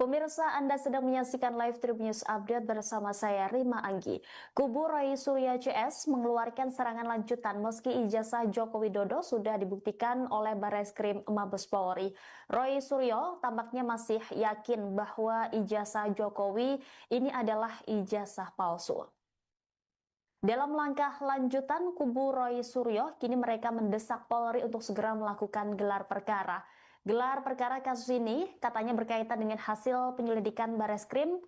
Pemirsa, Anda sedang menyaksikan live Tribun News Update bersama saya, Rima Anggi. Kubu Roy Suryo CS mengeluarkan serangan lanjutan meski ijazah Joko Widodo sudah dibuktikan oleh Barreskrim Mabes Polri. Roy Suryo tampaknya masih yakin bahwa ijazah Jokowi ini adalah ijazah palsu. Dalam langkah lanjutan, kubu Roy Suryo kini mereka mendesak Polri untuk segera melakukan gelar perkara. Gelar perkara kasus ini katanya berkaitan dengan hasil penyelidikan Barreskrim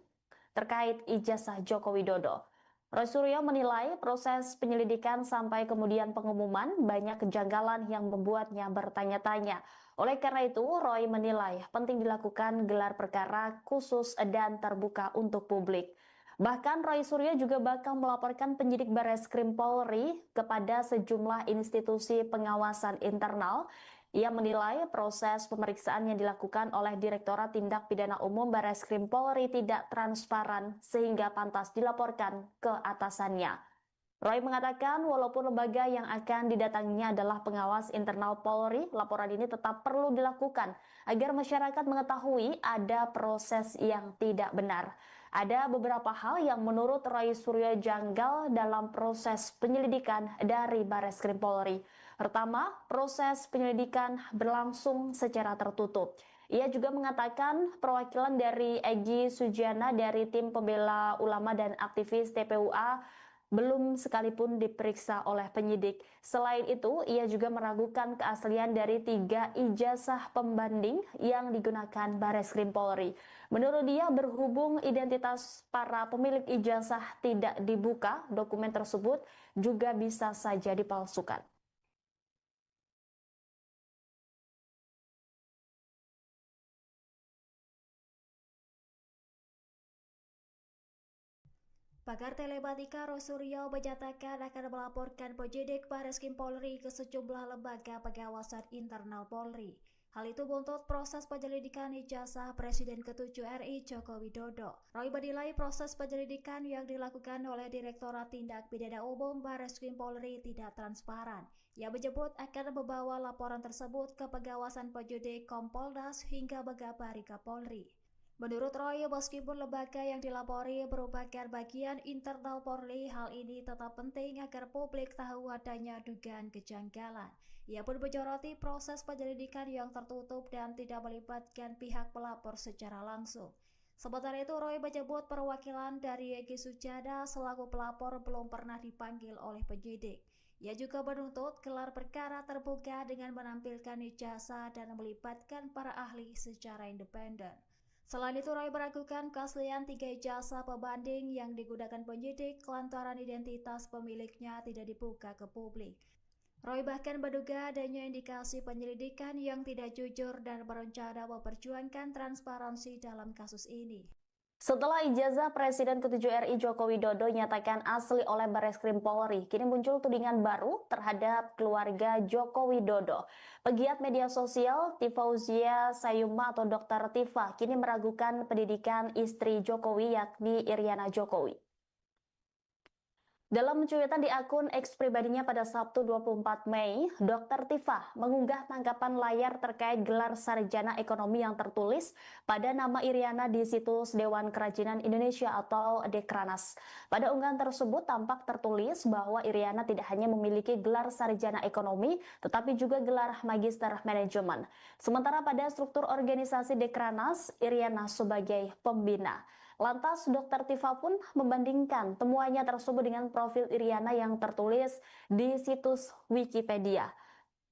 terkait ijazah Joko Widodo. Roy Suryo menilai proses penyelidikan sampai kemudian pengumuman banyak kejanggalan yang membuatnya bertanya-tanya. Oleh karena itu, Roy menilai penting dilakukan gelar perkara khusus dan terbuka untuk publik. Bahkan Roy Suryo juga bakal melaporkan penyidik Barreskrim Polri kepada sejumlah institusi pengawasan internal. Ia menilai proses pemeriksaan yang dilakukan oleh Direktorat Tindak Pidana Umum Barreskrim Polri tidak transparan sehingga pantas dilaporkan ke atasannya. Roy mengatakan walaupun lembaga yang akan didatanginya adalah pengawas internal Polri, laporan ini tetap perlu dilakukan agar masyarakat mengetahui ada proses yang tidak benar. Ada beberapa hal yang menurut Roy Suryo janggal dalam proses penyelidikan dari Barreskrim Polri. Pertama, proses penyelidikan berlangsung secara tertutup. Ia juga mengatakan perwakilan dari Egy Sujana dari tim pembela ulama dan aktivis TPUA belum sekalipun diperiksa oleh penyidik. Selain itu, ia juga meragukan keaslian dari 3 ijazah pembanding yang digunakan Barreskrim Polri. Menurut dia, berhubung identitas para pemilik ijazah tidak dibuka, dokumen tersebut juga bisa saja dipalsukan. Pakar telematika Roy Suryo menyatakan akan melaporkan penyidik Barreskrim Polri ke sejumlah lembaga pengawasan internal Polri. Hal itu buntut proses penyelidikan ijazah Presiden ke-7 RI Joko Widodo. Roy menilai proses penyelidikan yang dilakukan oleh Direktorat Tindak Pidana Umum Barreskrim Polri tidak transparan. Ia menyebut akan membawa laporan tersebut ke pengawasan penyidik Kompolnas hingga Megabari Kapolri. Menurut Roy, meskipun lembaga yang dilapori merupakan bagian internal Polri, hal ini tetap penting agar publik tahu adanya dugaan kejanggalan. Ia pun menyoroti proses penyelidikan yang tertutup dan tidak melibatkan pihak pelapor secara langsung. Sementara itu, Roy menyebut perwakilan dari Egy Sujana selaku pelapor belum pernah dipanggil oleh penyidik. Ia juga menuntut gelar perkara terbuka dengan menampilkan ijazah dan melibatkan para ahli secara independen. Selain itu, Roy meragukan keaslian 3 ijazah pembanding yang digunakan penyidik lantaran identitas pemiliknya tidak dibuka ke publik. Roy bahkan menduga adanya indikasi penyelidikan yang tidak jujur dan berencana memperjuangkan transparansi dalam kasus ini. Setelah ijazah Presiden ke-7 RI Joko Widodo nyatakan asli oleh Barreskrim Polri, kini muncul tudingan baru terhadap keluarga Joko Widodo. Pegiat media sosial Tifauzia Sayuma atau Dr. Tifa kini meragukan pendidikan istri Jokowi yakni Iriana Jokowi. Dalam cuitan di akun X pribadinya pada Sabtu 24 Mei, Dr. Tifa mengunggah tangkapan layar terkait gelar sarjana ekonomi yang tertulis pada nama Iriana di situs Dewan Kerajinan Indonesia atau Dekranas. Pada unggahan tersebut tampak tertulis bahwa Iriana tidak hanya memiliki gelar sarjana ekonomi, tetapi juga gelar magister manajemen. Sementara pada struktur organisasi Dekranas, Iriana sebagai pembina. Lantas Dr. Tifa pun membandingkan temuannya tersebut dengan profil Iriana yang tertulis di situs Wikipedia.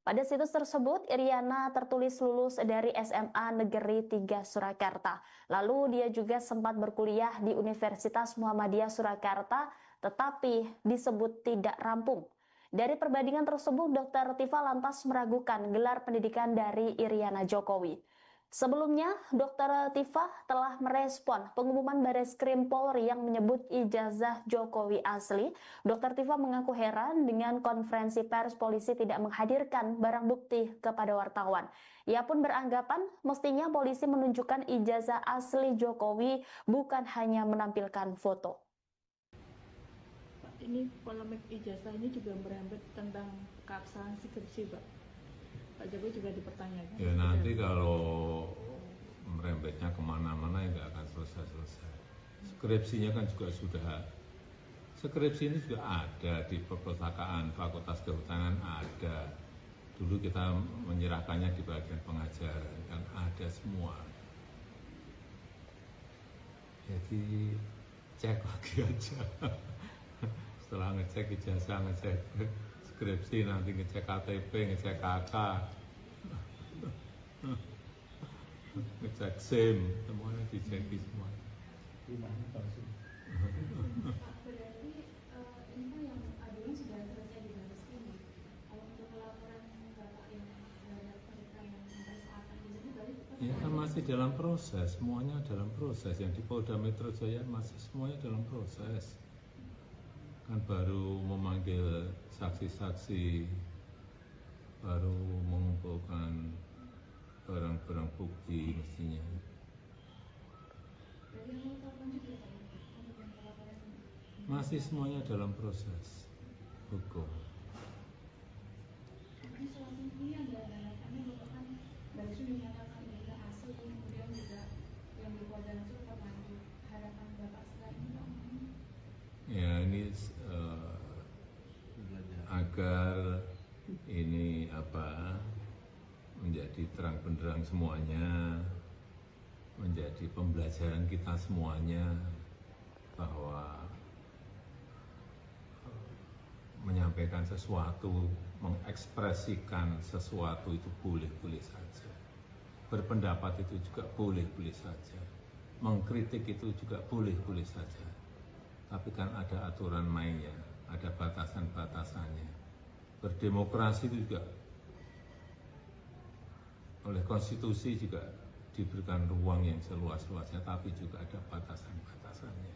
Pada situs tersebut, Iriana tertulis lulus dari SMA Negeri 3 Surakarta. Lalu dia juga sempat berkuliah di Universitas Muhammadiyah Surakarta, tetapi disebut tidak rampung. Dari perbandingan tersebut, Dr. Tifa lantas meragukan gelar pendidikan dari Iriana Jokowi. Sebelumnya, Dr. Tifa telah merespon pengumuman Barreskrim Polri yang menyebut ijazah Jokowi asli. Dr. Tifa mengaku heran dengan konferensi pers polisi tidak menghadirkan barang bukti kepada wartawan. Ia pun beranggapan mestinya polisi menunjukkan ijazah asli Jokowi bukan hanya menampilkan foto. Ini polemik ijazah ini juga merembet tentang keabsahan skripsi, Pak. Pak Jokowi juga dipertanyakan. Ya nanti kalau merembetnya kemana-mana ya skripsinya kan juga sudah, skripsi ini juga ada di perpustakaan Fakultas Kehutanan ada. Dulu kita menyerahkannya di bagian pengajaran, kan ada semua. Jadi cek lagi aja. Setelah ngecek ijazah, ngecek skripsi, nanti ngecek KTP, ngecek KK, ngecek SIM, semuanya dicek semua. Berarti ini kan yang aduan sudah selesai di baris ini. Kalau untuk laporan bapak yang terhadap mereka yang mempersoalkan ini berarti Ya kan masih dalam proses, semuanya dalam proses. Yang di Polda Metro Jaya masih semuanya dalam proses. Kan baru memanggil saksi-saksi, baru mengumpulkan barang-barang bukti mestinya. berarti yang melaporkan juga Pak, untuk yang laporan ini. Masih semuanya dalam proses hukum. Jadi selanjutnya ada harapannya bapak kan baru sudah dinyatakan juga hasil kemudian juga yang di Polda itu tetap lanjut. Harapan bapak setelah ini Pak? Ya ini agar ini menjadi terang benderang semuanya, menjadi pembelajaran kita semuanya bahwa menyampaikan sesuatu, mengekspresikan sesuatu itu boleh-boleh saja. Berpendapat itu juga boleh-boleh saja. Mengkritik itu juga boleh-boleh saja. Tapi kan ada aturan mainnya, ada batasan-batasannya. Berdemokrasi itu juga oleh konstitusi juga diberikan ruang yang seluas-luasnya, tapi juga ada batasan-batasannya.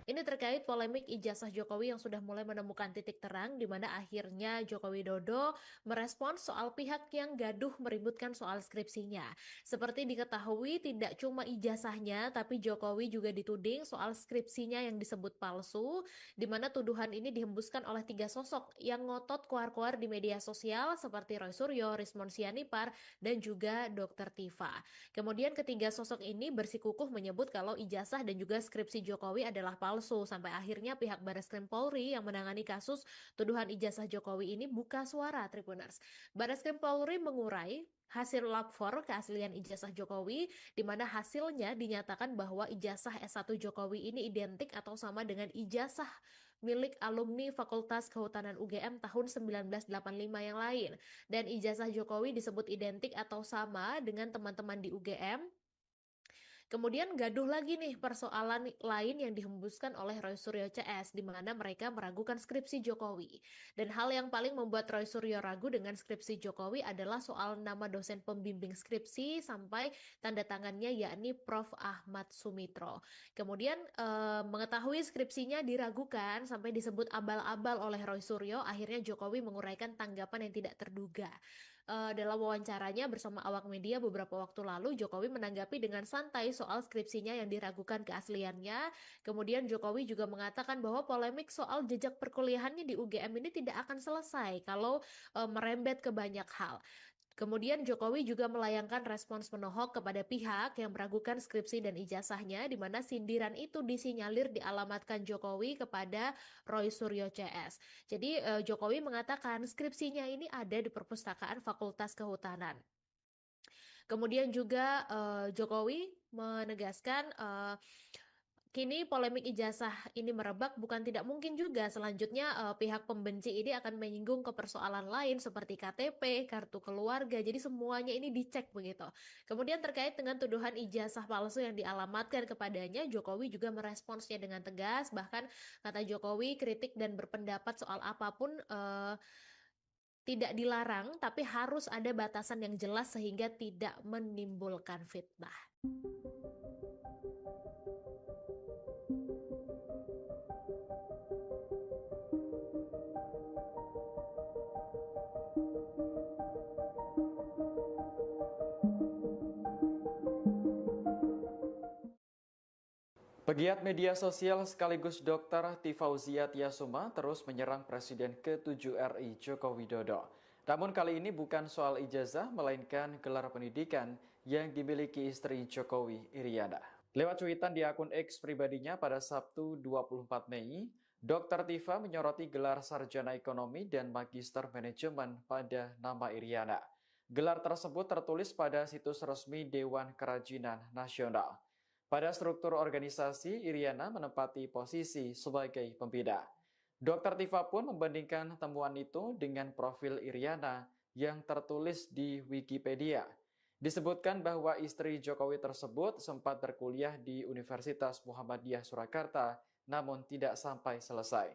Ini terkait polemik ijazah Jokowi yang sudah mulai menemukan titik terang di mana akhirnya Joko Widodo merespons soal pihak yang gaduh meributkan soal skripsinya. Seperti diketahui tidak cuma ijazahnya tapi Jokowi juga dituding soal skripsinya yang disebut palsu, di mana tuduhan ini dihembuskan oleh 3 sosok yang ngotot keluar-keluar di media sosial seperti Roy Suryo, Rismon Sianipar, dan juga Dr. Tifa. Kemudian ketiga sosok ini bersikukuh menyebut kalau ijazah dan juga skripsi Jokowi adalah palsu, sampai akhirnya pihak Bareskrim Polri yang menangani kasus tuduhan ijazah Jokowi ini buka suara, Tribuners. Bareskrim Polri mengurai hasil lapor keaslian ijazah Jokowi, di mana hasilnya dinyatakan bahwa ijazah S1 Jokowi ini identik atau sama dengan ijazah milik alumni Fakultas Kehutanan UGM tahun 1985 yang lain. Dan ijazah Jokowi disebut identik atau sama dengan teman-teman di UGM. Kemudian gaduh lagi nih persoalan lain yang dihembuskan oleh Roy Suryo CS, di mana mereka meragukan skripsi Jokowi. Dan hal yang paling membuat Roy Suryo ragu dengan skripsi Jokowi adalah soal nama dosen pembimbing skripsi sampai tanda tangannya yakni Prof. Ahmad Sumitro. Kemudian mengetahui skripsinya diragukan sampai disebut abal-abal oleh Roy Suryo, akhirnya Jokowi menguraikan tanggapan yang tidak terduga. Dalam wawancaranya bersama awak media beberapa waktu lalu, Jokowi menanggapi dengan santai soal skripsinya yang diragukan keasliannya. Kemudian Jokowi juga mengatakan bahwa polemik soal jejak perkuliahannya di UGM ini tidak akan selesai kalau merembet ke banyak hal. Kemudian Jokowi juga melayangkan respons penohok kepada pihak yang meragukan skripsi dan ijazahnya, di mana sindiran itu disinyalir dialamatkan Jokowi kepada Roy Suryo CS. Jadi Jokowi mengatakan skripsinya ini ada di perpustakaan Fakultas Kehutanan. Kemudian juga Jokowi menegaskan kini polemik ijazah ini merebak, bukan tidak mungkin juga selanjutnya pihak pembenci ini akan menyinggung ke persoalan lain seperti KTP, kartu keluarga, jadi semuanya ini dicek begitu. Kemudian terkait dengan tuduhan ijazah palsu yang dialamatkan kepadanya, Jokowi juga meresponsnya dengan tegas, bahkan kata Jokowi kritik dan berpendapat soal apapun tidak dilarang, tapi harus ada batasan yang jelas sehingga tidak menimbulkan fitnah. Pegiat media sosial sekaligus Dr. Tifauzia Tiasuma terus menyerang Presiden ke-7 RI Joko Widodo. Namun kali ini bukan soal ijazah, melainkan gelar pendidikan yang dimiliki istri Jokowi, Iriana. Lewat cuitan di akun X pribadinya pada Sabtu 24 Mei, Dr. Tifa menyoroti gelar sarjana ekonomi dan magister manajemen pada nama Iriana. Gelar tersebut tertulis pada situs resmi Dewan Kerajinan Nasional. Pada struktur organisasi, Iriana menempati posisi sebagai pembina. Dr. Tifa pun membandingkan temuan itu dengan profil Iriana yang tertulis di Wikipedia. Disebutkan bahwa istri Jokowi tersebut sempat berkuliah di Universitas Muhammadiyah Surakarta, namun tidak sampai selesai.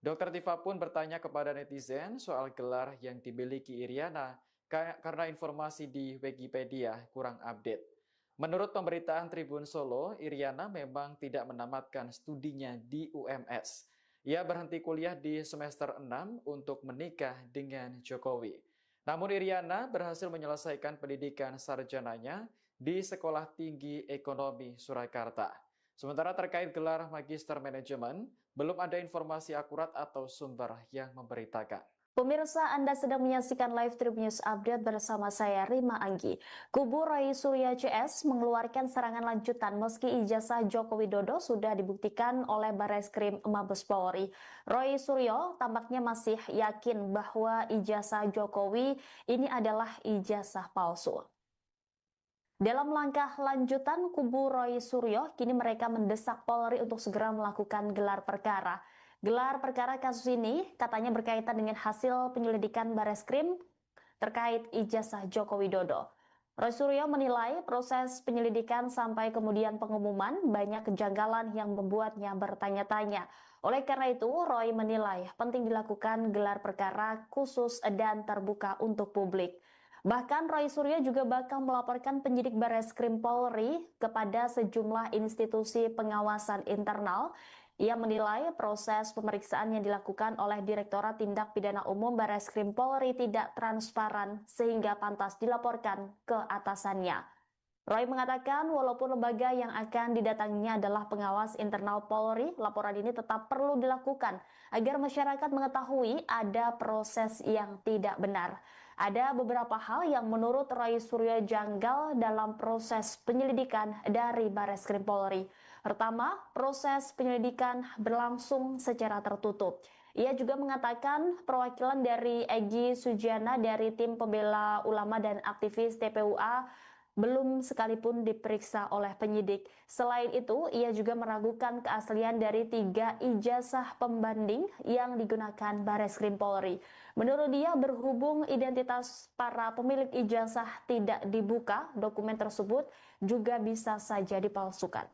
Dr. Tifa pun bertanya kepada netizen soal gelar yang dimiliki Iriana karena informasi di Wikipedia kurang update. Menurut pemberitaan Tribun Solo, Iriana memang tidak menamatkan studinya di UMS. Ia berhenti kuliah di semester 6 untuk menikah dengan Jokowi. Namun Iriana berhasil menyelesaikan pendidikan sarjananya di Sekolah Tinggi Ekonomi Surakarta. Sementara terkait gelar Magister Manajemen, belum ada informasi akurat atau sumber yang memberitakan. Pemirsa, Anda sedang menyaksikan live Tribun News Update bersama saya Rima Anggi. Kubu Roy Suryo CS mengeluarkan serangan lanjutan meski ijazah Joko Widodo sudah dibuktikan oleh Barreskrim Mabes Polri. Roy Suryo tampaknya masih yakin bahwa ijazah Jokowi ini adalah ijazah palsu. Dalam langkah lanjutan, kubu Roy Suryo kini mereka mendesak Polri untuk segera melakukan gelar perkara. Gelar perkara kasus ini katanya berkaitan dengan hasil penyelidikan Barreskrim terkait ijazah Joko Widodo. Roy Suryo menilai proses penyelidikan sampai kemudian pengumuman banyak kejanggalan yang membuatnya bertanya-tanya. Oleh karena itu, Roy menilai penting dilakukan gelar perkara khusus dan terbuka untuk publik. Bahkan Roy Suryo juga bakal melaporkan penyidik Barreskrim Polri kepada sejumlah institusi pengawasan internal. Ia menilai proses pemeriksaan yang dilakukan oleh Direktorat Tindak Pidana Umum Barreskrim Polri tidak transparan sehingga pantas dilaporkan ke atasannya. Roy mengatakan walaupun lembaga yang akan didatanginya adalah pengawas internal Polri, laporan ini tetap perlu dilakukan agar masyarakat mengetahui ada proses yang tidak benar. Ada beberapa hal yang menurut Roy Suryo janggal dalam proses penyelidikan dari Barreskrim Polri. Pertama, proses penyelidikan berlangsung secara tertutup. Ia juga mengatakan perwakilan dari Egy Sujana dari tim pembela ulama dan aktivis TPUA belum sekalipun diperiksa oleh penyidik. Selain itu, ia juga meragukan keaslian dari 3 ijazah pembanding yang digunakan Barreskrim Polri. Menurut dia, berhubung identitas para pemilik ijazah tidak dibuka, dokumen tersebut juga bisa saja dipalsukan.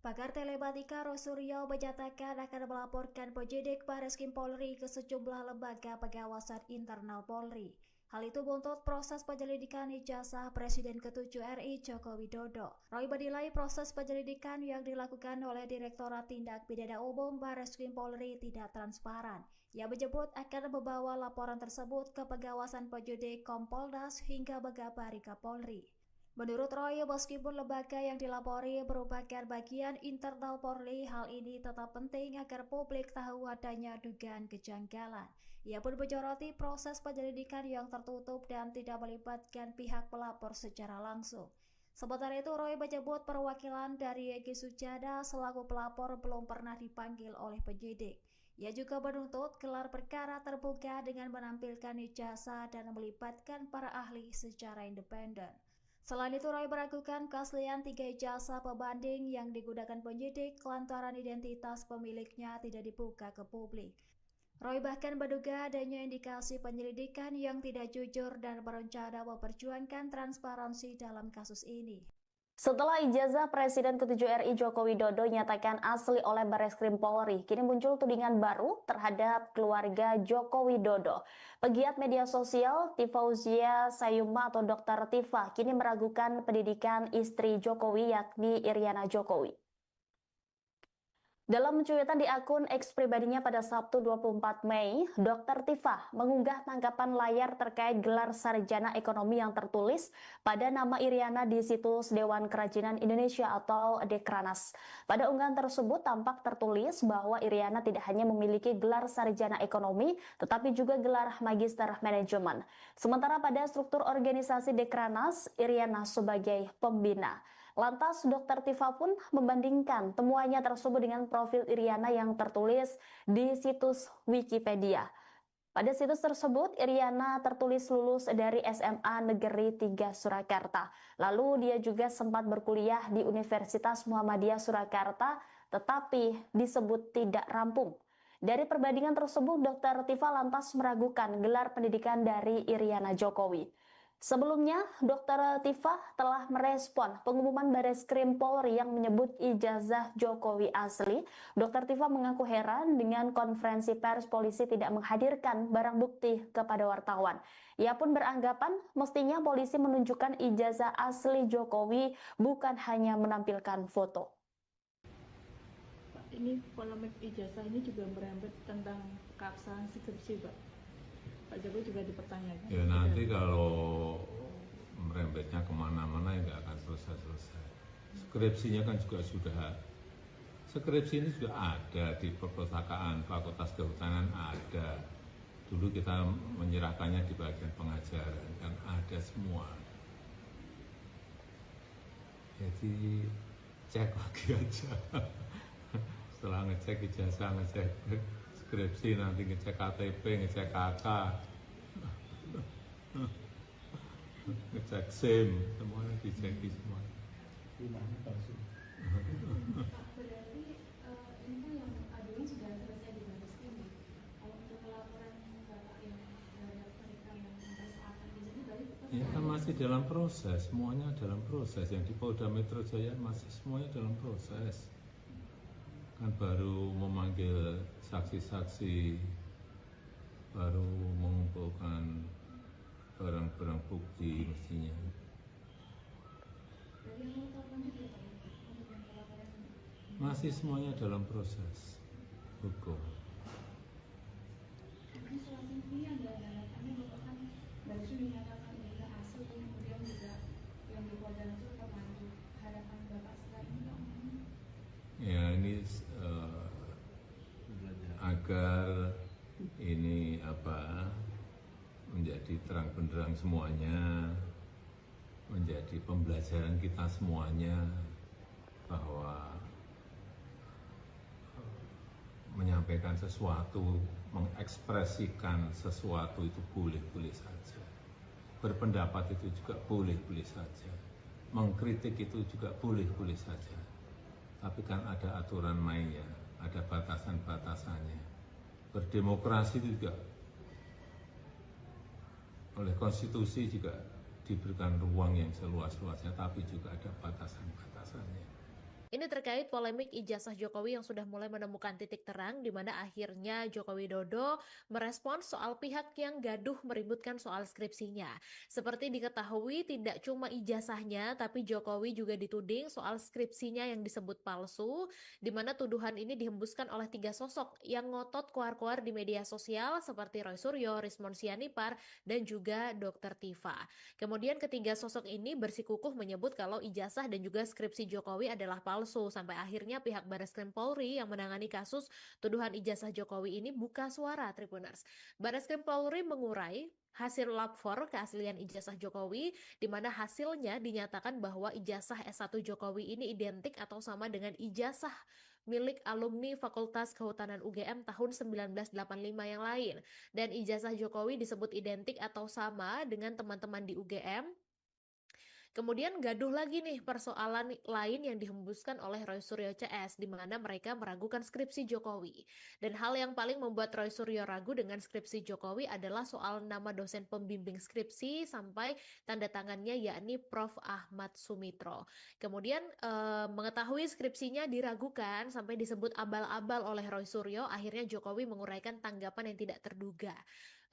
Pakar telematika Roy Suryo menyatakan akan melaporkan penyidik Barreskrim Polri ke sejumlah lembaga pengawasan internal Polri. Hal itu buntut proses penyelidikan ijazah Presiden ke-7 RI Joko Widodo. Roy menilai proses penyelidikan yang dilakukan oleh Direktorat Tindak Pidana Umum Barreskrim Polri tidak transparan. Ia menyebut akan membawa laporan tersebut ke pengawasan penyidik Kompolnas hingga mengabari Kapolri. Menurut Roy, meskipun lembaga yang dilapori merupakan bagian internal Polri, hal ini tetap penting agar publik tahu adanya dugaan kejanggalan. Ia pun menyoroti proses penyelidikan yang tertutup dan tidak melibatkan pihak pelapor secara langsung. Sementara itu, Roy menyebut perwakilan dari Egy Sujana selaku pelapor belum pernah dipanggil oleh penyidik. Ia juga menuntut gelar perkara terbuka dengan menampilkan ijazah dan melibatkan para ahli secara independen. Selain itu, Roy meragukan keaslian 3 ijazah pembanding yang digunakan penyidik lantaran identitas pemiliknya tidak dibuka ke publik. Roy bahkan menduga adanya indikasi penyelidikan yang tidak jujur dan berencana memperjuangkan transparansi dalam kasus ini. Setelah ijazah Presiden ke-7 RI Joko Widodo nyatakan asli oleh Barreskrim Polri, kini muncul tudingan baru terhadap keluarga Joko Widodo. Pegiat media sosial Tifauzia Sayuma atau Dr. Tifa kini meragukan pendidikan istri Jokowi yakni Iriana Jokowi. Dalam cuitan di akun X pribadinya pada Sabtu 24 Mei, Dr. Tifa mengunggah tanggapan layar terkait gelar sarjana ekonomi yang tertulis pada nama Iriana di situs Dewan Kerajinan Indonesia atau Dekranas. Pada unggahan tersebut tampak tertulis bahwa Iriana tidak hanya memiliki gelar sarjana ekonomi, tetapi juga gelar magister manajemen. Sementara pada struktur organisasi Dekranas, Iriana sebagai pembina. Lantas Dr. Tifa pun membandingkan temuannya tersebut dengan profil Iriana yang tertulis di situs Wikipedia. Pada situs tersebut, Iriana tertulis lulus dari SMA Negeri 3 Surakarta. Lalu dia juga sempat berkuliah di Universitas Muhammadiyah Surakarta, tetapi disebut tidak rampung. Dari perbandingan tersebut, Dr. Tifa lantas meragukan gelar pendidikan dari Iriana Jokowi. Sebelumnya, Dr. Tifa telah merespon pengumuman Bareskrim Polri yang menyebut ijazah Jokowi asli. Dr. Tifa mengaku heran dengan konferensi pers polisi tidak menghadirkan barang bukti kepada wartawan. Ia pun beranggapan mestinya polisi menunjukkan ijazah asli Jokowi, bukan hanya menampilkan foto. Pak, ini polemik ijazah ini juga merembet tentang keabsahan skripsi, Pak. Pak Jokowi juga dipertanyakan. Ya nanti kalau merembetnya kemana-mana ya nggak akan selesai-selesai. Skripsinya kan juga sudah, skripsi ini sudah ada di perpustakaan Fakultas Kehutanan ada. Dulu kita menyerahkannya di bagian pengajaran, kan ada semua. Jadi cek lagi aja. Setelah ngecek ijazah, ngecek skripsi, nanti ngecek KTP, ngecek KK, ngecek SIM, semuanya dicek semua. Pak, berarti ini kan yang aduan sudah selesai di Bareskrim. Kalau untuk pelaporan Bapak yang terhadap mereka yang mempersoalkan di sini, berarti tetap Ya kan masih dalam proses, semuanya dalam proses. Yang di Polda Metro Jaya masih semuanya dalam proses. Kan baru memanggil saksi-saksi, baru mengumpulkan barang-barang bukti mestinya. dari yang melaporkan juga Pak, untuk yang pelaporan ini. Masih semuanya dalam proses hukum. Ini salah satu yang harapannya Bapak kan baru dinyatakan ijazah asli, kemudian juga yang di Polda itu tetap lanjut. Harapan Bapak setelah ini Pak? Ya ini agar ini menjadi terang benderang semuanya, menjadi pembelajaran kita semuanya bahwa menyampaikan sesuatu, mengekspresikan sesuatu itu boleh-boleh saja. Berpendapat itu juga boleh-boleh saja. Mengkritik itu juga boleh-boleh saja. Tapi kan ada aturan mainnya, ada batasan-batasannya. Berdemokrasi itu juga oleh konstitusi juga diberikan ruang yang seluas-luasnya, tapi juga ada batasan-batasannya. Ini terkait polemik ijazah Jokowi yang sudah mulai menemukan titik terang, di mana akhirnya Joko Widodo merespons soal pihak yang gaduh meributkan soal skripsinya. Seperti diketahui tidak cuma ijazahnya, tapi Jokowi juga dituding soal skripsinya yang disebut palsu, di mana tuduhan ini dihembuskan oleh 3 sosok yang ngotot keluar-keluar di media sosial seperti Roy Suryo, Rismon Sianipar, dan juga Dr. Tifa. Kemudian ketiga sosok ini bersikukuh menyebut kalau ijazah dan juga skripsi Jokowi adalah palsu, sampai akhirnya pihak Bareskrim Polri yang menangani kasus tuduhan ijazah Jokowi ini buka suara, Tribuners. Bareskrim Polri mengurai hasil lab 4 keaslian ijazah Jokowi, di mana hasilnya dinyatakan bahwa ijazah S1 Jokowi ini identik atau sama dengan ijazah milik alumni Fakultas Kehutanan UGM tahun 1985 yang lain. Dan ijazah Jokowi disebut identik atau sama dengan teman-teman di UGM. Kemudian gaduh lagi nih persoalan lain yang dihembuskan oleh Roy Suryo CS, di mana mereka meragukan skripsi Jokowi. Dan hal yang paling membuat Roy Suryo ragu dengan skripsi Jokowi adalah soal nama dosen pembimbing skripsi sampai tanda tangannya, yakni Prof. Ahmad Sumitro. Kemudian mengetahui skripsinya diragukan sampai disebut abal-abal oleh Roy Suryo, akhirnya Jokowi menguraikan tanggapan yang tidak terduga.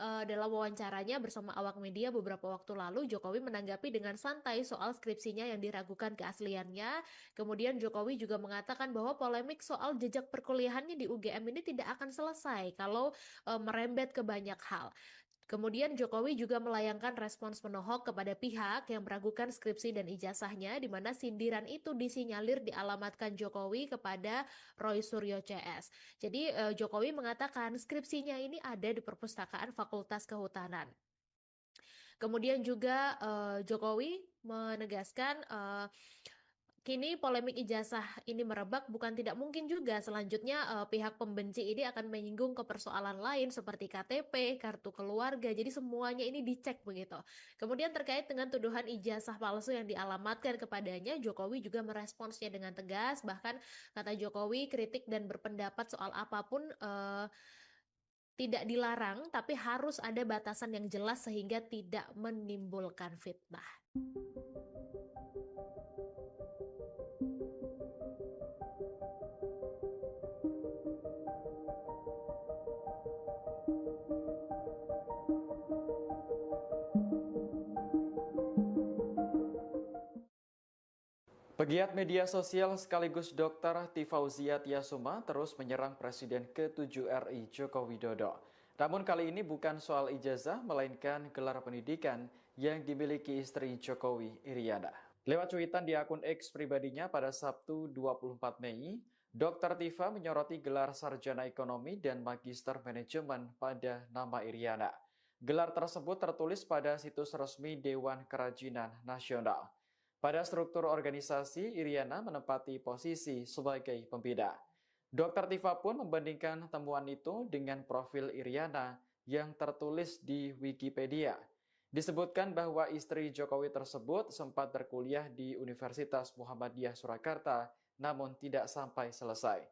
dalam wawancaranya bersama awak media beberapa waktu lalu, Jokowi menanggapi dengan santai soal skripsinya yang diragukan keasliannya. Kemudian Jokowi juga mengatakan bahwa polemik soal jejak perkuliahannya di UGM ini tidak akan selesai kalau merembet ke banyak hal. Kemudian Jokowi juga melayangkan respons menohok kepada pihak yang meragukan skripsi dan ijazahnya, di mana sindiran itu disinyalir dialamatkan Jokowi kepada Roy Suryo CS. Jadi Jokowi mengatakan skripsinya ini ada di perpustakaan Fakultas Kehutanan. Kemudian juga Jokowi menegaskan kini polemik ijazah ini merebak, bukan tidak mungkin juga selanjutnya pihak pembenci ini akan menyinggung ke persoalan lain seperti KTP, kartu keluarga, jadi semuanya ini dicek begitu. Kemudian terkait dengan tuduhan ijazah palsu yang dialamatkan kepadanya, Jokowi juga meresponsnya dengan tegas, bahkan kata Jokowi kritik dan berpendapat soal apapun tidak dilarang, tapi harus ada batasan yang jelas sehingga tidak menimbulkan fitnah. Pegiat media sosial sekaligus Dr. Tifauzia Tiasuma terus menyerang Presiden ke-7 RI Joko Widodo. Namun kali ini bukan soal ijazah, melainkan gelar pendidikan yang dimiliki istri Jokowi, Iriana. Lewat cuitan di akun X pribadinya pada Sabtu 24 Mei, Dr. Tifa menyoroti gelar sarjana ekonomi dan magister manajemen pada nama Iriana. Gelar tersebut tertulis pada situs resmi Dewan Kerajinan Nasional. Pada struktur organisasi, Iriana menempati posisi sebagai pembina. Dr. Tifa pun membandingkan temuan itu dengan profil Iriana yang tertulis di Wikipedia. Disebutkan bahwa istri Jokowi tersebut sempat berkuliah di Universitas Muhammadiyah Surakarta, namun tidak sampai selesai.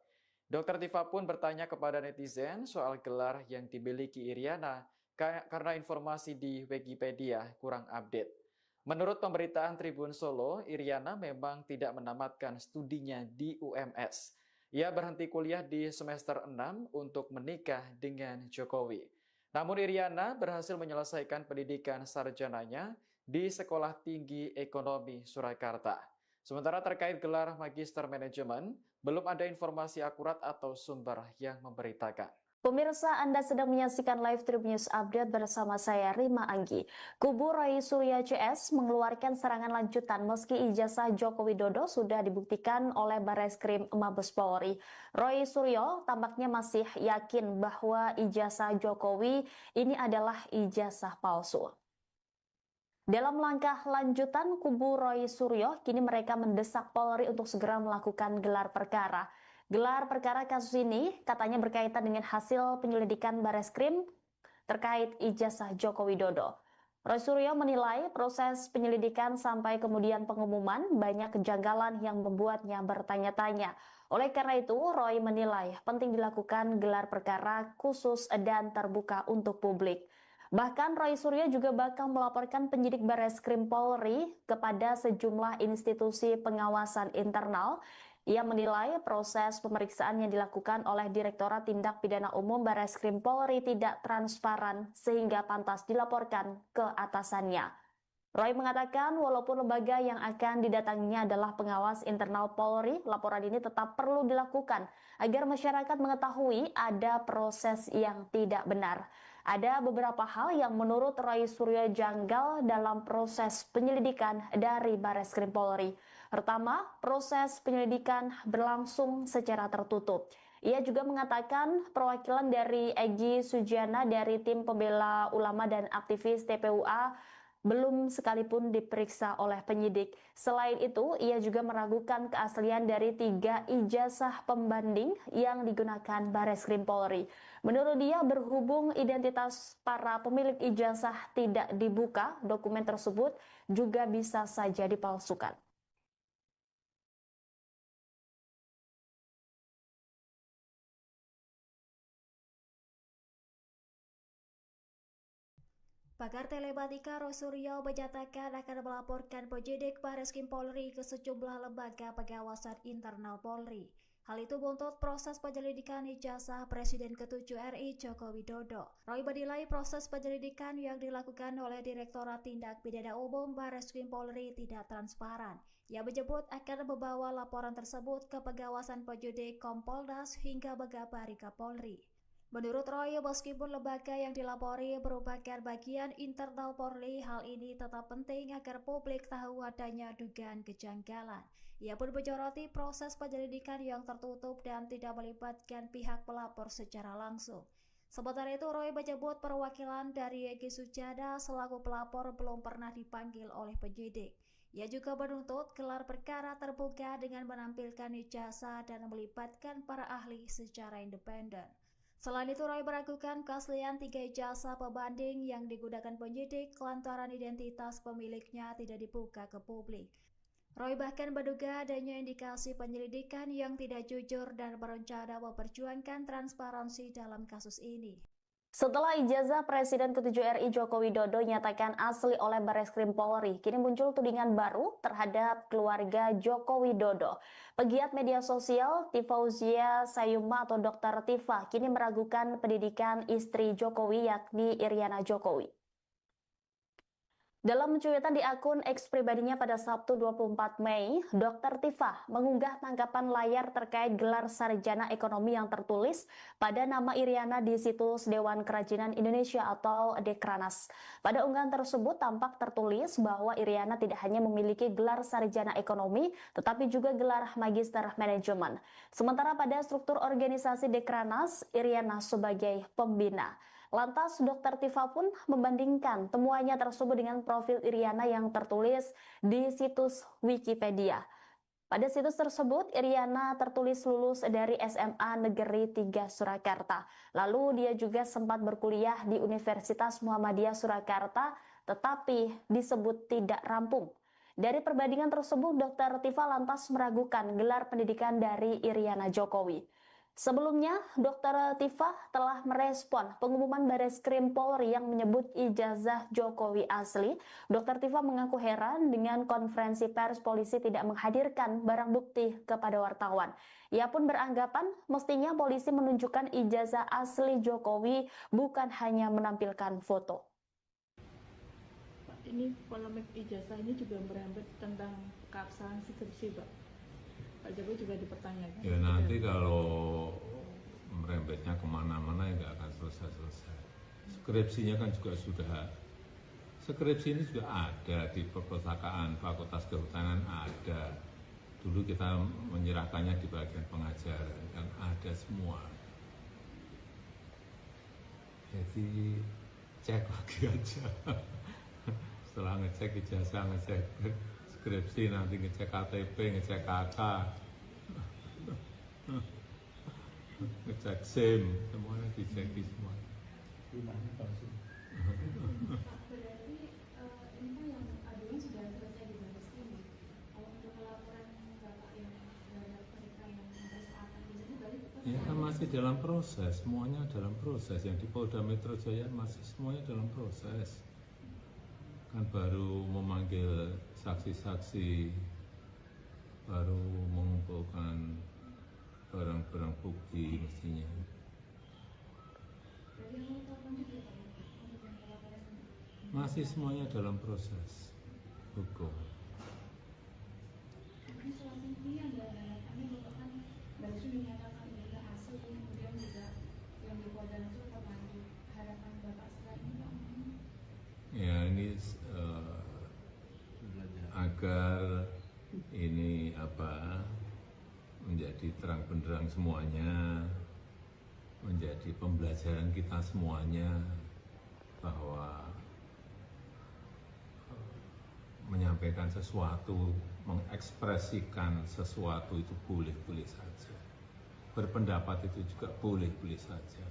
Dr. Tifa pun bertanya kepada netizen soal gelar yang dimiliki Iriana karena informasi di Wikipedia kurang update. Menurut pemberitaan Tribun Solo, Iriana memang tidak menamatkan studinya di UMS. Ia berhenti kuliah di semester 6 untuk menikah dengan Jokowi. Namun Iriana berhasil menyelesaikan pendidikan sarjananya di Sekolah Tinggi Ekonomi Surakarta. Sementara terkait gelar Magister Manajemen, belum ada informasi akurat atau sumber yang memberitakan. Pemirsa, Anda sedang menyaksikan live Tribun News Update bersama saya Rima Anggi. Kubu Roy Suryo CS mengeluarkan serangan lanjutan meski ijazah Joko Widodo sudah dibuktikan oleh Barreskrim Mabes Polri. Roy Suryo tampaknya masih yakin bahwa ijazah Jokowi ini adalah ijazah palsu. Dalam langkah lanjutan, kubu Roy Suryo kini mereka mendesak Polri untuk segera melakukan gelar perkara. Gelar perkara kasus ini katanya berkaitan dengan hasil penyelidikan Barreskrim terkait ijazah Joko Widodo. Roy Suryo menilai proses penyelidikan sampai kemudian pengumuman banyak kejanggalan yang membuatnya bertanya-tanya. Oleh karena itu, Roy menilai penting dilakukan gelar perkara khusus dan terbuka untuk publik. Bahkan Roy Suryo juga bakal melaporkan penyidik Barreskrim Polri kepada sejumlah institusi pengawasan internal. Ia menilai proses pemeriksaan yang dilakukan oleh Direktorat Tindak Pidana Umum Barreskrim Polri tidak transparan sehingga pantas dilaporkan ke atasannya. Roy mengatakan walaupun lembaga yang akan didatanginya adalah pengawas internal Polri, laporan ini tetap perlu dilakukan agar masyarakat mengetahui ada proses yang tidak benar. Ada beberapa hal yang menurut Roy Suryo janggal dalam proses penyelidikan dari Barreskrim Polri. Pertama, proses penyelidikan berlangsung secara tertutup. Ia juga mengatakan perwakilan dari Egy Sujana dari tim pembela ulama dan aktivis TPUA belum sekalipun diperiksa oleh penyidik. Selain itu, ia juga meragukan keaslian dari 3 ijazah pembanding yang digunakan Barreskrim Polri. Menurut dia, berhubung identitas para pemilik ijazah tidak dibuka, dokumen tersebut juga bisa saja dipalsukan. Pakar telematika Roy Suryo menyatakan akan melaporkan penyidik Barreskrim Polri ke sejumlah lembaga pengawasan internal Polri. Hal itu buntut proses penyelidikan ijazah Presiden ke-7 RI Joko Widodo. Roy menilai proses penyelidikan yang dilakukan oleh Direktorat Tindak Pidana Umum Barreskrim Polri tidak transparan. Ia menyebut akan membawa laporan tersebut ke pengawasan penyidik Kompolnas hingga Megabari Kapolri. Menurut Roy, meskipun lembaga yang dilapori merupakan bagian internal Polri, hal ini tetap penting agar publik tahu adanya dugaan kejanggalan. Ia pun menyoroti proses penyelidikan yang tertutup dan tidak melibatkan pihak pelapor secara langsung. Sementara itu, Roy menyebut perwakilan dari Egy Sujana selaku pelapor belum pernah dipanggil oleh penyidik. Ia juga menuntut gelar perkara terbuka dengan menampilkan ijazah dan melibatkan para ahli secara independen. Selain itu, Roy meragukan keaslian 3 ijazah pembanding yang digunakan penyidik lantaran identitas pemiliknya tidak dibuka ke publik. Roy bahkan menduga adanya indikasi penyelidikan yang tidak jujur dan berencana memperjuangkan transparansi dalam kasus ini. Setelah ijazah Presiden ke-7 RI Joko Widodo nyatakan asli oleh Barreskrim Polri, kini muncul tudingan baru terhadap keluarga Joko Widodo. Pegiat media sosial Tifauzia Sayuma atau Dr. Tifa kini meragukan pendidikan istri Jokowi yakni Iriana Jokowi. Dalam cuitan di akun X pribadinya pada Sabtu 24 Mei, Dr. Tifa mengunggah tanggapan layar terkait gelar sarjana ekonomi yang tertulis pada nama Iriana di situs Dewan Kerajinan Indonesia atau Dekranas. Pada unggahan tersebut tampak tertulis bahwa Iriana tidak hanya memiliki gelar sarjana ekonomi, tetapi juga gelar magister manajemen. Sementara pada struktur organisasi Dekranas, Iriana sebagai pembina. Lantas Dr. Tifa pun membandingkan temuannya tersebut dengan profil Iriana yang tertulis di situs Wikipedia. Pada situs tersebut, Iriana tertulis lulus dari SMA Negeri 3 Surakarta. Lalu dia juga sempat berkuliah di Universitas Muhammadiyah Surakarta, tetapi disebut tidak rampung. Dari perbandingan tersebut, Dr. Tifa lantas meragukan gelar pendidikan dari Iriana Jokowi. Sebelumnya, Dr. Tifa telah merespon pengumuman Barreskrim Polri yang menyebut ijazah Jokowi asli. Dr. Tifa mengaku heran dengan konferensi pers polisi tidak menghadirkan barang bukti kepada wartawan. Ia pun beranggapan mestinya polisi menunjukkan ijazah asli Jokowi bukan hanya menampilkan foto. Ini polemik ijazah ini juga merembet tentang keabsahan skripsi, Pak. Pak Jokowi juga dipertanyakan. Ya nanti kalau merembetnya kemana-mana ya nggak akan selesai-selesai. Skripsinya kan juga sudah, skripsi ini juga ada di perpustakaan Fakultas Kehutanan ada. Dulu kita menyerahkannya di bagian pengajaran dan ada semua. Jadi cek lagi aja. Setelah ngecek ijazah, ngecek skripsi, nanti ngecek KTP, ngecek KK, ngecek SIM, semuanya dicek di semua. Berarti ini kan yang aduan sudah selesai di Barreskrim. Kalau untuk laporan Bapak yang terhadap mereka yang mempersoalkan ini berarti tetap Ya kan masih dalam proses, semuanya dalam proses. Yang di Polda Metro Jaya masih semuanya dalam proses. Kan baru memanggil saksi-saksi, baru mengumpulkan barang-barang bukti mestinya. Masih semuanya dalam proses hukum. ini selain ini yang kami merupakan Barreskrim menyatakan juga hasil kemudian juga yang di Polda itu terlanjut harapan Bapak setelah ini Pak. Ya ini agar ini menjadi terang benderang semuanya, menjadi pembelajaran kita semuanya bahwa menyampaikan sesuatu, mengekspresikan sesuatu itu boleh-boleh saja. Berpendapat itu juga boleh-boleh saja.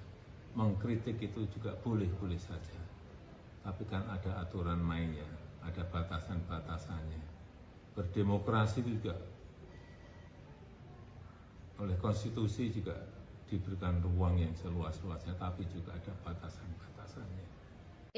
Mengkritik itu juga boleh-boleh saja. Tapi kan ada aturan mainnya, ada batasan-batasannya. Berdemokrasi itu juga oleh konstitusi juga diberikan ruang yang seluas-luasnya, tapi juga ada batasan-batasannya.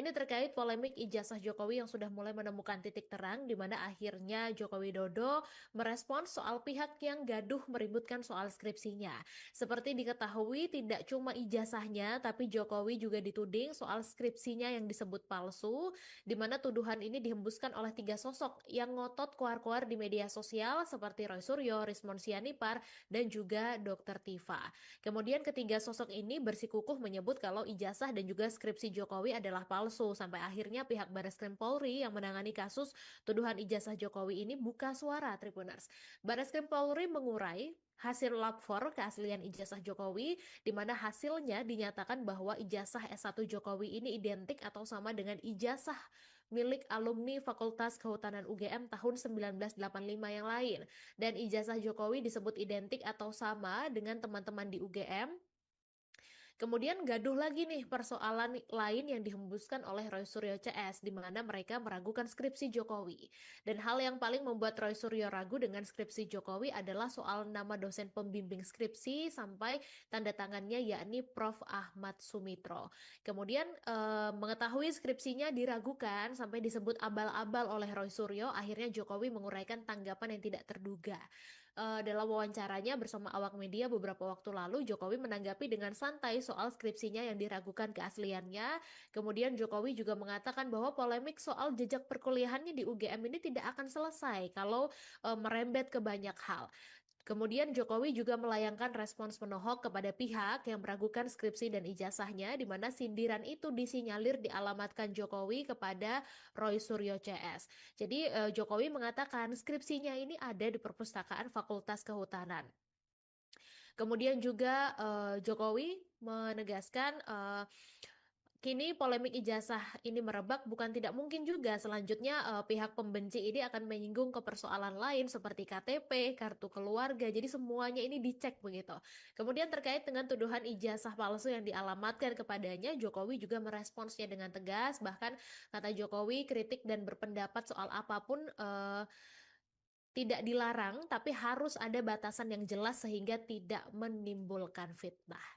Ini terkait polemik ijazah Jokowi yang sudah mulai menemukan titik terang di mana akhirnya Joko Widodo merespons soal pihak yang gaduh meributkan soal skripsinya. Seperti diketahui tidak cuma ijazahnya tapi Jokowi juga dituding soal skripsinya yang disebut palsu, di mana tuduhan ini dihembuskan oleh 3 sosok yang ngotot keluar-keluar di media sosial seperti Roy Suryo, Rismon Sianipar, dan juga Dr. Tifa. Kemudian ketiga sosok ini bersikukuh menyebut kalau ijazah dan juga skripsi Jokowi adalah palsu, sampai akhirnya pihak Barreskrim Polri yang menangani kasus tuduhan ijazah Jokowi ini buka suara, Tribuners. Barreskrim Polri mengurai hasil lapor keaslian ijazah Jokowi, di mana hasilnya dinyatakan bahwa ijazah S1 Jokowi ini identik atau sama dengan ijazah milik alumni Fakultas Kehutanan UGM tahun 1985 yang lain. Dan ijazah Jokowi disebut identik atau sama dengan teman-teman di UGM. Kemudian gaduh lagi nih persoalan lain yang dihembuskan oleh Roy Suryo CS, di mana mereka meragukan skripsi Jokowi. Dan hal yang paling membuat Roy Suryo ragu dengan skripsi Jokowi adalah soal nama dosen pembimbing skripsi sampai tanda tangannya, yakni Prof. Ahmad Sumitro. Kemudian mengetahui skripsinya diragukan sampai disebut abal-abal oleh Roy Suryo, akhirnya Jokowi menguraikan tanggapan yang tidak terduga. Dalam wawancaranya bersama awak media beberapa waktu lalu, Jokowi menanggapi dengan santai soal skripsinya yang diragukan keasliannya. Kemudian Jokowi juga mengatakan bahwa polemik soal jejak perkuliahannya di UGM ini tidak akan selesai kalau merembet ke banyak hal. Kemudian Jokowi juga melayangkan respons menohok kepada pihak yang meragukan skripsi dan ijazahnya, di mana sindiran itu disinyalir dialamatkan Jokowi kepada Roy Suryo CS. Jadi Jokowi mengatakan skripsinya ini ada di perpustakaan Fakultas Kehutanan. Kemudian juga Jokowi menegaskan kini polemik ijazah ini merebak, bukan tidak mungkin juga selanjutnya pihak pembenci ini akan menyinggung ke persoalan lain seperti KTP, kartu keluarga, jadi semuanya ini dicek begitu. Kemudian terkait dengan tuduhan ijazah palsu yang dialamatkan kepadanya, Jokowi juga meresponsnya dengan tegas, bahkan kata Jokowi kritik dan berpendapat soal apapun tidak dilarang, tapi harus ada batasan yang jelas sehingga tidak menimbulkan fitnah.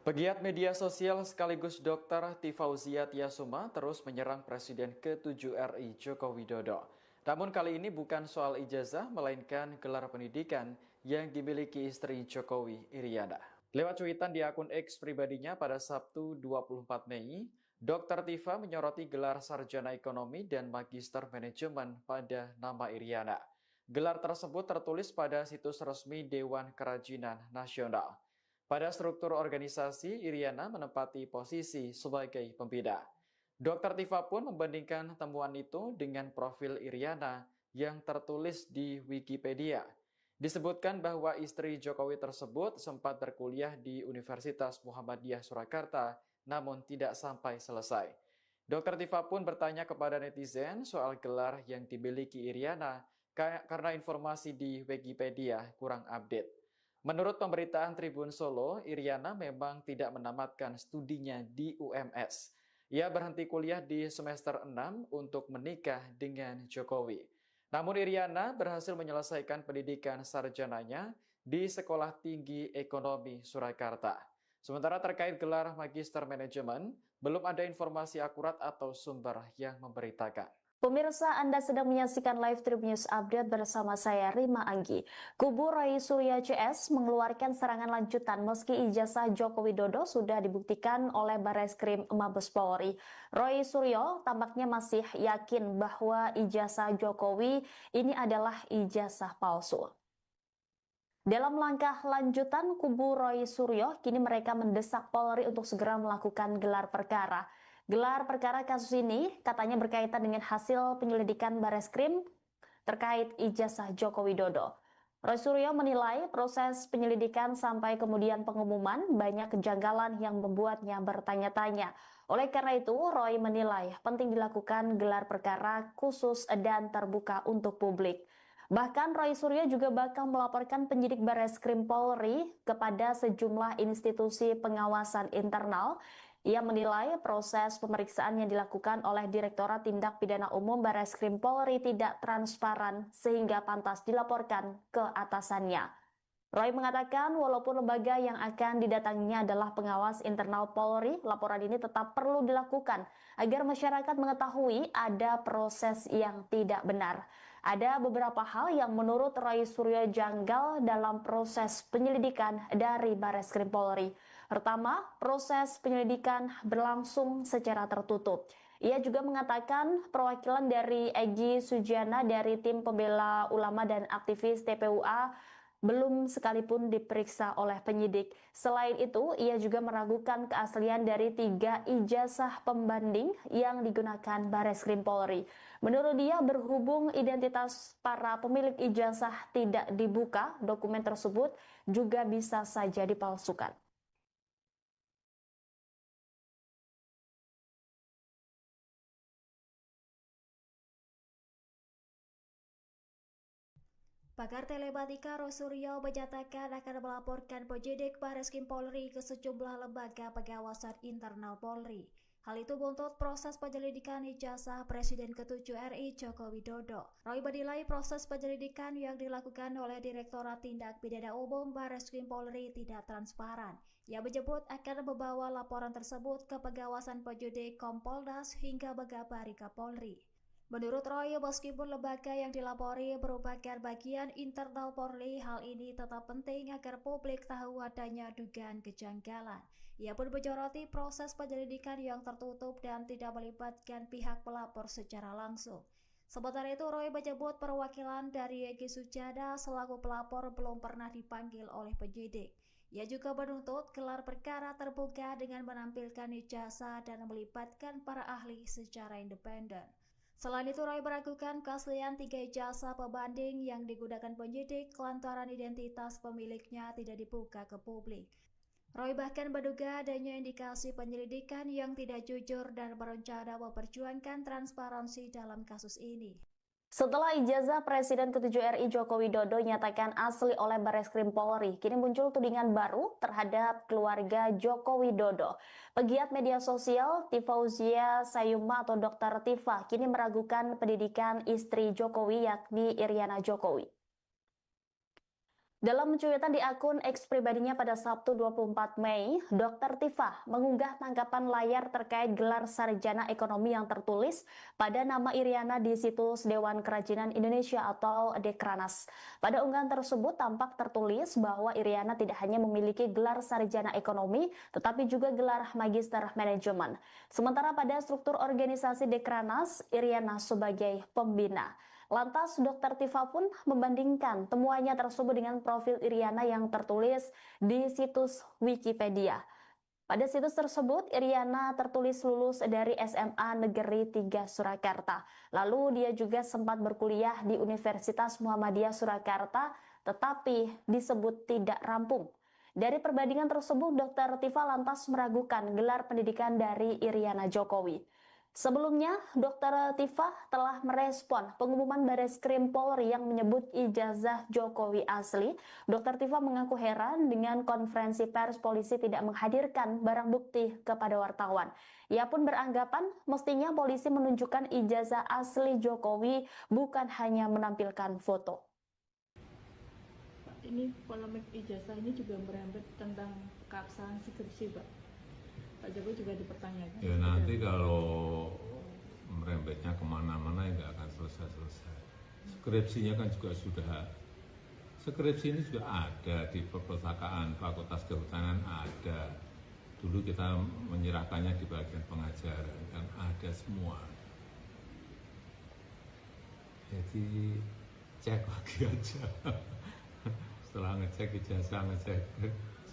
Pegiat media sosial sekaligus Dr. Tifauzia Tiasuma terus menyerang Presiden ke-7 RI Joko Widodo. Namun kali ini bukan soal ijazah, melainkan gelar pendidikan yang dimiliki istri Jokowi, Iriana. Lewat cuitan di akun X pribadinya pada Sabtu 24 Mei, Dr. Tifa menyoroti gelar sarjana ekonomi dan magister manajemen pada nama Iriana. Gelar tersebut tertulis pada situs resmi Dewan Kerajinan Nasional. Pada struktur organisasi, Iriana menempati posisi sebagai pembina. Dr. Tifa pun membandingkan temuan itu dengan profil Iriana yang tertulis di Wikipedia. Disebutkan bahwa istri Jokowi tersebut sempat berkuliah di Universitas Muhammadiyah Surakarta, namun tidak sampai selesai. Dr. Tifa pun bertanya kepada netizen soal gelar yang dimiliki Iriana karena informasi di Wikipedia kurang update. Menurut pemberitaan Tribun Solo, Iriana memang tidak menamatkan studinya di UMS. Ia berhenti kuliah di semester 6 untuk menikah dengan Jokowi. Namun Iriana berhasil menyelesaikan pendidikan sarjananya di Sekolah Tinggi Ekonomi Surakarta. Sementara terkait gelar Magister Manajemen, belum ada informasi akurat atau sumber yang memberitakan. Pemirsa, Anda sedang menyaksikan live Tribun News Update bersama saya Rima Anggi. Kubu Roy Suryo CS mengeluarkan serangan lanjutan meski ijazah Joko Widodo sudah dibuktikan oleh Barreskrim Mabes Polri. Roy Suryo tampaknya masih yakin bahwa ijazah Jokowi ini adalah ijazah palsu. Dalam langkah lanjutan, kubu Roy Suryo kini mereka mendesak Polri untuk segera melakukan gelar perkara. Gelar perkara kasus ini katanya berkaitan dengan hasil penyelidikan Barreskrim terkait ijazah Joko Widodo. Roy Suryo menilai proses penyelidikan sampai kemudian pengumuman banyak kejanggalan yang membuatnya bertanya-tanya. Oleh karena itu, Roy menilai penting dilakukan gelar perkara khusus dan terbuka untuk publik. Bahkan Roy Suryo juga bakal melaporkan penyidik Barreskrim Polri kepada sejumlah institusi pengawasan internal Ia menilai proses pemeriksaan yang dilakukan oleh Direktorat Tindak Pidana Umum Barreskrim Polri tidak transparan sehingga pantas dilaporkan ke atasannya. Roy mengatakan walaupun lembaga yang akan didatanginya adalah pengawas internal Polri, laporan ini tetap perlu dilakukan agar masyarakat mengetahui ada proses yang tidak benar. Ada beberapa hal yang menurut Roy Suryo janggal dalam proses penyelidikan dari Barreskrim Polri. Pertama, proses penyelidikan berlangsung secara tertutup. Ia juga mengatakan perwakilan dari Egy Sujana dari tim pembela ulama dan aktivis TPUA belum sekalipun diperiksa oleh penyidik. Selain itu, ia juga meragukan keaslian dari 3 ijazah pembanding yang digunakan Barreskrim Polri. Menurut dia, berhubung identitas para pemilik ijazah tidak dibuka, dokumen tersebut juga bisa saja dipalsukan. Pakar telematika Roy Suryo menyatakan akan melaporkan penyidik Barreskrim Polri ke sejumlah lembaga pengawasan internal Polri. Hal itu buntut proses penyelidikan ijazah Presiden ke-7 RI Joko Widodo. Roy menilai proses penyelidikan yang dilakukan oleh Direktorat Tindak Pidana Umum Barreskrim Polri tidak transparan. Ia menyebut akan membawa laporan tersebut ke pengawasan penyidik Kompolnas hingga mengabari Kapolri. Menurut Roy, meskipun lembaga yang dilapori merupakan bagian internal Polri, hal ini tetap penting agar publik tahu adanya dugaan kejanggalan. Ia pun menyoroti proses penyelidikan yang tertutup dan tidak melibatkan pihak pelapor secara langsung. Sementara itu, Roy menyebut perwakilan dari Egy Sujana selaku pelapor belum pernah dipanggil oleh penyidik. Ia juga menuntut gelar perkara terbuka dengan menampilkan ijazah dan melibatkan para ahli secara independen. Selain itu, Roy meragukan keaslian 3 ijazah pembanding yang digunakan penyidik lantaran identitas pemiliknya tidak dibuka ke publik. Roy bahkan menduga adanya indikasi penyelidikan yang tidak jujur dan berencana memperjuangkan transparansi dalam kasus ini. Setelah ijazah Presiden ke-7 RI Joko Widodo nyatakan asli oleh Barreskrim Polri, kini muncul tudingan baru terhadap keluarga Joko Widodo. Pegiat media sosial Tifauzia Sayuma atau Dr. Tifa kini meragukan pendidikan istri Jokowi yakni Iriana Jokowi. Dalam cuitan di akun X pribadinya pada Sabtu 24 Mei, Dr. Tifa mengunggah tangkapan layar terkait gelar sarjana ekonomi yang tertulis pada nama Iriana di situs Dewan Kerajinan Indonesia atau Dekranas. Pada unggahan tersebut tampak tertulis bahwa Iriana tidak hanya memiliki gelar sarjana ekonomi, tetapi juga gelar magister manajemen. Sementara pada struktur organisasi Dekranas, Iriana sebagai pembina. Lantas, Dr. Tifa pun membandingkan temuannya tersebut dengan profil Iriana yang tertulis di situs Wikipedia. Pada situs tersebut, Iriana tertulis lulus dari SMA Negeri 3 Surakarta. Lalu dia juga sempat berkuliah di Universitas Muhammadiyah Surakarta, tetapi disebut tidak rampung. Dari perbandingan tersebut, Dr. Tifa lantas meragukan gelar pendidikan dari Iriana Jokowi. Sebelumnya, Dr. Tifa telah merespon pengumuman Barreskrim Polri yang menyebut ijazah Jokowi asli. Dr. Tifa mengaku heran dengan konferensi pers polisi tidak menghadirkan barang bukti kepada wartawan. Ia pun beranggapan mestinya polisi menunjukkan ijazah asli Jokowi bukan hanya menampilkan foto. Ini polemik ijazah ini juga merembet tentang keabsahan skripsi, Pak. Pak Jokowi juga dipertanyakan. Ya nanti kalau merembetnya kemana-mana ya nggak akan selesai-selesai. Skripsinya kan juga sudah, skripsi ini juga ada di perpustakaan Fakultas Kehutanan ada. Dulu kita menyerahkannya di bagian pengajaran kan ada semua. Jadi cek lagi aja. Setelah ngecek ijazah, ngecek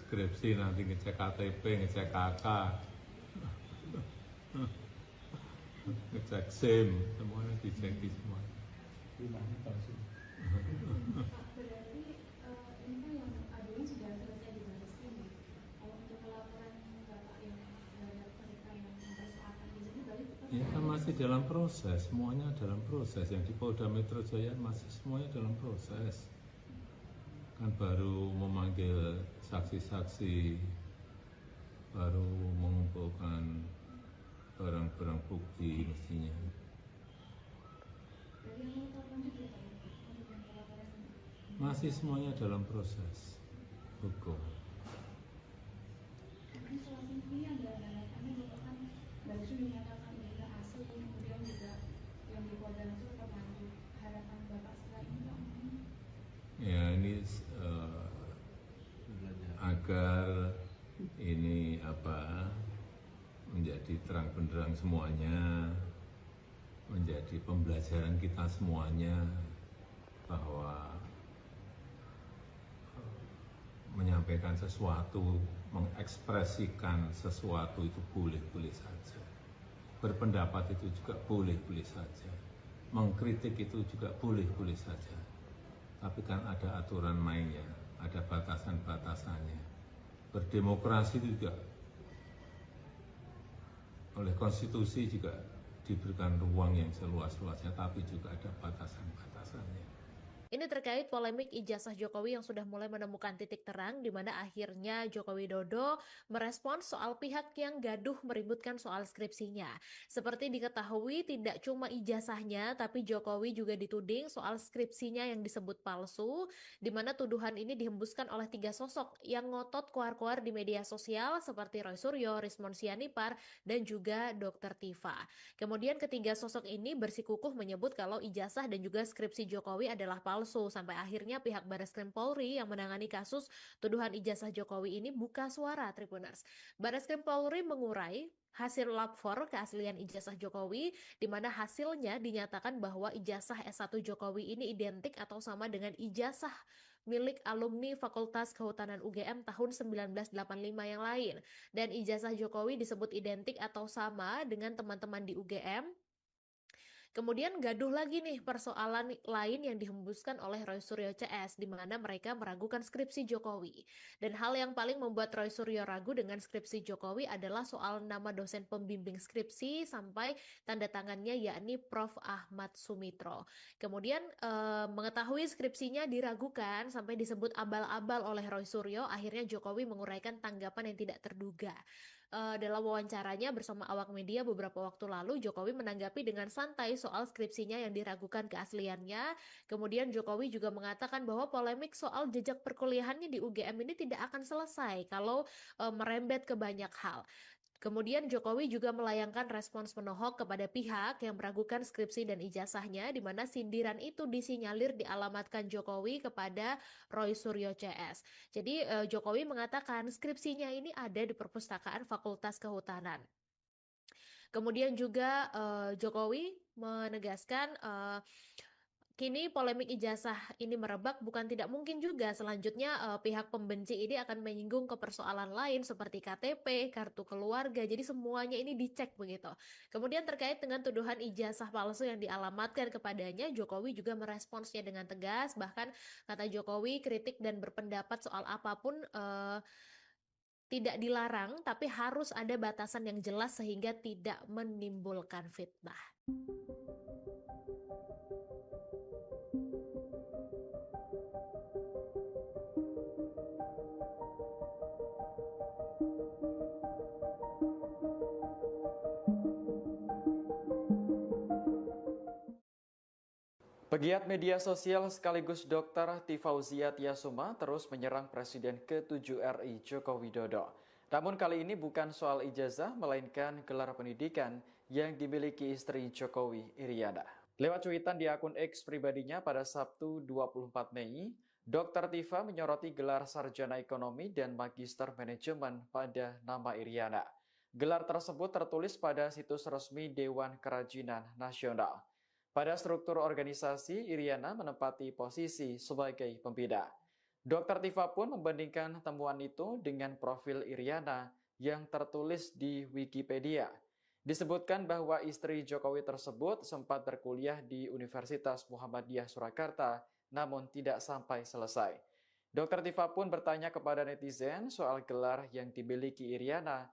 skripsi, nanti ngecek KTP, ngecek KK, ngecek SIM, semuanya dicek semua. Berarti ini kan yang aduan sudah selesai di Barreskrim ya. Kalau untuk pelaporan Bapak yang terhadap mereka yang mempersoalkan ini balik Ya kan masih dalam proses, semuanya dalam proses. Yang di Polda Metro Jaya masih semuanya dalam proses. Kan baru memanggil saksi-saksi, baru mengumpulkan kurang bukti mestinya. Dari yang melaporkan juga Pak, untuk yang pelaporan Masih semuanya dalam proses hukum. ini soal ini ada harapannya bahwa kan Bawaslu dinyatakan juga asli, kemudian juga yang di Polda Metro tetap lanjut. Harapan Bapak setelah ini Pak? Ya ini agar ini menjadi terang benderang semuanya, menjadi pembelajaran kita semuanya bahwa menyampaikan sesuatu, mengekspresikan sesuatu itu boleh-boleh saja. Berpendapat itu juga boleh-boleh saja. Mengkritik itu juga boleh-boleh saja. Tapi kan ada aturan mainnya, ada batasan-batasannya. Berdemokrasi itu juga oleh konstitusi juga diberikan ruang yang seluas-luasnya, tapi juga ada batasan-batasannya. Ini terkait polemik ijazah Jokowi yang sudah mulai menemukan titik terang di mana akhirnya Joko Widodo merespons soal pihak yang gaduh meributkan soal skripsinya. Seperti diketahui tidak cuma ijazahnya tapi Jokowi juga dituding soal skripsinya yang disebut palsu, di mana tuduhan ini dihembuskan oleh 3 sosok yang ngotot keluar-keluar di media sosial seperti Roy Suryo, Rismon Sianipar, dan juga Dr. Tiva. Kemudian ketiga sosok ini bersikukuh menyebut kalau ijazah dan juga skripsi Jokowi adalah palsu, sampai akhirnya pihak Barreskrim Polri yang menangani kasus tuduhan ijazah Jokowi ini buka suara, Tribuners. Barreskrim Polri mengurai hasil lapor keaslian ijazah Jokowi, di mana hasilnya dinyatakan bahwa ijazah S1 Jokowi ini identik atau sama dengan ijazah milik alumni Fakultas Kehutanan UGM tahun 1985 yang lain. Dan ijazah Jokowi disebut identik atau sama dengan teman-teman di UGM. Kemudian gaduh lagi nih persoalan lain yang dihembuskan oleh Roy Suryo CS, di mana mereka meragukan skripsi Jokowi. Dan hal yang paling membuat Roy Suryo ragu dengan skripsi Jokowi adalah soal nama dosen pembimbing skripsi sampai tanda tangannya yakni Prof. Ahmad Sumitro. Kemudian mengetahui skripsinya diragukan sampai disebut abal-abal oleh Roy Suryo, akhirnya Jokowi menguraikan tanggapan yang tidak terduga. Dalam wawancaranya bersama awak media beberapa waktu lalu, Jokowi menanggapi dengan santai soal skripsinya yang diragukan keasliannya. Kemudian Jokowi juga mengatakan bahwa polemik soal jejak perkuliahannya di UGM ini tidak akan selesai kalau merembet ke banyak hal. Kemudian Jokowi juga melayangkan respons menohok kepada pihak yang meragukan skripsi dan ijazahnya, di mana sindiran itu disinyalir dialamatkan Jokowi kepada Roy Suryo CS. Jadi Jokowi mengatakan skripsinya ini ada di perpustakaan Fakultas Kehutanan. Kemudian juga Jokowi menegaskan kini polemik ijazah ini merebak, bukan tidak mungkin juga selanjutnya pihak pembenci ini akan menyinggung ke persoalan lain seperti KTP, kartu keluarga, jadi semuanya ini dicek begitu. Kemudian terkait dengan tuduhan ijazah palsu yang dialamatkan kepadanya, Jokowi juga meresponsnya dengan tegas, bahkan kata Jokowi kritik dan berpendapat soal apapun tidak dilarang, tapi harus ada batasan yang jelas sehingga tidak menimbulkan fitnah. Pegiat media sosial sekaligus Dr. Tifauzia Tiasuma terus menyerang Presiden ke-7 RI Joko Widodo. Namun kali ini bukan soal ijazah, melainkan gelar pendidikan yang dimiliki istri Jokowi, Iriana. Lewat cuitan di akun X pribadinya pada Sabtu 24 Mei, Dr. Tiva menyoroti gelar sarjana ekonomi dan magister manajemen pada nama Iriana. Gelar tersebut tertulis pada situs resmi Dewan Kerajinan Nasional. Pada struktur organisasi, Iriana menempati posisi sebagai pembina. Dr. Tiva pun membandingkan temuan itu dengan profil Iriana yang tertulis di Wikipedia. Disebutkan bahwa istri Jokowi tersebut sempat berkuliah di Universitas Muhammadiyah Surakarta, namun tidak sampai selesai. Dr. Tiva pun bertanya kepada netizen soal gelar yang dimiliki Iriana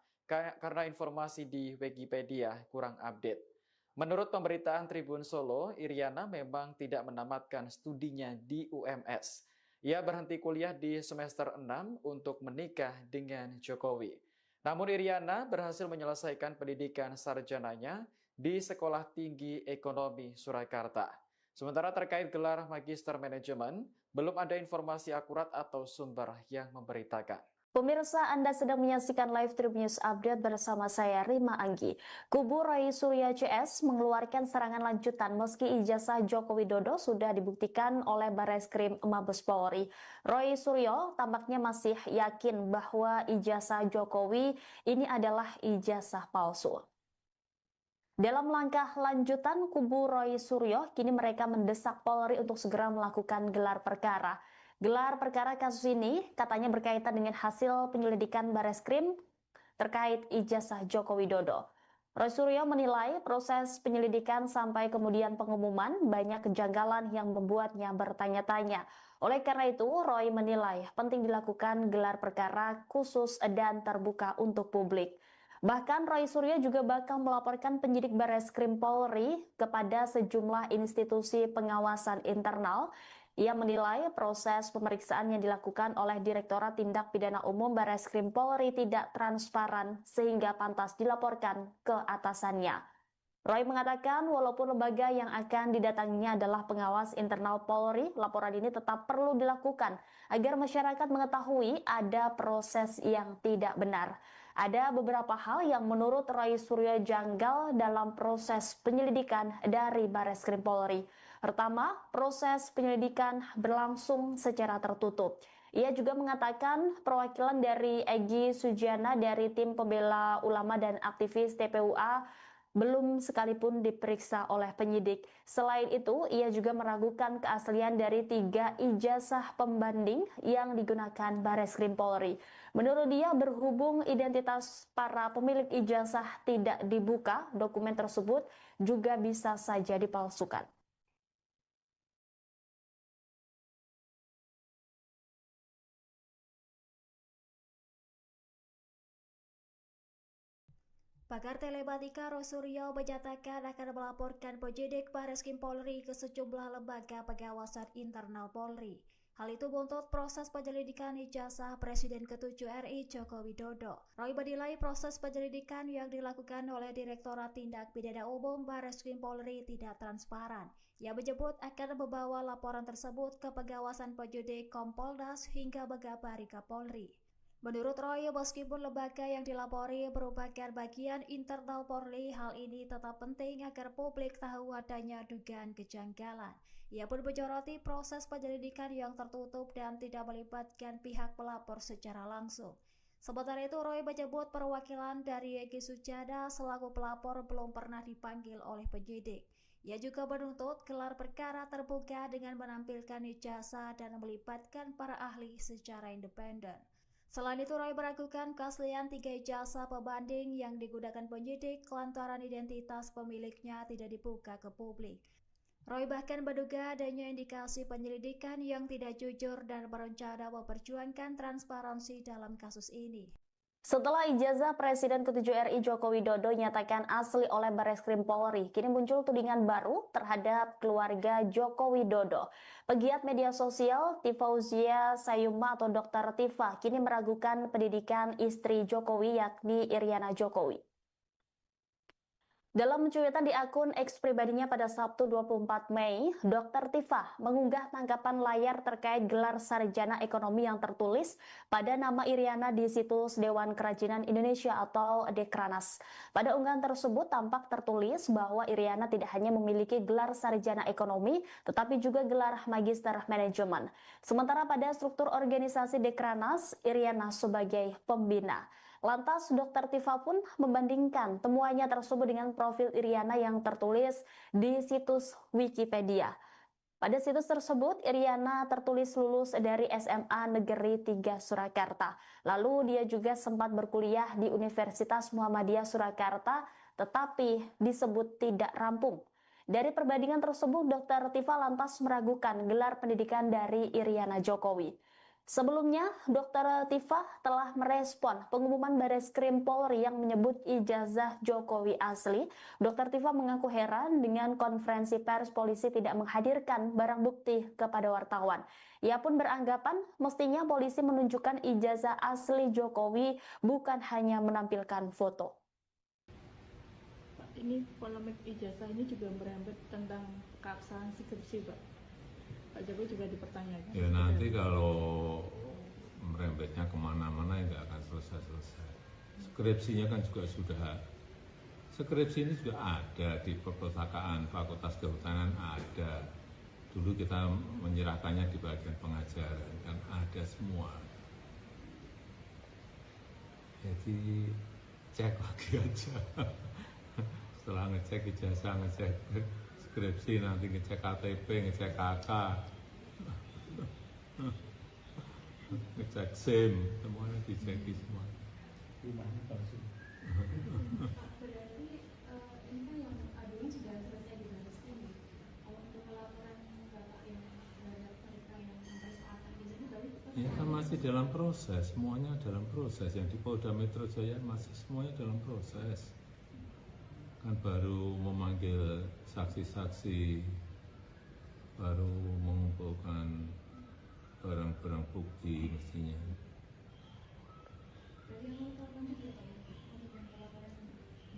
karena informasi di Wikipedia kurang update. Menurut pemberitaan Tribun Solo, Iriana memang tidak menamatkan studinya di UMS. Ia berhenti kuliah di semester 6 untuk menikah dengan Jokowi. Namun Iriana berhasil menyelesaikan pendidikan sarjananya di Sekolah Tinggi Ekonomi Surakarta. Sementara terkait gelar Magister Manajemen, belum ada informasi akurat atau sumber yang memberitakan. Pemirsa, Anda sedang menyaksikan live Tribun News Update bersama saya Rima Anggi. Kubu Roy Suryo CS mengeluarkan serangan lanjutan meski ijazah Joko Widodo sudah dibuktikan oleh Barreskrim Mabes Polri. Roy Suryo tampaknya masih yakin bahwa ijazah Jokowi ini adalah ijazah palsu. Dalam langkah lanjutan, kubu Roy Suryo kini mereka mendesak Polri untuk segera melakukan gelar perkara. Gelar perkara kasus ini katanya berkaitan dengan hasil penyelidikan Barreskrim terkait ijazah Joko Widodo. Roy Suryo menilai proses penyelidikan sampai kemudian pengumuman banyak kejanggalan yang membuatnya bertanya-tanya. Oleh karena itu, Roy menilai penting dilakukan gelar perkara khusus dan terbuka untuk publik. Bahkan Roy Suryo juga bakal melaporkan penyidik Barreskrim Polri kepada sejumlah institusi pengawasan internal. Ia menilai proses pemeriksaan yang dilakukan oleh Direktorat Tindak Pidana Umum Barreskrim Polri tidak transparan sehingga pantas dilaporkan ke atasannya. Roy mengatakan walaupun lembaga yang akan didatanginya adalah pengawas internal Polri, laporan ini tetap perlu dilakukan agar masyarakat mengetahui ada proses yang tidak benar. Ada beberapa hal yang menurut Roy Suryo janggal dalam proses penyelidikan dari Barreskrim Polri. Pertama, proses penyelidikan berlangsung secara tertutup. Ia juga mengatakan perwakilan dari Egy Sujana dari tim pembela ulama dan aktivis TPUA belum sekalipun diperiksa oleh penyidik. Selain itu, ia juga meragukan keaslian dari 3 ijazah pembanding yang digunakan Barreskrim Polri. Menurut dia, berhubung identitas para pemilik ijazah tidak dibuka, dokumen tersebut juga bisa saja dipalsukan. Pakar telematika Roy Suryo menyatakan akan melaporkan penyidik Barreskrim Polri ke sejumlah lembaga pengawasan internal Polri. Hal itu buntut proses penyelidikan ijazah Presiden ke-7 RI Joko Widodo. Roy menilai proses penyelidikan yang dilakukan oleh Direktorat Tindak Pidana Umum Barreskrim Polri tidak transparan. Ia menyebut akan membawa laporan tersebut ke pengawasan penyidik Kompolnas hingga mengabari Kapolri. Menurut Roy, meskipun lembaga yang dilapori merupakan bagian internal Polri, hal ini tetap penting agar publik tahu adanya dugaan kejanggalan. Ia pun menyoroti proses penyelidikan yang tertutup dan tidak melibatkan pihak pelapor secara langsung. Sementara itu, Roy menyebut perwakilan dari Egy Sujana selaku pelapor belum pernah dipanggil oleh penyidik. Ia juga menuntut gelar perkara terbuka dengan menampilkan ijazah dan melibatkan para ahli secara independen. Selain itu, Roy meragukan keaslian 3 ijazah pembanding yang digunakan penyidik lantaran identitas pemiliknya tidak dibuka ke publik. Roy bahkan menduga adanya indikasi penyelidikan yang tidak jujur dan berencana memperjuangkan transparansi dalam kasus ini. Setelah ijazah Presiden ke-7 RI Joko Widodo nyatakan asli oleh Barreskrim Polri, kini muncul tudingan baru terhadap keluarga Joko Widodo. Pegiat media sosial Tifauzia Sayuma atau Dr. Tifa kini meragukan pendidikan istri Jokowi yakni Iriana Jokowi. Dalam cuitan di akun X pribadinya pada Sabtu 24 Mei, Dr. Tifa mengunggah tangkapan layar terkait gelar sarjana ekonomi yang tertulis pada nama Iriana di situs Dewan Kerajinan Indonesia atau Dekranas. Pada unggahan tersebut tampak tertulis bahwa Iriana tidak hanya memiliki gelar sarjana ekonomi, tetapi juga gelar magister manajemen. Sementara pada struktur organisasi Dekranas, Iriana sebagai pembina. Lantas Dr. Tifa pun membandingkan temuannya tersebut dengan profil Iriana yang tertulis di situs Wikipedia. Pada situs tersebut, Iriana tertulis lulus dari SMA Negeri 3 Surakarta. Lalu dia juga sempat berkuliah di Universitas Muhammadiyah Surakarta, tetapi disebut tidak rampung. Dari perbandingan tersebut, Dr. Tifa lantas meragukan gelar pendidikan dari Iriana Jokowi. Sebelumnya, Dr. Tifa telah merespon pengumuman Bareskrim Polri yang menyebut ijazah Jokowi asli. Dr. Tifa mengaku heran dengan konferensi pers polisi tidak menghadirkan barang bukti kepada wartawan. Ia pun beranggapan mestinya polisi menunjukkan ijazah asli Jokowi, bukan hanya menampilkan foto. Pak, ini polemik ijazah ini juga merembet tentang keabsahan skripsi, Pak. Pak Jokowi juga dipertanyakan. Ya nanti kalau merembetnya kemana-mana ya nggak akan selesai-selesai. Skripsinya kan juga sudah, skripsi ini juga ada di perpustakaan Fakultas Kehutanan ada. Dulu kita menyerahkannya di bagian pengajaran, kan ada semua. Jadi cek lagi aja. Setelah ngecek ijazah, ngecek skripsi, nanti ngecek KTP, ngecek KK, ngecek SIM, semuanya dicek semua. Pak, berarti ini kan yang aduan sudah selesai di Bareskrim ya. Kalau untuk laporan Bapak yang terhadap mereka yang mempersoalkan ijazah berarti tetap Ya kan masih dalam proses, semuanya dalam proses. Yang di Polda Metro Jaya masih semuanya dalam proses. Kan baru memanggil saksi-saksi, baru mengumpulkan barang-barang bukti mestinya. berarti yang melaporkan juga Pak ya, untuk yang pelaporan ini.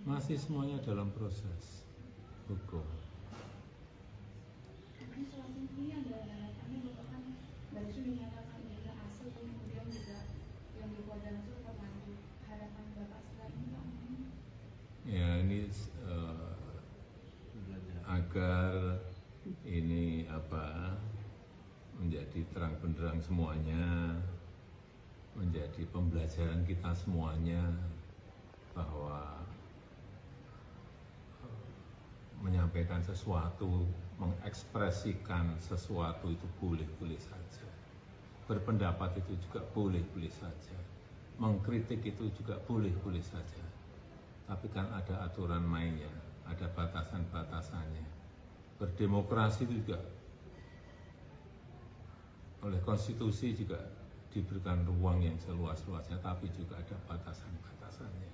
Masih semuanya dalam proses hukum. Ini selanjutnya ini ada harapannya Bapak kan Bareskrim menyatakan ijazah asli kemudian juga yang di Polda Metro tetap lanjut. Harapan Bapak setelah ini Pak? Ya ini agar ini menjadi terang benderang semuanya, menjadi pembelajaran kita semuanya bahwa menyampaikan sesuatu, mengekspresikan sesuatu itu boleh-boleh saja. Berpendapat itu juga boleh-boleh saja. Mengkritik itu juga boleh-boleh saja. Tapi kan ada aturan mainnya, ada batasan-batasannya. Berdemokrasi itu juga oleh konstitusi juga diberikan ruang yang seluas-luasnya, tapi juga ada batasan-batasannya.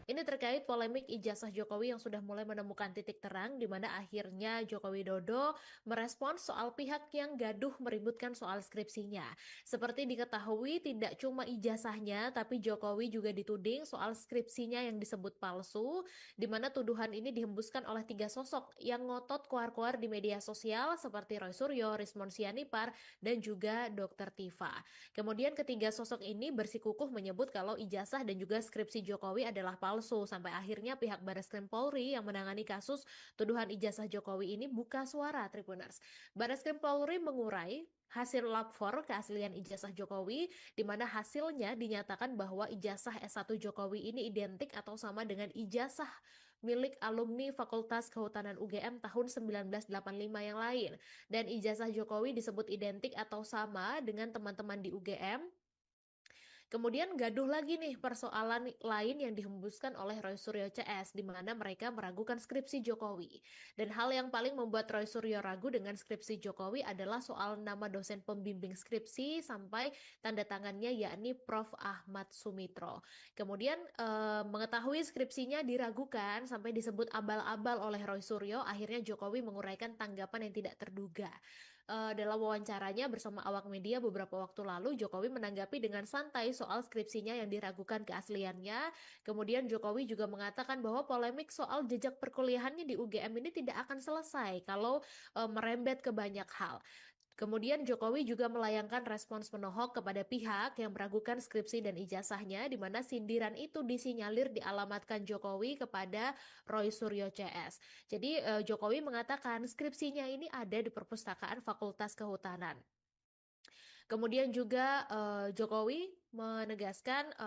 Ini terkait polemik ijazah Jokowi yang sudah mulai menemukan titik terang di mana akhirnya Joko Widodo merespons soal pihak yang gaduh meributkan soal skripsinya. Seperti diketahui tidak cuma ijazahnya tapi Jokowi juga dituding soal skripsinya yang disebut palsu, di mana tuduhan ini dihembuskan oleh 3 sosok yang ngotot kuar-kuar di media sosial seperti Roy Suryo, Rismon Sianipar, dan juga Dr. Tifa. Kemudian ketiga sosok ini bersikukuh menyebut kalau ijazah dan juga skripsi Jokowi adalah palsu, sampai akhirnya pihak Bareskrim Polri yang menangani kasus tuduhan ijazah Jokowi ini buka suara, Tribuners. Bareskrim Polri mengurai hasil lapor keaslian ijazah Jokowi, di mana hasilnya dinyatakan bahwa ijazah S1 Jokowi ini identik atau sama dengan ijazah milik alumni Fakultas Kehutanan UGM tahun 1985 yang lain. Dan ijazah Jokowi disebut identik atau sama dengan teman-teman di UGM. Kemudian gaduh lagi nih persoalan lain yang dihembuskan oleh Roy Suryo CS, di mana mereka meragukan skripsi Jokowi. Dan hal yang paling membuat Roy Suryo ragu dengan skripsi Jokowi adalah soal nama dosen pembimbing skripsi sampai tanda tangannya, yakni Prof. Ahmad Sumitro. Kemudian mengetahui skripsinya diragukan sampai disebut abal-abal oleh Roy Suryo, akhirnya Jokowi menguraikan tanggapan yang tidak terduga. Dalam wawancaranya bersama awak media beberapa waktu lalu, Jokowi menanggapi dengan santai soal skripsinya yang diragukan keasliannya. Kemudian Jokowi juga mengatakan bahwa polemik soal jejak perkuliahannya di UGM ini tidak akan selesai kalau merembet ke banyak hal. Kemudian Jokowi juga melayangkan respons menohok kepada pihak yang meragukan skripsi dan ijazahnya, di mana sindiran itu disinyalir dialamatkan Jokowi kepada Roy Suryo CS. Jadi Jokowi mengatakan skripsinya ini ada di perpustakaan Fakultas Kehutanan. Kemudian juga Jokowi menegaskan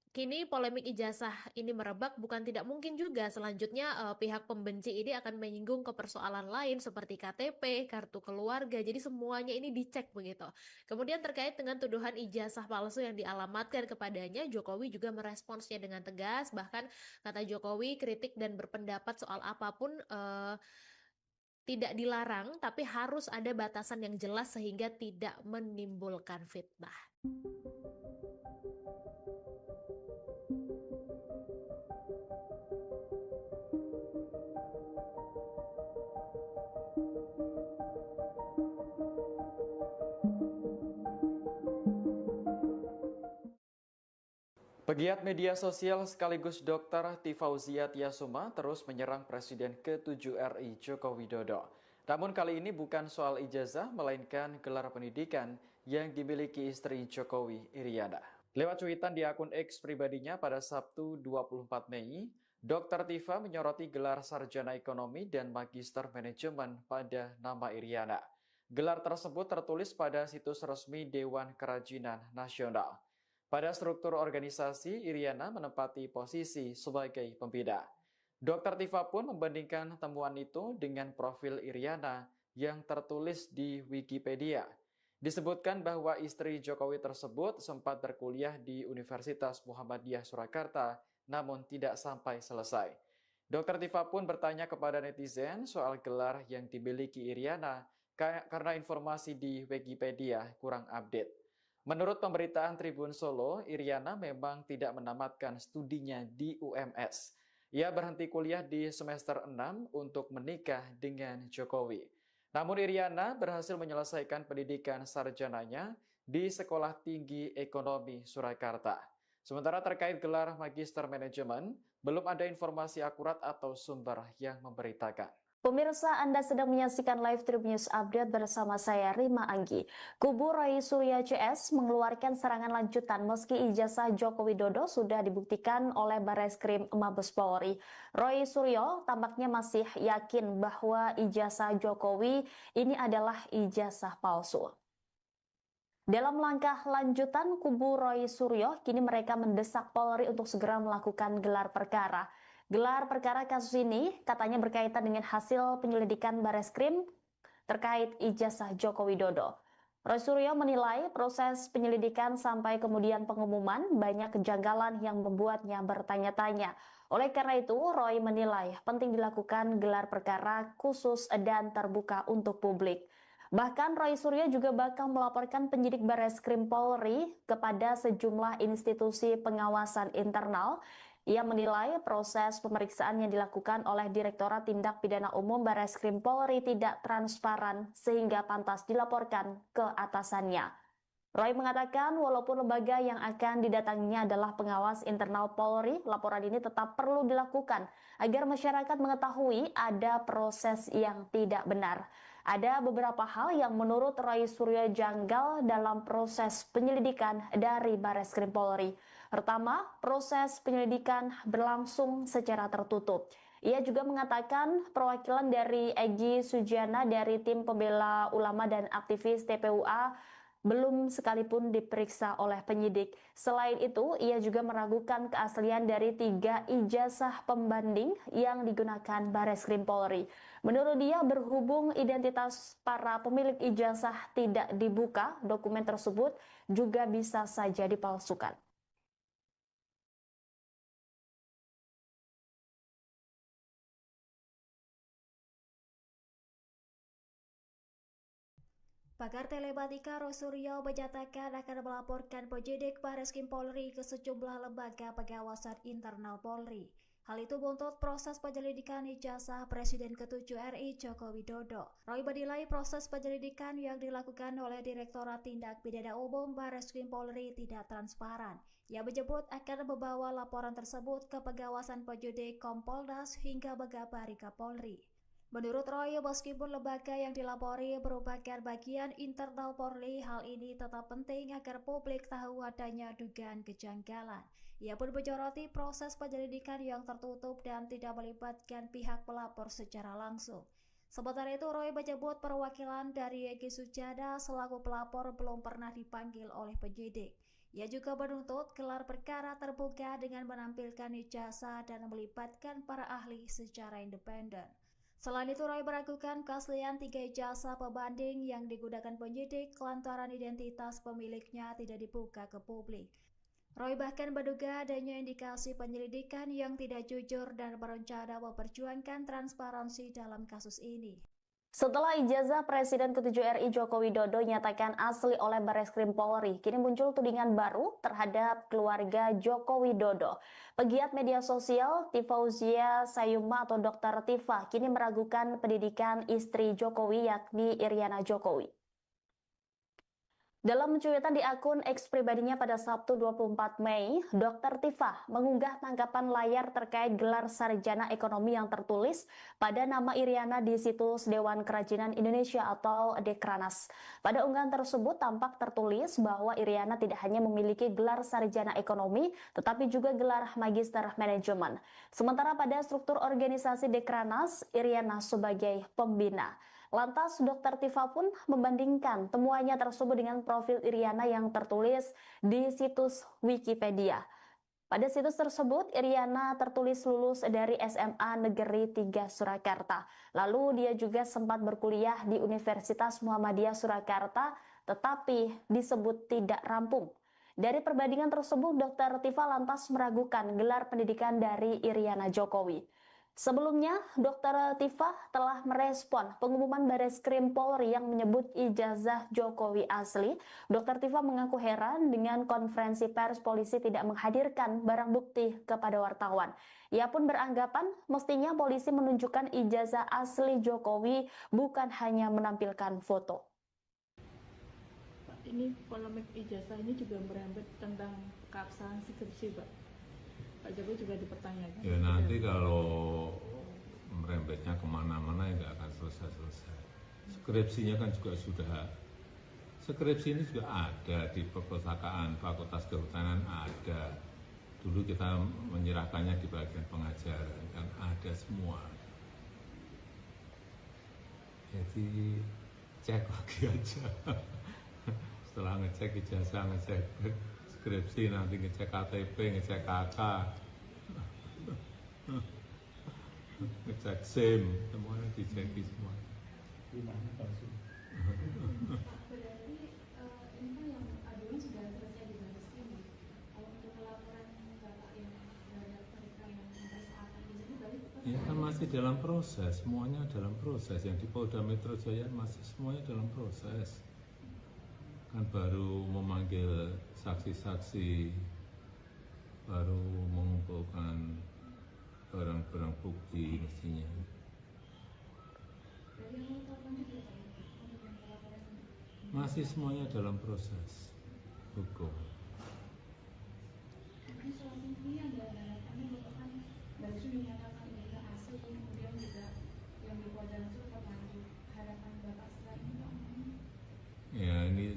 kini polemik ijazah ini merebak, bukan tidak mungkin juga selanjutnya pihak pembenci ini akan menyinggung ke persoalan lain seperti KTP, kartu keluarga, jadi semuanya ini dicek begitu. Kemudian terkait dengan tuduhan ijazah palsu yang dialamatkan kepadanya, Jokowi juga meresponsnya dengan tegas, bahkan kata Jokowi kritik dan berpendapat soal apapun tidak dilarang, tapi harus ada batasan yang jelas sehingga tidak menimbulkan fitnah. Pegiat media sosial sekaligus Dr. Tifauzia Tiasuma terus menyerang Presiden ke-7 RI Joko Widodo. Namun kali ini bukan soal ijazah, melainkan gelar pendidikan yang dimiliki istri Jokowi, Iriana. Lewat cuitan di akun X pribadinya pada Sabtu 24 Mei, Dr. Tifa menyoroti gelar sarjana ekonomi dan magister manajemen pada nama Iriana. Gelar tersebut tertulis pada situs resmi Dewan Kerajinan Nasional. Pada struktur organisasi, Iriana menempati posisi sebagai pembina. Dr. Tifa pun membandingkan temuan itu dengan profil Iriana yang tertulis di Wikipedia. Disebutkan bahwa istri Jokowi tersebut sempat berkuliah di Universitas Muhammadiyah Surakarta, namun tidak sampai selesai. Dr. Tifa pun bertanya kepada netizen soal gelar yang dimiliki Iriana karena informasi di Wikipedia kurang update. Menurut pemberitaan Tribun Solo, Iriana memang tidak menamatkan studinya di UMS. Ia berhenti kuliah di semester 6 untuk menikah dengan Jokowi. Namun Iriana berhasil menyelesaikan pendidikan sarjananya di Sekolah Tinggi Ekonomi Surakarta. Sementara terkait gelar Magister Manajemen, belum ada informasi akurat atau sumber yang memberitakan. Pemirsa, Anda sedang menyaksikan live Tribun News Update bersama saya Rima Anggi. Kubu Roy Suryo CS mengeluarkan serangan lanjutan meski ijazah Joko Widodo sudah dibuktikan oleh Barreskrim Mabes Polri. Roy Suryo tampaknya masih yakin bahwa ijazah Jokowi ini adalah ijazah palsu. Dalam langkah lanjutan, kubu Roy Suryo kini mereka mendesak Polri untuk segera melakukan gelar perkara. Gelar perkara kasus ini katanya berkaitan dengan hasil penyelidikan Barreskrim terkait ijazah Joko Widodo. Roy Suryo menilai proses penyelidikan sampai kemudian pengumuman banyak kejanggalan yang membuatnya bertanya-tanya. Oleh karena itu, Roy menilai penting dilakukan gelar perkara khusus dan terbuka untuk publik. Bahkan Roy Suryo juga bakal melaporkan penyidik Barreskrim Polri kepada sejumlah institusi pengawasan internal. Ia menilai proses pemeriksaan yang dilakukan oleh Direktorat Tindak Pidana Umum Barreskrim Polri tidak transparan sehingga pantas dilaporkan ke atasannya. Roy mengatakan walaupun lembaga yang akan didatanginya adalah pengawas internal Polri, laporan ini tetap perlu dilakukan agar masyarakat mengetahui ada proses yang tidak benar. Ada beberapa hal yang menurut Roy Suryo janggal dalam proses penyelidikan dari Barreskrim Polri. Pertama, proses penyelidikan berlangsung secara tertutup. Ia juga mengatakan perwakilan dari Egy Sujana dari tim pembela ulama dan aktivis TPUA belum sekalipun diperiksa oleh penyidik. Selain itu, ia juga meragukan keaslian dari 3 ijazah pembanding yang digunakan Barreskrim Polri. Menurut dia, berhubung identitas para pemilik ijazah tidak dibuka, dokumen tersebut juga bisa saja dipalsukan. Pakar telematika Roy Suryo menyatakan akan melaporkan penyidik Barreskrim Polri ke sejumlah lembaga pengawasan internal Polri. Hal itu buntut proses penyelidikan ijazah Presiden ke-7 RI Joko Widodo. Roy menilai proses penyelidikan yang dilakukan oleh Direktorat Tindak Pidana Umum Barreskrim Polri tidak transparan. Ia menyebut akan membawa laporan tersebut ke pengawasan penyidik Kompolnas hingga mengabari Kapolri. Menurut Roy, meskipun lembaga yang dilapori merupakan bagian internal Polri, hal ini tetap penting agar publik tahu adanya dugaan kejanggalan. Ia pun menyoroti proses penyelidikan yang tertutup dan tidak melibatkan pihak pelapor secara langsung. Sementara itu, Roy menyebut perwakilan dari Egy Sujana selaku pelapor belum pernah dipanggil oleh penyidik. Ia juga menuntut gelar perkara terbuka dengan menampilkan ijazah dan melibatkan para ahli secara independen. Selain itu, Roy meragukan keaslian 3 ijazah pembanding yang digunakan penyidik lantaran identitas pemiliknya tidak dibuka ke publik. Roy bahkan menduga adanya indikasi penyelidikan yang tidak jujur dan berencana memperjuangkan transparansi dalam kasus ini. Setelah ijazah Presiden ke-7 RI Joko Widodo nyatakan asli oleh Barreskrim Polri, kini muncul tudingan baru terhadap keluarga Joko Widodo. Pegiat media sosial Tifauzia Sayuma atau Dr. Tifa kini meragukan pendidikan istri Jokowi yakni Iriana Jokowi. Dalam cuitan di akun X pribadinya pada Sabtu 24 Mei, Dr. Tifa mengunggah tanggapan layar terkait gelar sarjana ekonomi yang tertulis pada nama Iriana di situs Dewan Kerajinan Indonesia atau Dekranas. Pada unggahan tersebut tampak tertulis bahwa Iriana tidak hanya memiliki gelar sarjana ekonomi, tetapi juga gelar magister manajemen. Sementara pada struktur organisasi Dekranas, Iriana sebagai pembina. Lantas Dr. Tifa pun membandingkan temuannya tersebut dengan profil Iriana yang tertulis di situs Wikipedia. Pada situs tersebut, Iriana tertulis lulus dari SMA Negeri 3 Surakarta. Lalu dia juga sempat berkuliah di Universitas Muhammadiyah Surakarta, tetapi disebut tidak rampung. Dari perbandingan tersebut, Dr. Tifa lantas meragukan gelar pendidikan dari Iriana Jokowi. Sebelumnya, Dr. Tifa telah merespon pengumuman Barreskrim Polri yang menyebut ijazah Jokowi asli. Dr. Tifa mengaku heran dengan konferensi pers polisi tidak menghadirkan barang bukti kepada wartawan. Ia pun beranggapan mestinya polisi menunjukkan ijazah asli Jokowi bukan hanya menampilkan foto. Ini polemik ijazah ini juga merembet tentang keabsahan skripsi, Pak. Pak Jokowi juga dipertanyakan. Ya nanti kalau merembetnya kemana-mana ya nggak akan selesai-selesai. Skripsinya kan juga sudah, skripsi ini juga ada di perpustakaan Fakultas Kehutanan ada. Dulu kita menyerahkannya di bagian pengajaran kan ada semua. Jadi cek lagi aja. Setelah ngecek ijazah, ngecek skripsi, nanti ngecek KTP, ngecek KK, ngecek SIM, semuanya dicek semua. Berarti ini kan yang aduan sudah selesai di Barreskrim. Kalau untuk laporan bapak yang terhadap mereka yang mempersoalkan ini berarti Ya kan masih dalam proses, semuanya dalam proses. Yang di Polda Metro Jaya masih semuanya dalam proses. Kan baru memanggil saksi-saksi, baru mengumpulkan barang-barang bukti mestinya. Masih semuanya dalam proses hukum. ini soal ini ada harapannya bapak kan baru dinyatakan ijazah asli, kemudian juga yang di Polda itu tetap lanjut. Harapan bapak setelah ini Pak? Ya ini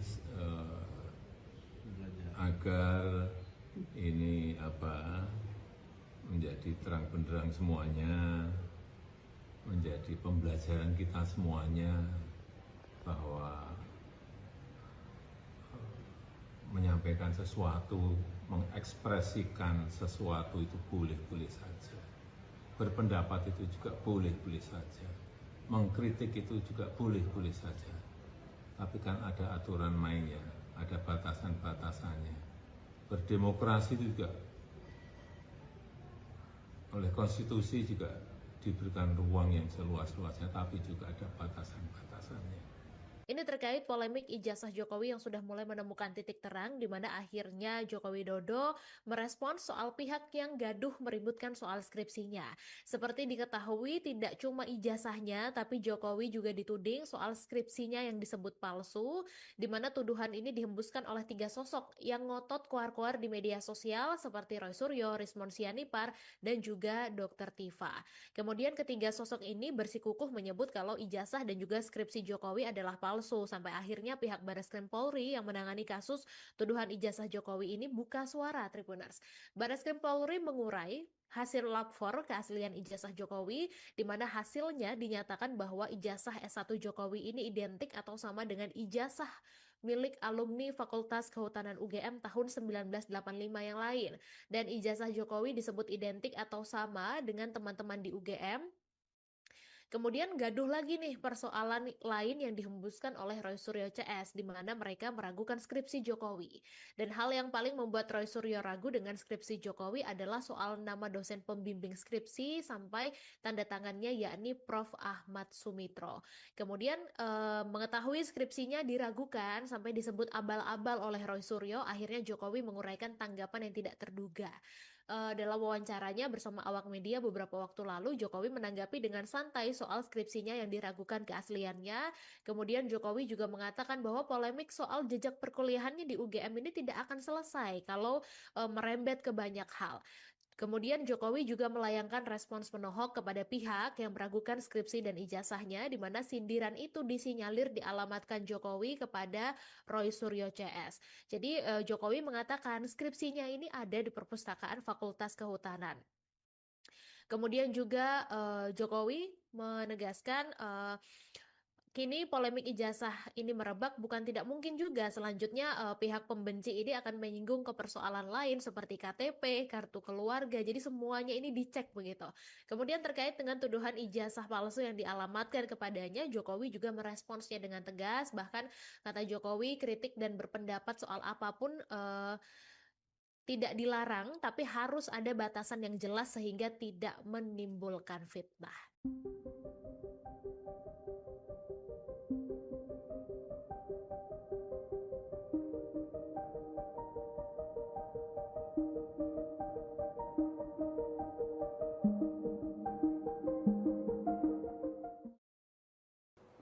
agar ini menjadi terang benderang semuanya, menjadi pembelajaran kita semuanya bahwa menyampaikan sesuatu, mengekspresikan sesuatu itu boleh-boleh saja. Berpendapat itu juga boleh-boleh saja. Mengkritik itu juga boleh-boleh saja. Tapi kan ada aturan mainnya, ada batasan-batasannya. Berdemokrasi itu juga oleh konstitusi juga diberikan ruang yang seluas-luasnya, tapi juga ada batasan-batasannya. Ini terkait polemik ijazah Jokowi yang sudah mulai menemukan titik terang di mana akhirnya Joko Widodo merespon soal pihak yang gaduh meributkan soal skripsinya. Seperti diketahui tidak cuma ijazahnya tapi Jokowi juga dituding soal skripsinya yang disebut palsu, di mana tuduhan ini dihembuskan oleh 3 sosok yang ngotot keluar-keluar di media sosial seperti Roy Suryo, Rismon Sianipar, dan juga Dr. Tifa. Kemudian ketiga sosok ini bersikukuh menyebut kalau ijazah dan juga skripsi Jokowi adalah palsu, sampai akhirnya pihak Barreskrim Polri yang menangani kasus tuduhan ijazah Jokowi ini buka suara, Tribuners. Barreskrim Polri mengurai hasil lapor keaslian ijazah Jokowi, di mana hasilnya dinyatakan bahwa ijazah S1 Jokowi ini identik atau sama dengan ijazah milik alumni Fakultas Kehutanan UGM tahun 1985 yang lain. Dan ijazah Jokowi disebut identik atau sama dengan teman-teman di UGM Kemudian gaduh lagi nih persoalan lain yang dihembuskan oleh Roy Suryo CS, di mana mereka meragukan skripsi Jokowi. Dan hal yang paling membuat Roy Suryo ragu dengan skripsi Jokowi adalah soal nama dosen pembimbing skripsi sampai tanda tangannya, yakni Prof. Ahmad Sumitro. Kemudian mengetahui skripsinya diragukan sampai disebut abal-abal oleh Roy Suryo, akhirnya Jokowi menguraikan tanggapan yang tidak terduga. Dalam wawancaranya bersama awak media beberapa waktu lalu, Jokowi menanggapi dengan santai soal skripsinya yang diragukan keasliannya. Kemudian Jokowi juga mengatakan bahwa polemik soal jejak perkuliahannya di UGM ini tidak akan selesai kalau merembet ke banyak hal. Kemudian Jokowi juga melayangkan respons penohok kepada pihak yang meragukan skripsi dan ijazahnya, di mana sindiran itu disinyalir dialamatkan Jokowi kepada Roy Suryo CS. Jadi Jokowi mengatakan skripsinya ini ada di perpustakaan Fakultas Kehutanan. Kemudian juga Jokowi menegaskan kini polemik ijazah ini merebak, bukan tidak mungkin juga selanjutnya pihak pembenci ini akan menyinggung ke persoalan lain seperti KTP, kartu keluarga, jadi semuanya ini dicek begitu. Kemudian terkait dengan tuduhan ijazah palsu yang dialamatkan kepadanya, Jokowi juga meresponsnya dengan tegas, bahkan kata Jokowi kritik dan berpendapat soal apapun tidak dilarang, tapi harus ada batasan yang jelas sehingga tidak menimbulkan fitnah.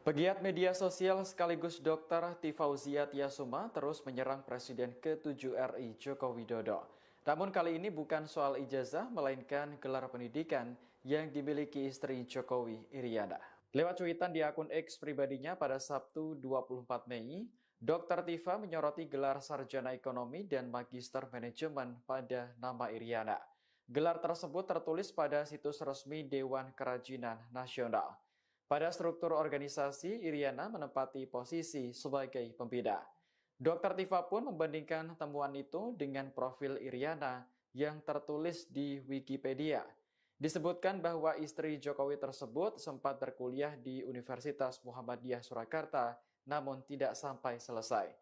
Pegiat media sosial sekaligus Dr. Tifauzia Tiasuma terus menyerang Presiden ke-7 RI Joko Widodo. Namun kali ini bukan soal ijazah, melainkan gelar pendidikan yang dimiliki istri Jokowi, Iriana. Lewat cuitan di akun X pribadinya pada Sabtu 24 Mei, Dr. Tifa menyoroti gelar sarjana ekonomi dan magister manajemen pada nama Iriana. Gelar tersebut tertulis pada situs resmi Dewan Kerajinan Nasional. Pada struktur organisasi, Iriana menempati posisi sebagai pembina. Dr. Tifa pun membandingkan temuan itu dengan profil Iriana yang tertulis di Wikipedia. Disebutkan bahwa istri Jokowi tersebut sempat berkuliah di Universitas Muhammadiyah Surakarta, namun tidak sampai selesai.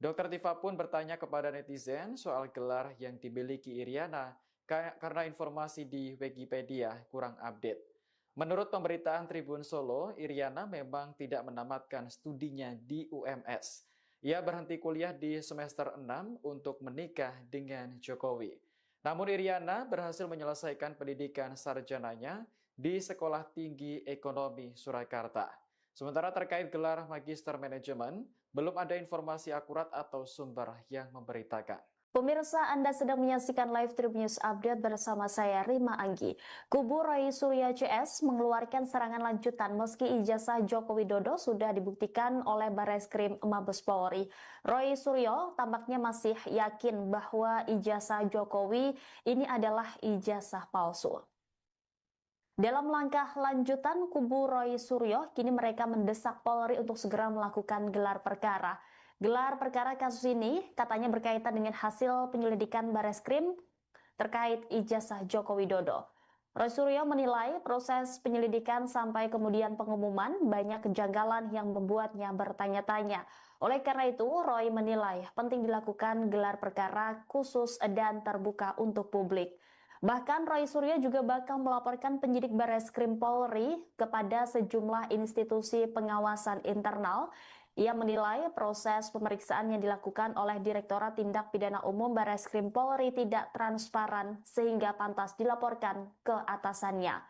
Dr. Tifa pun bertanya kepada netizen soal gelar yang dimiliki Iriana karena informasi di Wikipedia kurang update. Menurut pemberitaan Tribun Solo, Iriana memang tidak menamatkan studinya di UMS. Ia berhenti kuliah di semester 6 untuk menikah dengan Jokowi. Namun Iriana berhasil menyelesaikan pendidikan sarjananya di Sekolah Tinggi Ekonomi Surakarta. Sementara terkait gelar Magister Manajemen, belum ada informasi akurat atau sumber yang memberitakan. Pemirsa, Anda sedang menyaksikan live Tribun News Update bersama saya Rima Anggi. Kubu Roy Suryo CS mengeluarkan serangan lanjutan meski ijazah Joko Widodo sudah dibuktikan oleh Barreskrim Mabes Polri. Roy Suryo tampaknya masih yakin bahwa ijazah Jokowi ini adalah ijazah palsu. Dalam langkah lanjutan, kubu Roy Suryo kini mereka mendesak Polri untuk segera melakukan gelar perkara. Gelar perkara kasus ini katanya berkaitan dengan hasil penyelidikan Barreskrim terkait ijazah Joko Widodo. Roy Suryo menilai proses penyelidikan sampai kemudian pengumuman banyak kejanggalan yang membuatnya bertanya-tanya. Oleh karena itu, Roy menilai penting dilakukan gelar perkara khusus dan terbuka untuk publik. Bahkan Roy Suryo juga bakal melaporkan penyidik Barreskrim Polri kepada sejumlah institusi pengawasan internal. Ia menilai proses pemeriksaan yang dilakukan oleh Direktorat Tindak Pidana Umum Barreskrim Polri tidak transparan sehingga pantas dilaporkan ke atasannya.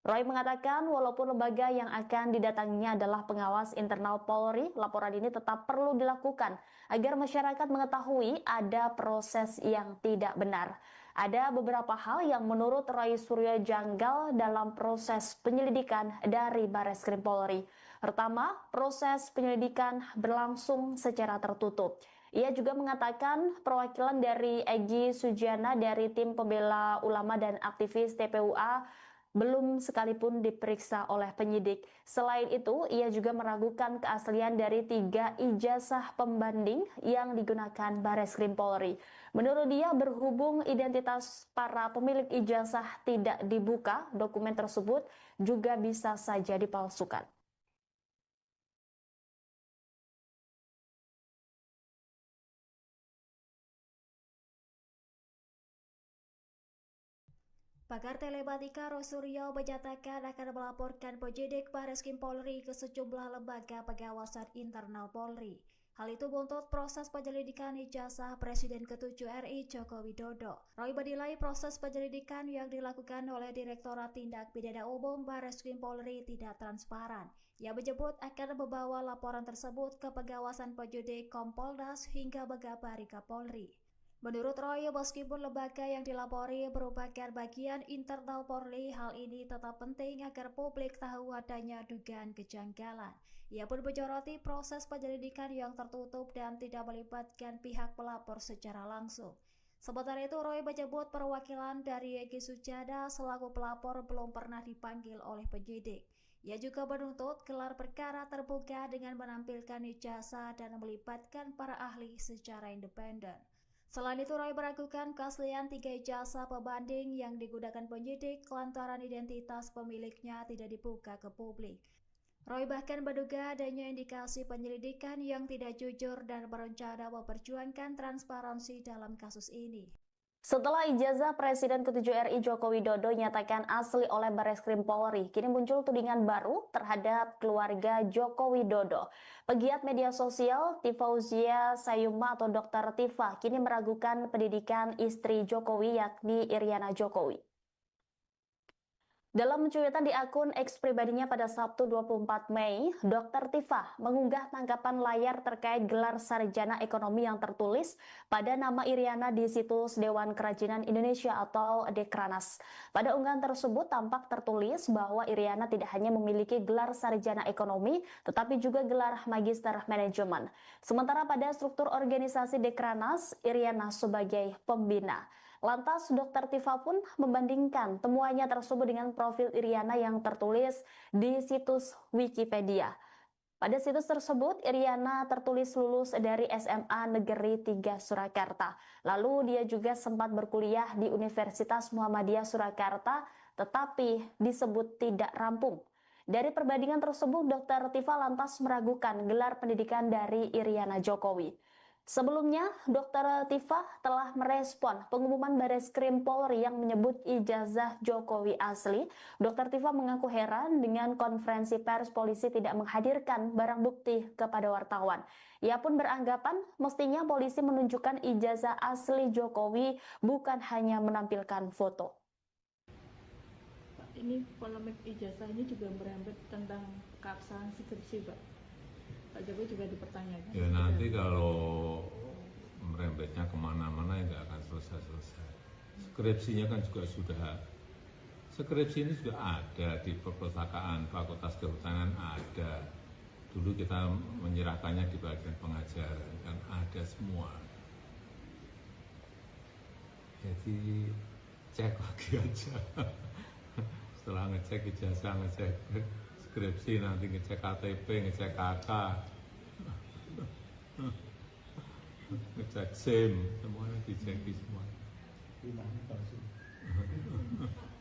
Roy mengatakan walaupun lembaga yang akan didatanginya adalah pengawas internal Polri, laporan ini tetap perlu dilakukan agar masyarakat mengetahui ada proses yang tidak benar. Ada beberapa hal yang menurut Roy Suryo janggal dalam proses penyelidikan dari Barreskrim Polri. Pertama, proses penyelidikan berlangsung secara tertutup. Ia juga mengatakan perwakilan dari Egy Sujana dari tim pembela ulama dan aktivis TPUA belum sekalipun diperiksa oleh penyidik. Selain itu, ia juga meragukan keaslian dari 3 ijazah pembanding yang digunakan Barreskrim Polri. Menurut dia, berhubung identitas para pemilik ijazah tidak dibuka, dokumen tersebut juga bisa saja dipalsukan. Pakar telematika Rosuryo menyatakan akan melaporkan penyidik Bareskrim Polri ke sejumlah lembaga pengawasan internal Polri. Hal itu buntut proses penyelidikan ijazah Presiden ke-7 RI Joko Widodo. Roy menilai proses penyelidikan yang dilakukan oleh Direktorat Tindak Pidana Umum Bareskrim Polri tidak transparan. Ia menyebut akan membawa laporan tersebut ke pengawasan penyidik Kompolnas hingga mengabari Kapolri. Menurut Roy, meskipun lembaga yang dilapori merupakan bagian internal Polri, hal ini tetap penting agar publik tahu adanya dugaan kejanggalan. Ia pun menyoroti proses penyelidikan yang tertutup dan tidak melibatkan pihak pelapor secara langsung. Sementara itu, Roy menyebut perwakilan dari Egy Sujana selaku pelapor belum pernah dipanggil oleh penyidik. Ia juga menuntut gelar perkara terbuka dengan menampilkan ijazah dan melibatkan para ahli secara independen. Selain itu, Roy meragukan keaslian 3 ijazah pembanding yang digunakan penyidik lantaran identitas pemiliknya tidak dibuka ke publik. Roy bahkan menduga adanya indikasi penyelidikan yang tidak jujur dan berencana memperjuangkan transparansi dalam kasus ini. Setelah ijazah Presiden ke-7 RI Joko Widodo nyatakan asli oleh Bareskrim Polri, kini muncul tudingan baru terhadap keluarga Joko Widodo. Pegiat media sosial Tifauzia Sayuma atau Dr. Tifa kini meragukan pendidikan istri Jokowi yakni Iriana Jokowi. Dalam cuitan di akun X pribadinya pada Sabtu 24 Mei, Dr. Tifa mengunggah tanggapan layar terkait gelar sarjana ekonomi yang tertulis pada nama Iriana di situs Dewan Kerajinan Indonesia atau Dekranas. Pada unggahan tersebut tampak tertulis bahwa Iriana tidak hanya memiliki gelar sarjana ekonomi, tetapi juga gelar magister manajemen. Sementara pada struktur organisasi Dekranas, Iriana sebagai pembina. Lantas, Dr. Tifa pun membandingkan temuannya tersebut dengan profil Iriana yang tertulis di situs Wikipedia. Pada situs tersebut, Iriana tertulis lulus dari SMA Negeri 3 Surakarta. Lalu dia juga sempat berkuliah di Universitas Muhammadiyah Surakarta, tetapi disebut tidak rampung. Dari perbandingan tersebut, Dr. Tifa lantas meragukan gelar pendidikan dari Iriana Jokowi. Sebelumnya, Dr. Tifa telah merespon pengumuman Bareskrim Polri yang menyebut ijazah Jokowi asli. Dr. Tifa mengaku heran dengan konferensi pers polisi tidak menghadirkan barang bukti kepada wartawan. Ia pun beranggapan mestinya polisi menunjukkan ijazah asli Jokowi bukan hanya menampilkan foto. Ini polemik ijazah ini juga merembet tentang keabsahan skripsi, Pak. Pak Jokowi juga dipertanyakan. Ya nanti kalau merembetnya kemana-mana ya nggak akan selesai-selesai. Skripsinya kan juga skripsi ini juga ada di perpustakaan Fakultas Kehutanan ada. Dulu kita menyerahkannya di bagian pengajaran kan ada semua. Jadi cek lagi aja. Setelah ngecek ijazah, ngecek skripsi, nanti ngecek KTP, ngecek KK, ngecek SIM, semuanya dicek semua.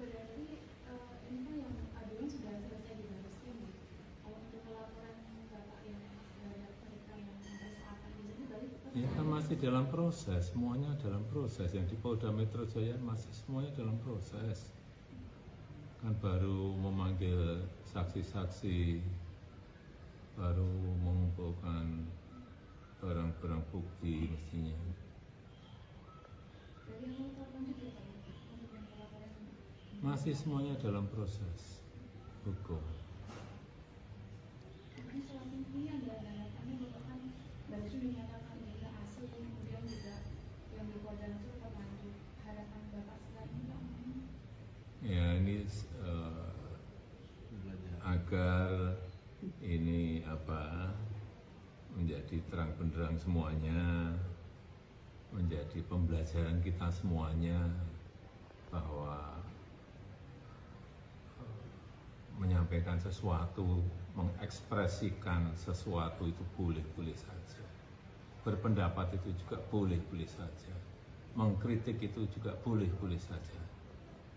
Berarti ini kan yang aduan sudah selesai di Bareskrim ya. Kalau untuk laporan bapak yang terhadap mereka yang mempersoalkan ini berarti tetap. Ya kan masih dalam proses, semuanya dalam proses. Yang di Polda Metro Jaya masih semuanya dalam proses. Kan baru memanggil saksi-saksi, baru mengumpulkan barang-barang bukti mestinya. Masih semuanya dalam proses hukum. Ini selama ini ada harapannya bahwa kan Bareskrim dinyatakan ijazah asli, kemudian juga yang di Polda Metro terlanjur. Harapan bapak setelah ini Pak? Ya ini agar ini menjadi terang benderang semuanya, menjadi pembelajaran kita semuanya bahwa menyampaikan sesuatu, mengekspresikan sesuatu itu boleh-boleh saja. Berpendapat itu juga boleh-boleh saja. mengkritik itu juga boleh-boleh saja.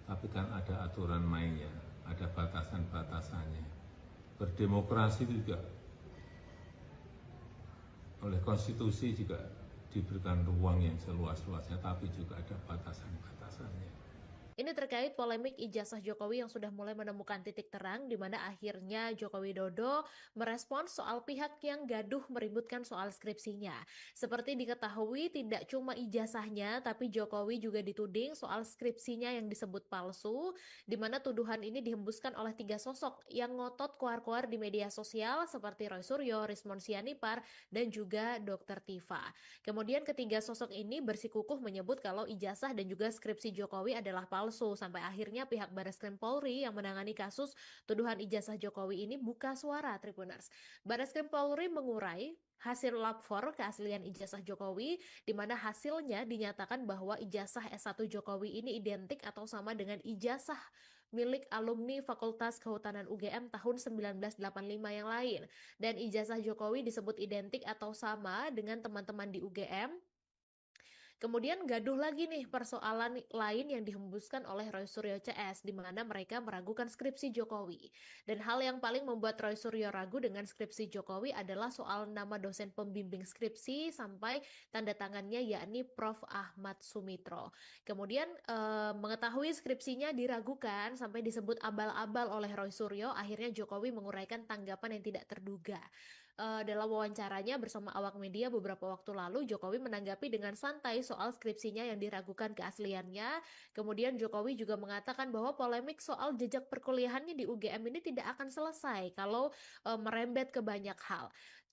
Tapi kan ada aturan mainnya, ada batasan-batasannya. Berdemokrasi itu juga oleh konstitusi juga diberikan ruang yang seluas-luasnya, tapi juga ada batasan-batasannya. Ini terkait polemik ijazah Jokowi yang sudah mulai menemukan titik terang di mana akhirnya Joko Widodo merespons soal pihak yang gaduh meributkan soal skripsinya. Seperti diketahui tidak cuma ijazahnya tapi Jokowi juga dituding soal skripsinya yang disebut palsu, di mana tuduhan ini dihembuskan oleh 3 sosok yang ngotot keluar-keluar di media sosial seperti Roy Suryo, Rismon Sianipar, dan juga Dr. Tiva. Kemudian ketiga sosok ini bersikukuh menyebut kalau ijazah dan juga skripsi Jokowi adalah palsu, sampai akhirnya pihak Barreskrim Polri yang menangani kasus tuduhan ijazah Jokowi ini buka suara, Tribuners. Barreskrim Polri mengurai hasil lab 4 keaslian ijazah Jokowi, di mana hasilnya dinyatakan bahwa ijazah S1 Jokowi ini identik atau sama dengan ijazah milik alumni Fakultas Kehutanan UGM tahun 1985 yang lain. Dan ijazah Jokowi disebut identik atau sama dengan teman-teman di UGM. Kemudian gaduh lagi nih persoalan lain yang dihembuskan oleh Roy Suryo CS, di mana mereka meragukan skripsi Jokowi. Dan hal yang paling membuat Roy Suryo ragu dengan skripsi Jokowi adalah soal nama dosen pembimbing skripsi sampai tanda tangannya, yakni Prof. Ahmad Sumitro. Kemudian mengetahui skripsinya diragukan sampai disebut abal-abal oleh Roy Suryo, akhirnya Jokowi menguraikan tanggapan yang tidak terduga. Dalam wawancaranya bersama awak media beberapa waktu lalu, Jokowi menanggapi dengan santai soal skripsinya yang diragukan keasliannya. Kemudian Jokowi juga mengatakan bahwa polemik soal jejak perkuliahannya di UGM ini tidak akan selesai kalau merembet ke banyak hal.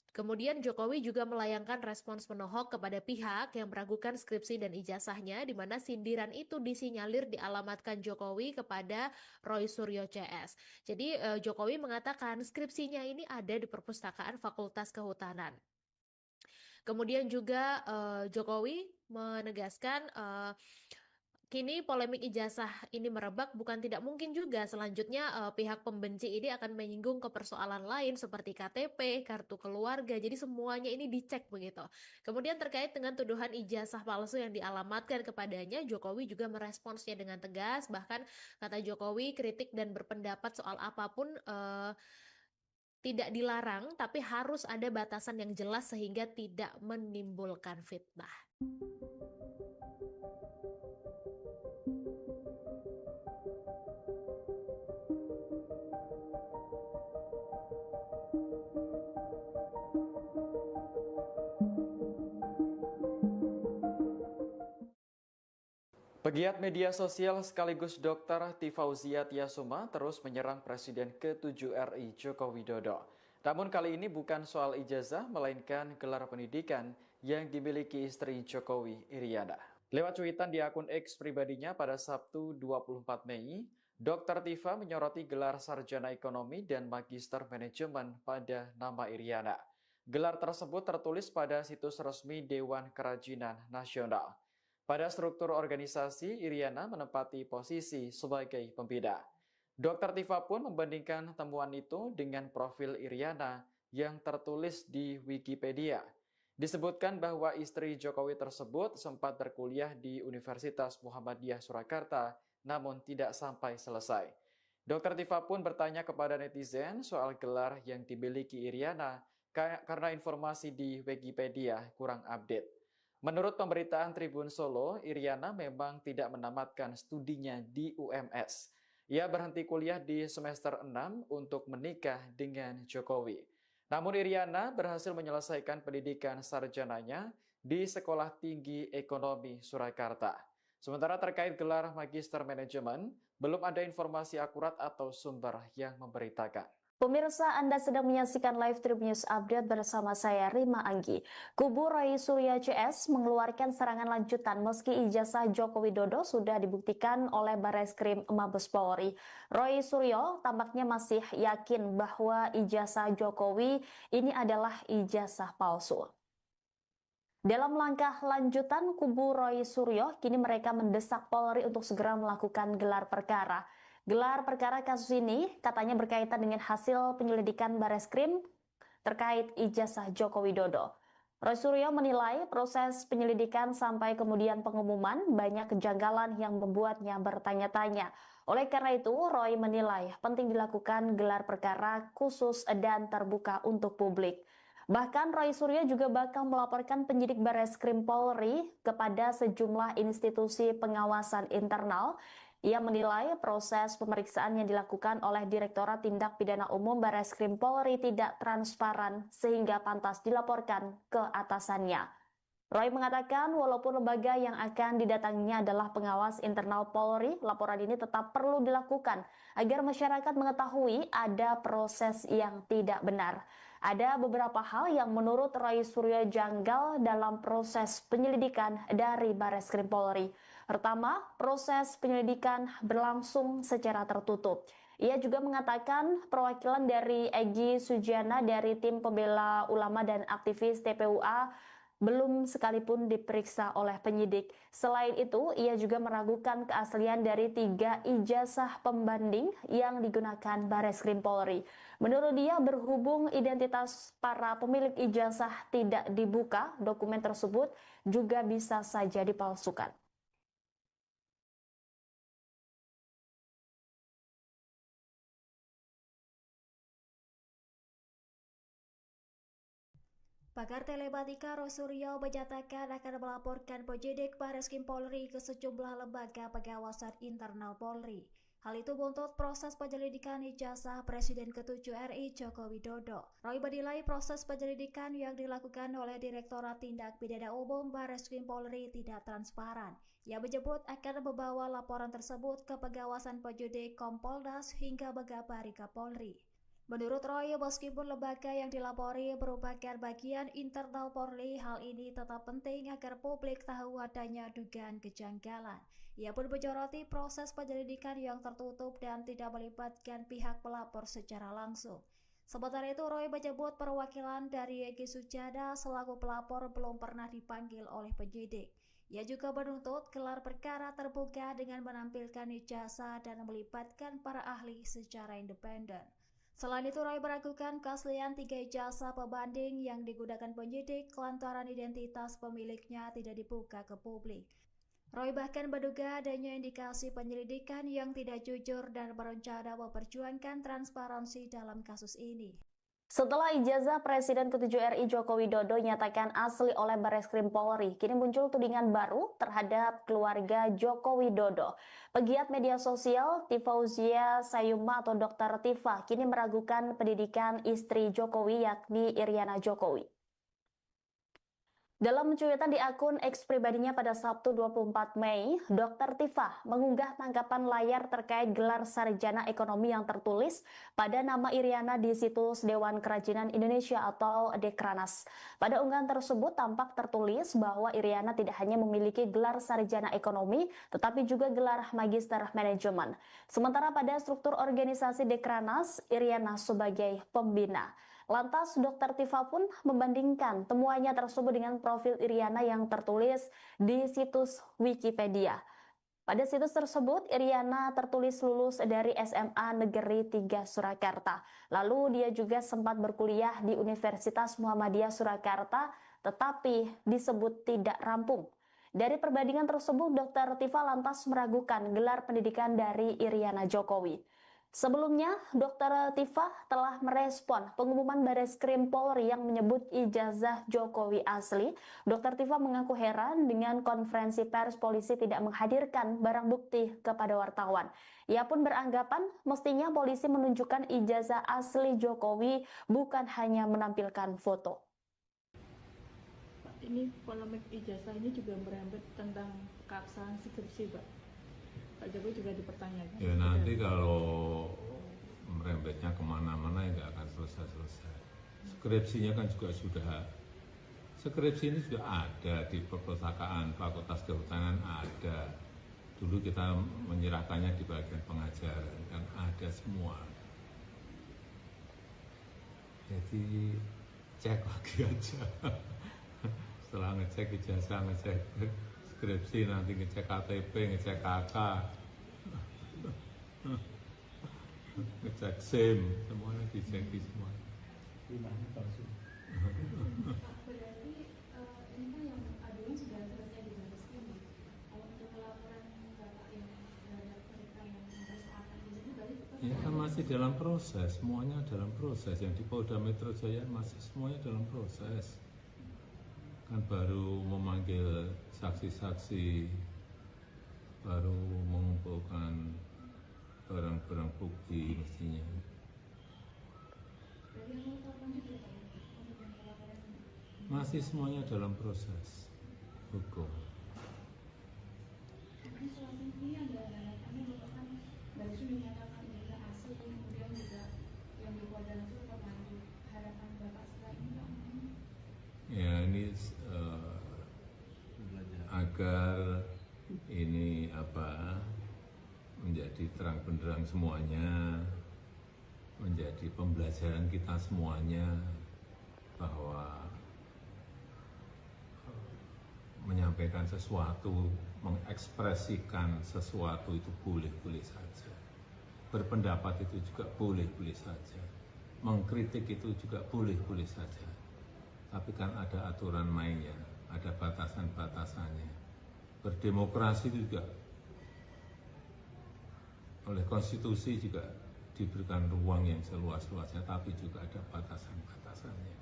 Kemudian Jokowi juga melayangkan respons menohok kepada pihak yang meragukan skripsi dan ijazahnya, di mana sindiran itu disinyalir dialamatkan Jokowi kepada Roy Suryo CS. Jadi Jokowi mengatakan skripsinya ini ada di perpustakaan Fakultas Kehutanan. Kemudian juga Jokowi menegaskan kini polemik ijazah ini merebak, bukan tidak mungkin juga selanjutnya pihak pembenci ini akan menyinggung ke persoalan lain seperti KTP, kartu keluarga, jadi semuanya ini dicek begitu. Kemudian terkait dengan tuduhan ijazah palsu yang dialamatkan kepadanya, Jokowi juga meresponsnya dengan tegas, bahkan kata Jokowi kritik dan berpendapat soal apapun tidak dilarang, tapi harus ada batasan yang jelas sehingga tidak menimbulkan fitnah. Pegiat media sosial sekaligus Dr. Tifauzia Tiasuma terus menyerang Presiden ke-7 RI Joko Widodo. Namun kali ini bukan soal ijazah, melainkan gelar pendidikan yang dimiliki istri Jokowi, Iriana. Lewat cuitan di akun X pribadinya pada Sabtu 24 Mei, Dr. Tiva menyoroti gelar sarjana ekonomi dan magister manajemen pada nama Iriana. Gelar tersebut tertulis pada situs resmi Dewan Kerajinan Nasional. Pada struktur organisasi, Iriana menempati posisi sebagai pembina. Dr. Tiva pun membandingkan temuan itu dengan profil Iriana yang tertulis di Wikipedia. Disebutkan bahwa istri Jokowi tersebut sempat berkuliah di Universitas Muhammadiyah Surakarta, namun tidak sampai selesai. Dr. Tiva pun bertanya kepada netizen soal gelar yang dimiliki Iriana karena informasi di Wikipedia kurang update. Menurut pemberitaan Tribun Solo, Iriana memang tidak menamatkan studinya di UMS. Ia berhenti kuliah di semester 6 untuk menikah dengan Jokowi. Namun Iriana berhasil menyelesaikan pendidikan sarjananya di Sekolah Tinggi Ekonomi Surakarta. Sementara terkait gelar Magister Manajemen, belum ada informasi akurat atau sumber yang memberitakan. Pemirsa, Anda sedang menyaksikan live Tribun News Update bersama saya Rima Anggi. Kubu Roy Suryo CS mengeluarkan serangan lanjutan meski ijazah Joko Widodo sudah dibuktikan oleh Barreskrim Mabes Polri. Roy Suryo tampaknya masih yakin bahwa ijazah Jokowi ini adalah ijazah palsu. Dalam langkah lanjutan, kubu Roy Suryo kini mereka mendesak Polri untuk segera melakukan gelar perkara. Gelar perkara kasus ini katanya berkaitan dengan hasil penyelidikan Barreskrim terkait ijazah Joko Widodo. Roy Suryo menilai proses penyelidikan sampai kemudian pengumuman banyak kejanggalan yang membuatnya bertanya-tanya. Oleh karena itu, Roy menilai penting dilakukan gelar perkara khusus dan terbuka untuk publik. Bahkan Roy Suryo juga bakal melaporkan penyidik Barreskrim Polri kepada sejumlah institusi pengawasan internal. Ia menilai proses pemeriksaan yang dilakukan oleh Direktorat Tindak Pidana Umum Barreskrim Polri tidak transparan sehingga pantas dilaporkan ke atasannya. Roy mengatakan walaupun lembaga yang akan didatanginya adalah pengawas internal Polri, laporan ini tetap perlu dilakukan agar masyarakat mengetahui ada proses yang tidak benar. Ada beberapa hal yang menurut Roy Suryo janggal dalam proses penyelidikan dari Barreskrim Polri. Pertama, proses penyelidikan berlangsung secara tertutup. Ia juga mengatakan perwakilan dari Egy Sujana dari tim pembela ulama dan aktivis TPUA belum sekalipun diperiksa oleh penyidik. Selain itu, ia juga meragukan keaslian dari 3 ijazah pembanding yang digunakan Barreskrim Polri. Menurut dia, berhubung identitas para pemilik ijazah tidak dibuka, dokumen tersebut juga bisa saja dipalsukan. Pakar telematika Roy Suryo menyatakan akan melaporkan penyidik Barreskrim Polri ke sejumlah lembaga pengawasan internal Polri. Hal itu buntut proses penyelidikan ijazah Presiden ke-7 RI Joko Widodo. Roy menilai proses penyelidikan yang dilakukan oleh Direktorat Tindak Pidana Umum Barreskrim Polri tidak transparan. Ia menyebut akan membawa laporan tersebut ke pengawasan penyidik Kompolnas hingga mengabari Kapolri. Menurut Roy, meskipun lembaga yang dilapori merupakan bagian internal Polri, hal ini tetap penting agar publik tahu adanya dugaan kejanggalan. Ia pun menyoroti proses penyelidikan yang tertutup dan tidak melibatkan pihak pelapor secara langsung. Sementara itu, Roy menyebut perwakilan dari Egy Sujana selaku pelapor belum pernah dipanggil oleh penyidik. Ia juga menuntut gelar perkara terbuka dengan menampilkan ijazah dan melibatkan para ahli secara independen. Selain itu, Roy meragukan keaslian 3 ijazah pembanding yang digunakan penyidik lantaran identitas pemiliknya tidak dibuka ke publik. Roy bahkan menduga adanya indikasi penyelidikan yang tidak jujur dan berencana memperjuangkan transparansi dalam kasus ini. Setelah ijazah Presiden ke-7 RI Joko Widodo nyatakan asli oleh Barreskrim Polri, kini muncul tudingan baru terhadap keluarga Joko Widodo. Pegiat media sosial Tifauzia Sayuma atau Dr. Tifa kini meragukan pendidikan istri Jokowi yakni Iriana Jokowi. Dalam cuitan di akun X pribadinya pada Sabtu 24 Mei, Dr. Tifa mengunggah tangkapan layar terkait gelar sarjana ekonomi yang tertulis pada nama Iriana di situs Dewan Kerajinan Indonesia atau Dekranas. Pada unggahan tersebut tampak tertulis bahwa Iriana tidak hanya memiliki gelar sarjana ekonomi, tetapi juga gelar magister manajemen. Sementara pada struktur organisasi Dekranas, Iriana sebagai pembina. Lantas Dr. Tifa pun membandingkan temuannya tersebut dengan profil Iriana yang tertulis di situs Wikipedia. Pada situs tersebut, Iriana tertulis lulus dari SMA Negeri 3 Surakarta. Lalu dia juga sempat berkuliah di Universitas Muhammadiyah Surakarta, tetapi disebut tidak rampung. Dari perbandingan tersebut, Dr. Tifa lantas meragukan gelar pendidikan dari Iriana Jokowi. Sebelumnya, Dr. Tifa telah merespon pengumuman Barreskrim Polri yang menyebut ijazah Jokowi asli. Dr. Tifa mengaku heran dengan konferensi pers polisi tidak menghadirkan barang bukti kepada wartawan. Ia pun beranggapan mestinya polisi menunjukkan ijazah asli Jokowi bukan hanya menampilkan foto. Ini polemik ijazah ini juga merembet tentang keabsahan skripsi, Pak. Pak Jokowi juga dipertanyakan. Ya nanti kalau merembetnya kemana-mana ya nggak akan selesai-selesai. Skripsinya kan juga sudah, skripsi ini sudah ada di perpustakaan Fakultas Kehutanan ada. Dulu kita menyerahkannya di bagian pengajaran, kan ada semua. Jadi cek lagi aja. Setelah ngecek ijazah, ngecek skripsi, nanti ngecek KTP, ngecek KK, ngecek SIM, semuanya dicek semua. Berarti Ya kan masih dalam proses, semuanya dalam proses. Yang di Polda Metro Jaya masih semuanya dalam proses. Kan baru memanggil saksi-saksi, baru mengumpulkan barang-barang bukti mestinya. Berarti yang melaporkan juga Pak ya, untuk yang pelaporan ini. Masih semuanya dalam proses hukum. Ini soal ini ada harapannya bahwa kan baru dinyatakan juga asli, kemudian juga yang di Polda Metro tetap lanjut. Harapan Bapak setelah ini Pak? Ya ini agar ini menjadi terang benderang semuanya, menjadi pembelajaran kita semuanya bahwa menyampaikan sesuatu, mengekspresikan sesuatu itu boleh-boleh saja. Berpendapat itu juga boleh-boleh saja. Mengkritik itu juga boleh-boleh saja. Tapi kan ada aturan mainnya, ada batasan-batasannya. Berdemokrasi itu juga oleh konstitusi juga diberikan ruang yang seluas-luasnya, tapi juga ada batasan-batasannya.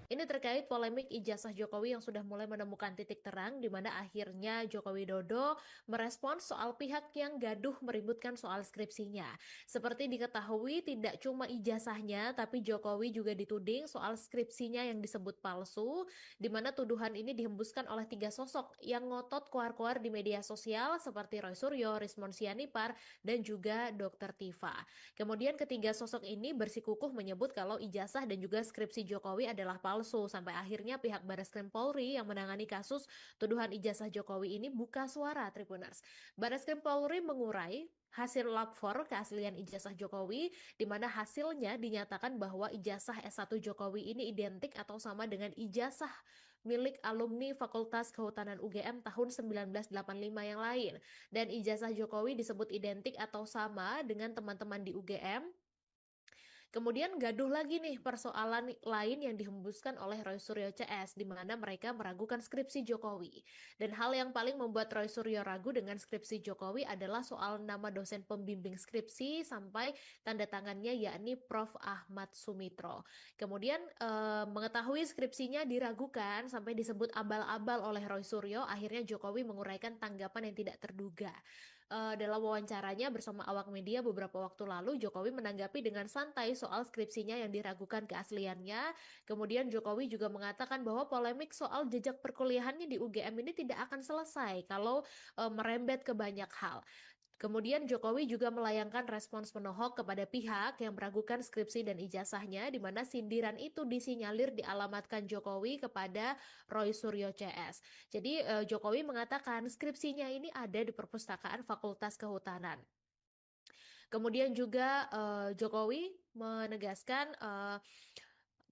Ini terkait polemik ijazah Jokowi yang sudah mulai menemukan titik terang di mana akhirnya Joko Widodo merespons soal pihak yang gaduh meributkan soal skripsinya. Seperti diketahui tidak cuma ijazahnya tapi Jokowi juga dituding soal skripsinya yang disebut palsu, di mana tuduhan ini dihembuskan oleh 3 sosok yang ngotot keluar-keluar di media sosial seperti Roy Suryo, Rismon Sianipar, dan juga Dr. Tifa. Kemudian ketiga sosok ini bersikukuh menyebut kalau ijazah dan juga skripsi Jokowi adalah palsu, sampai akhirnya pihak Barreskrim Polri yang menangani kasus tuduhan ijazah Jokowi ini buka suara, Tribuners. Barreskrim Polri mengurai hasil lapor keaslian ijazah Jokowi, di mana hasilnya dinyatakan bahwa ijazah S1 Jokowi ini identik atau sama dengan ijazah milik alumni Fakultas Kehutanan UGM tahun 1985 yang lain. Dan ijazah Jokowi disebut identik atau sama dengan teman-teman di UGM. Kemudian gaduh lagi nih persoalan lain yang dihembuskan oleh Roy Suryo CS, di mana mereka meragukan skripsi Jokowi. Dan hal yang paling membuat Roy Suryo ragu dengan skripsi Jokowi adalah soal nama dosen pembimbing skripsi sampai tanda tangannya yakni Prof. Ahmad Sumitro. Kemudian mengetahui skripsinya diragukan sampai disebut abal-abal oleh Roy Suryo, akhirnya Jokowi menguraikan tanggapan yang tidak terduga. Dalam wawancaranya bersama awak media beberapa waktu lalu, Jokowi menanggapi dengan santai soal skripsinya yang diragukan keasliannya. Kemudian Jokowi juga mengatakan bahwa polemik soal jejak perkuliahannya di UGM ini tidak akan selesai kalau merembet ke banyak hal. Kemudian Jokowi juga melayangkan respons penohok kepada pihak yang meragukan skripsi dan ijazahnya, di mana sindiran itu disinyalir dialamatkan Jokowi kepada Roy Suryo CS. Jadi Jokowi mengatakan skripsinya ini ada di perpustakaan Fakultas Kehutanan. Kemudian juga Jokowi menegaskan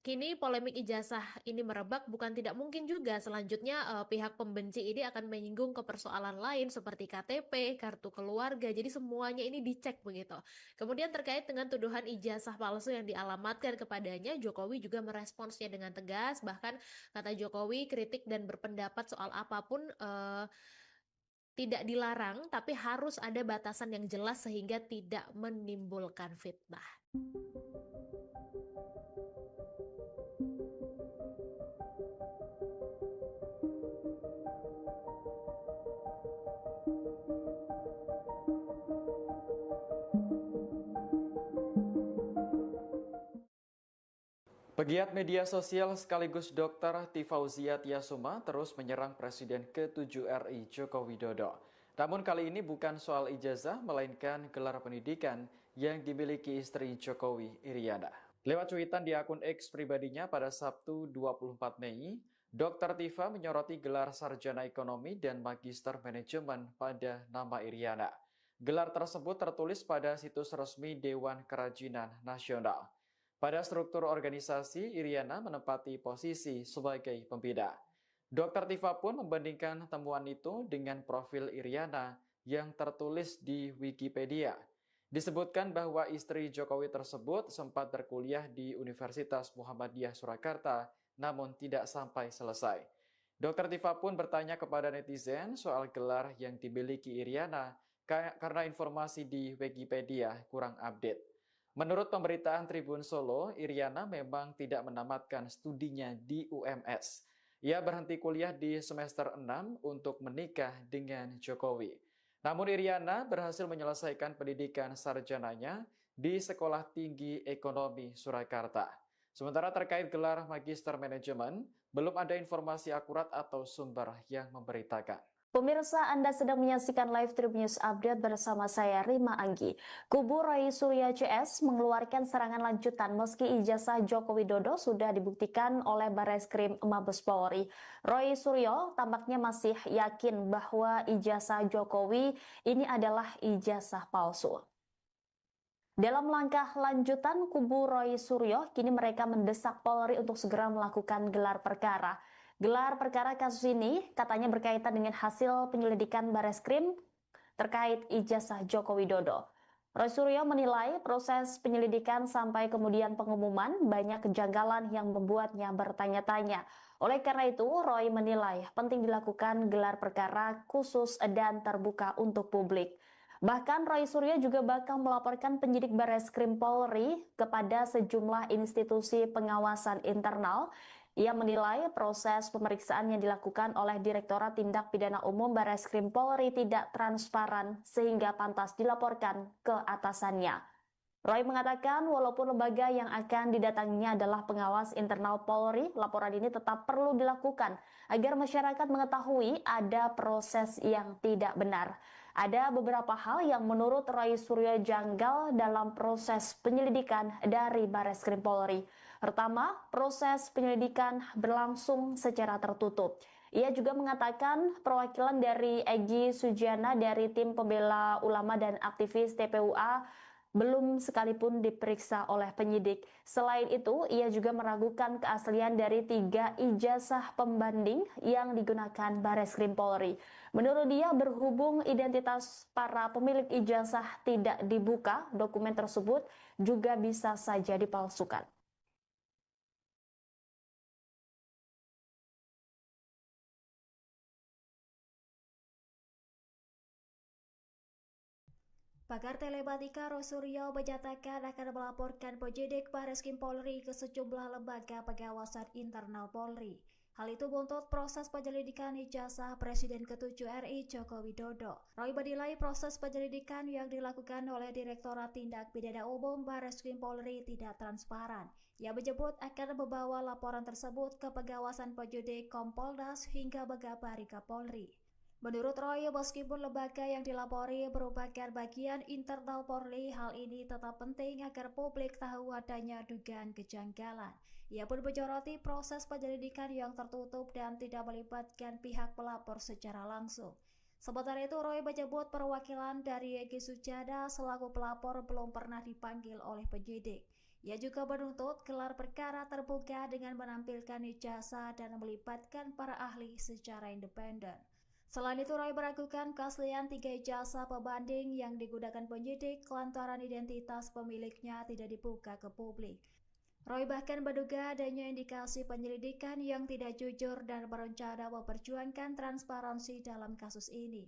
kini polemik ijazah ini merebak, bukan tidak mungkin juga selanjutnya pihak pembenci ini akan menyinggung ke persoalan lain seperti KTP, kartu keluarga, jadi semuanya ini dicek begitu. Kemudian terkait dengan tuduhan ijazah palsu yang dialamatkan kepadanya, Jokowi juga meresponsnya dengan tegas, bahkan kata Jokowi kritik dan berpendapat soal apapun tidak dilarang, tapi harus ada batasan yang jelas sehingga tidak menimbulkan fitnah. Pegiat media sosial sekaligus Dr. Tifauzia Tiasuma terus menyerang Presiden ke-7 RI Joko Widodo. Namun kali ini bukan soal ijazah, melainkan gelar pendidikan yang dimiliki istri Jokowi, Iriana. Lewat cuitan di akun X pribadinya pada Sabtu 24 Mei, Dr. Tifa menyoroti gelar sarjana ekonomi dan magister manajemen pada nama Iriana. Gelar tersebut tertulis pada situs resmi Dewan Kerajinan Nasional. Pada struktur organisasi, Iriana menempati posisi sebagai pembeda. Dr. Tifa pun membandingkan temuan itu dengan profil Iriana yang tertulis di Wikipedia. Disebutkan bahwa istri Jokowi tersebut sempat berkuliah di Universitas Muhammadiyah Surakarta, namun tidak sampai selesai. Dr. Tifa pun bertanya kepada netizen soal gelar yang dimiliki Iriana karena informasi di Wikipedia kurang update. Menurut pemberitaan Tribun Solo, Iriana memang tidak menamatkan studinya di UMS. Ia berhenti kuliah di semester 6 untuk menikah dengan Jokowi. Namun Iriana berhasil menyelesaikan pendidikan sarjananya di Sekolah Tinggi Ekonomi Surakarta. Sementara terkait gelar Magister Manajemen, belum ada informasi akurat atau sumber yang memberitakan. Pemirsa, Anda sedang menyaksikan live Tribun News Update bersama saya Rima Anggi. Kubu Roy Suryo CS mengeluarkan serangan lanjutan meski ijazah Joko Widodo sudah dibuktikan oleh Barreskrim Mabes Polri. Roy Suryo tampaknya masih yakin bahwa ijazah Jokowi ini adalah ijazah palsu. Dalam langkah lanjutan, kubu Roy Suryo kini mereka mendesak Polri untuk segera melakukan gelar perkara. Gelar perkara kasus ini katanya berkaitan dengan hasil penyelidikan Barreskrim terkait ijazah Joko Widodo. Roy Suryo menilai proses penyelidikan sampai kemudian pengumuman banyak kejanggalan yang membuatnya bertanya-tanya. Oleh karena itu, Roy menilai penting dilakukan gelar perkara khusus dan terbuka untuk publik. Bahkan Roy Suryo juga bakal melaporkan penyidik Barreskrim Polri kepada sejumlah institusi pengawasan internal. Ia menilai proses pemeriksaan yang dilakukan oleh Direktorat Tindak Pidana Umum Barreskrim Polri tidak transparan sehingga pantas dilaporkan ke atasannya. Roy mengatakan walaupun lembaga yang akan didatanginya adalah pengawas internal Polri, laporan ini tetap perlu dilakukan agar masyarakat mengetahui ada proses yang tidak benar. Ada beberapa hal yang menurut Roy Suryo janggal dalam proses penyelidikan dari Barreskrim Polri. Pertama, proses penyelidikan berlangsung secara tertutup. Ia juga mengatakan perwakilan dari Egy Sujana dari tim pembela ulama dan aktivis TPUA belum sekalipun diperiksa oleh penyidik. Selain itu, ia juga meragukan keaslian dari 3 ijazah pembanding yang digunakan Barreskrim Polri. Menurut dia, berhubung identitas para pemilik ijazah tidak dibuka, dokumen tersebut juga bisa saja dipalsukan. Pakar telematika Roy Suryo menyatakan akan melaporkan penyidik Barreskrim Polri ke sejumlah lembaga pengawasan internal Polri. Hal itu buntut proses penyelidikan ijazah Presiden ke-7 RI Joko Widodo. Roy menilai proses penyelidikan yang dilakukan oleh Direktorat Tindak Pidana Umum Barreskrim Polri tidak transparan. Ia menyebut akan membawa laporan tersebut ke pengawasan penyidik Kompolnas hingga mengabari Kapolri. Menurut Roy, meskipun lembaga yang dilapori merupakan bagian internal Polri, hal ini tetap penting agar publik tahu adanya dugaan kejanggalan. Ia pun menyoroti proses penyelidikan yang tertutup dan tidak melibatkan pihak pelapor secara langsung. Sementara itu, Roy menyebut perwakilan dari Egy Sujana selaku pelapor belum pernah dipanggil oleh penyidik. Ia juga menuntut gelar perkara terbuka dengan menampilkan ijazah dan melibatkan para ahli secara independen. Selain itu, Roy meragukan keaslian 3 ijazah pembanding yang digunakan penyidik lantaran identitas pemiliknya tidak dibuka ke publik. Roy bahkan menduga adanya indikasi penyelidikan yang tidak jujur dan berencana memperjuangkan transparansi dalam kasus ini.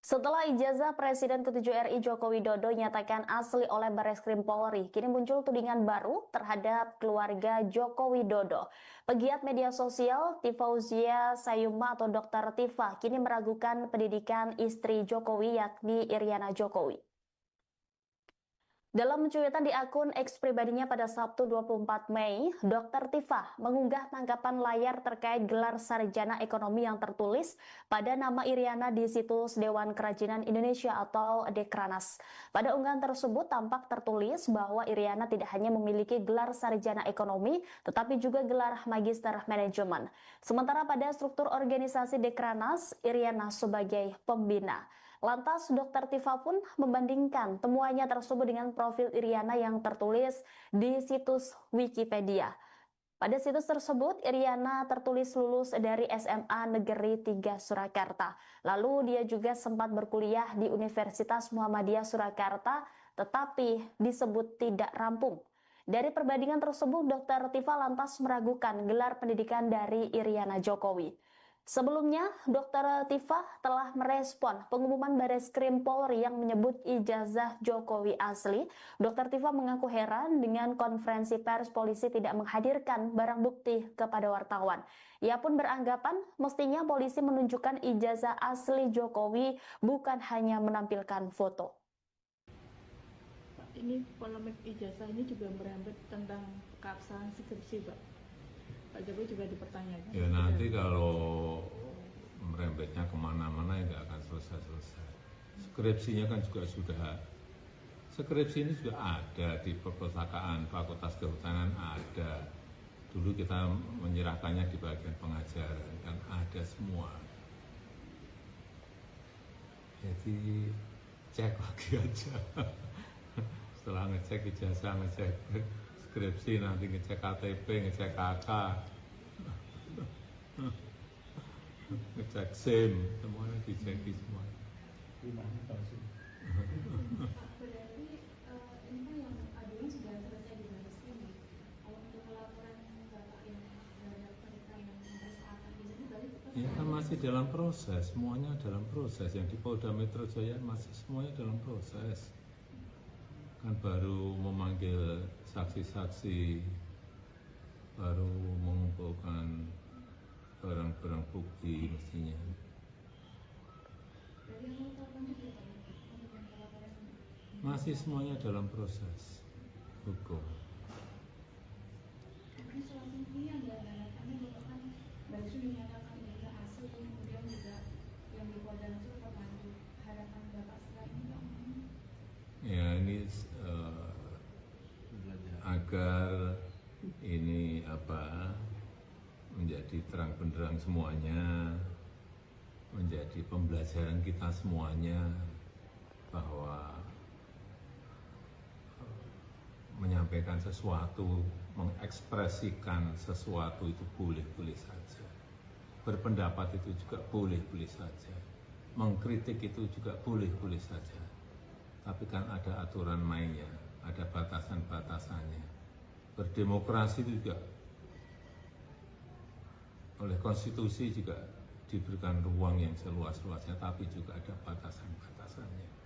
Setelah ijazah Presiden ke-7 RI Joko Widodo nyatakan asli oleh Barreskrim Polri, kini muncul tudingan baru terhadap keluarga Joko Widodo. Pegiat media sosial Tifauzia Sayuma atau Dr. Tifa kini meragukan pendidikan istri Jokowi yakni Iriana Jokowi. Dalam cuitan di akun X pribadinya pada Sabtu 24 Mei, Dr. Tifa mengunggah tangkapan layar terkait gelar sarjana ekonomi yang tertulis pada nama Iriana di situs Dewan Kerajinan Indonesia atau Dekranas. Pada unggahan tersebut tampak tertulis bahwa Iriana tidak hanya memiliki gelar sarjana ekonomi, tetapi juga gelar magister manajemen. Sementara pada struktur organisasi Dekranas, Iriana sebagai pembina. Lantas Dr. Tifa pun membandingkan temuannya tersebut dengan profil Iriana yang tertulis di situs Wikipedia. Pada situs tersebut, Iriana tertulis lulus dari SMA Negeri 3 Surakarta. Lalu dia juga sempat berkuliah di Universitas Muhammadiyah Surakarta, tetapi disebut tidak rampung. Dari perbandingan tersebut, Dr. Tifa lantas meragukan gelar pendidikan dari Iriana Jokowi. Sebelumnya, Dr. Tifa telah merespon pengumuman Bareskrim Polri yang menyebut ijazah Jokowi asli. Dr. Tifa mengaku heran dengan konferensi pers polisi tidak menghadirkan barang bukti kepada wartawan. Ia pun beranggapan mestinya polisi menunjukkan ijazah asli Jokowi, bukan hanya menampilkan foto. Pak, ini polemik ijazah ini juga merembet tentang keabsahan skripsi, Pak. Pak Jokowi juga dipertanyakan. Ya nanti kalau merembetnya kemana-mana ya nggak akan selesai-selesai. Skripsinya kan juga sudah, skripsi ini juga ada di perpustakaan Fakultas Kehutanan ada. Dulu kita menyerahkannya di bagian pengajaran kan ada semua. Jadi cek lagi aja. Setelah ngecek ijazah, ngecek skripsi, nanti ngecek KTP, ngecek KK, ngecek SIM, semuanya dicek semua. Pak, berarti ini kan yang aduan sudah selesai di Bareskrim ya. Kalau untuk laporan Bapak yang terhadap mereka yang mempersoalkan ijazah itu berarti tetap Ya kan masih dalam proses, semuanya dalam proses. Yang di Polda Metro Jaya masih semuanya dalam proses. Kan baru memanggil saksi-saksi, baru mengumpulkan barang-barang bukti mestinya. berarti yang melaporkan juga Pak untuk yang pelaporan ini. Masih semuanya dalam proses hukum. Mungkin selanjutnya yang diandalkannya Bapak kan baru dinyatakan ijazah asli, kemudian juga yang di Polda Metro terbantu. Harapan Bapak setelah ini Pak? Ya ini agar ini menjadi terang benderang semuanya, menjadi pembelajaran kita semuanya bahwa menyampaikan sesuatu, mengekspresikan sesuatu itu boleh-boleh saja. Berpendapat itu juga boleh-boleh saja. Mengkritik itu juga boleh-boleh saja. Tapi kan ada aturan mainnya, ada batasan-batasannya. Berdemokrasi itu juga oleh konstitusi juga diberikan ruang yang seluas-luasnya, tapi juga ada batasan-batasannya.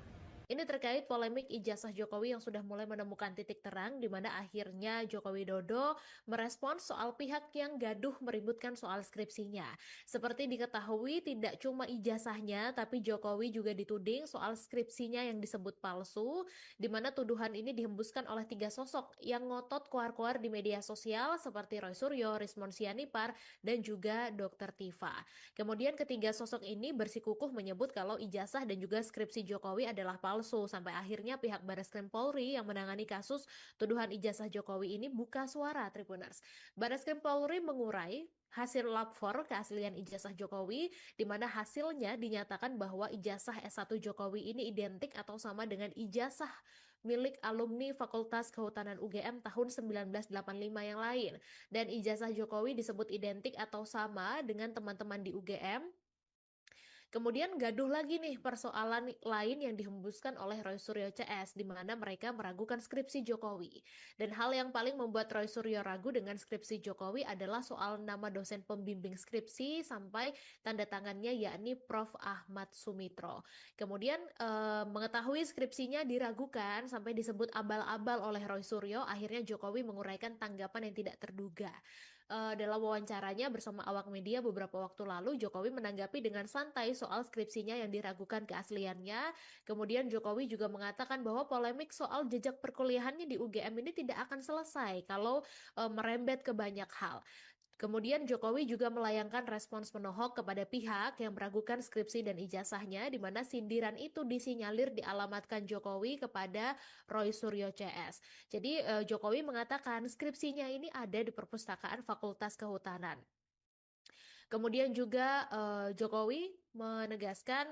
Ini terkait polemik ijazah Jokowi yang sudah mulai menemukan titik terang di mana akhirnya Joko Widodo merespons soal pihak yang gaduh meributkan soal skripsinya. Seperti diketahui tidak cuma ijazahnya tapi Jokowi juga dituding soal skripsinya yang disebut palsu, di mana tuduhan ini dihembuskan oleh 3 sosok yang ngotot keluar-keluar di media sosial seperti Roy Suryo, Rismon Sianipar, dan juga Dr. Tifa. Kemudian ketiga sosok ini bersikukuh menyebut kalau ijazah dan juga skripsi Jokowi adalah palsu, sampai akhirnya pihak Bareskrim Polri yang menangani kasus tuduhan ijazah Jokowi ini buka suara, Tribuners. Bareskrim Polri mengurai hasil lab 4 keaslian ijazah Jokowi, di mana hasilnya dinyatakan bahwa ijazah S1 Jokowi ini identik atau sama dengan ijazah milik alumni Fakultas Kehutanan UGM tahun 1985 yang lain. Dan ijazah Jokowi disebut identik atau sama dengan teman-teman di UGM. Kemudian gaduh lagi nih persoalan lain yang dihembuskan oleh Roy Suryo CS, di mana mereka meragukan skripsi Jokowi. Dan hal yang paling membuat Roy Suryo ragu dengan skripsi Jokowi adalah soal nama dosen pembimbing skripsi sampai tanda tangannya yakni Prof. Ahmad Sumitro. Kemudian mengetahui skripsinya diragukan sampai disebut abal-abal oleh Roy Suryo, akhirnya Jokowi menguraikan tanggapan yang tidak terduga. Dalam wawancaranya bersama awak media beberapa waktu lalu, Jokowi menanggapi dengan santai soal skripsinya yang diragukan keasliannya. Kemudian Jokowi juga mengatakan bahwa polemik soal jejak perkuliahannya di UGM ini tidak akan selesai kalau merembet ke banyak hal. Kemudian Jokowi juga melayangkan respons penohok kepada pihak yang meragukan skripsi dan ijazahnya, di mana sindiran itu disinyalir dialamatkan Jokowi kepada Roy Suryo CS. Jadi Jokowi mengatakan skripsinya ini ada di perpustakaan Fakultas Kehutanan. Kemudian juga Jokowi menegaskan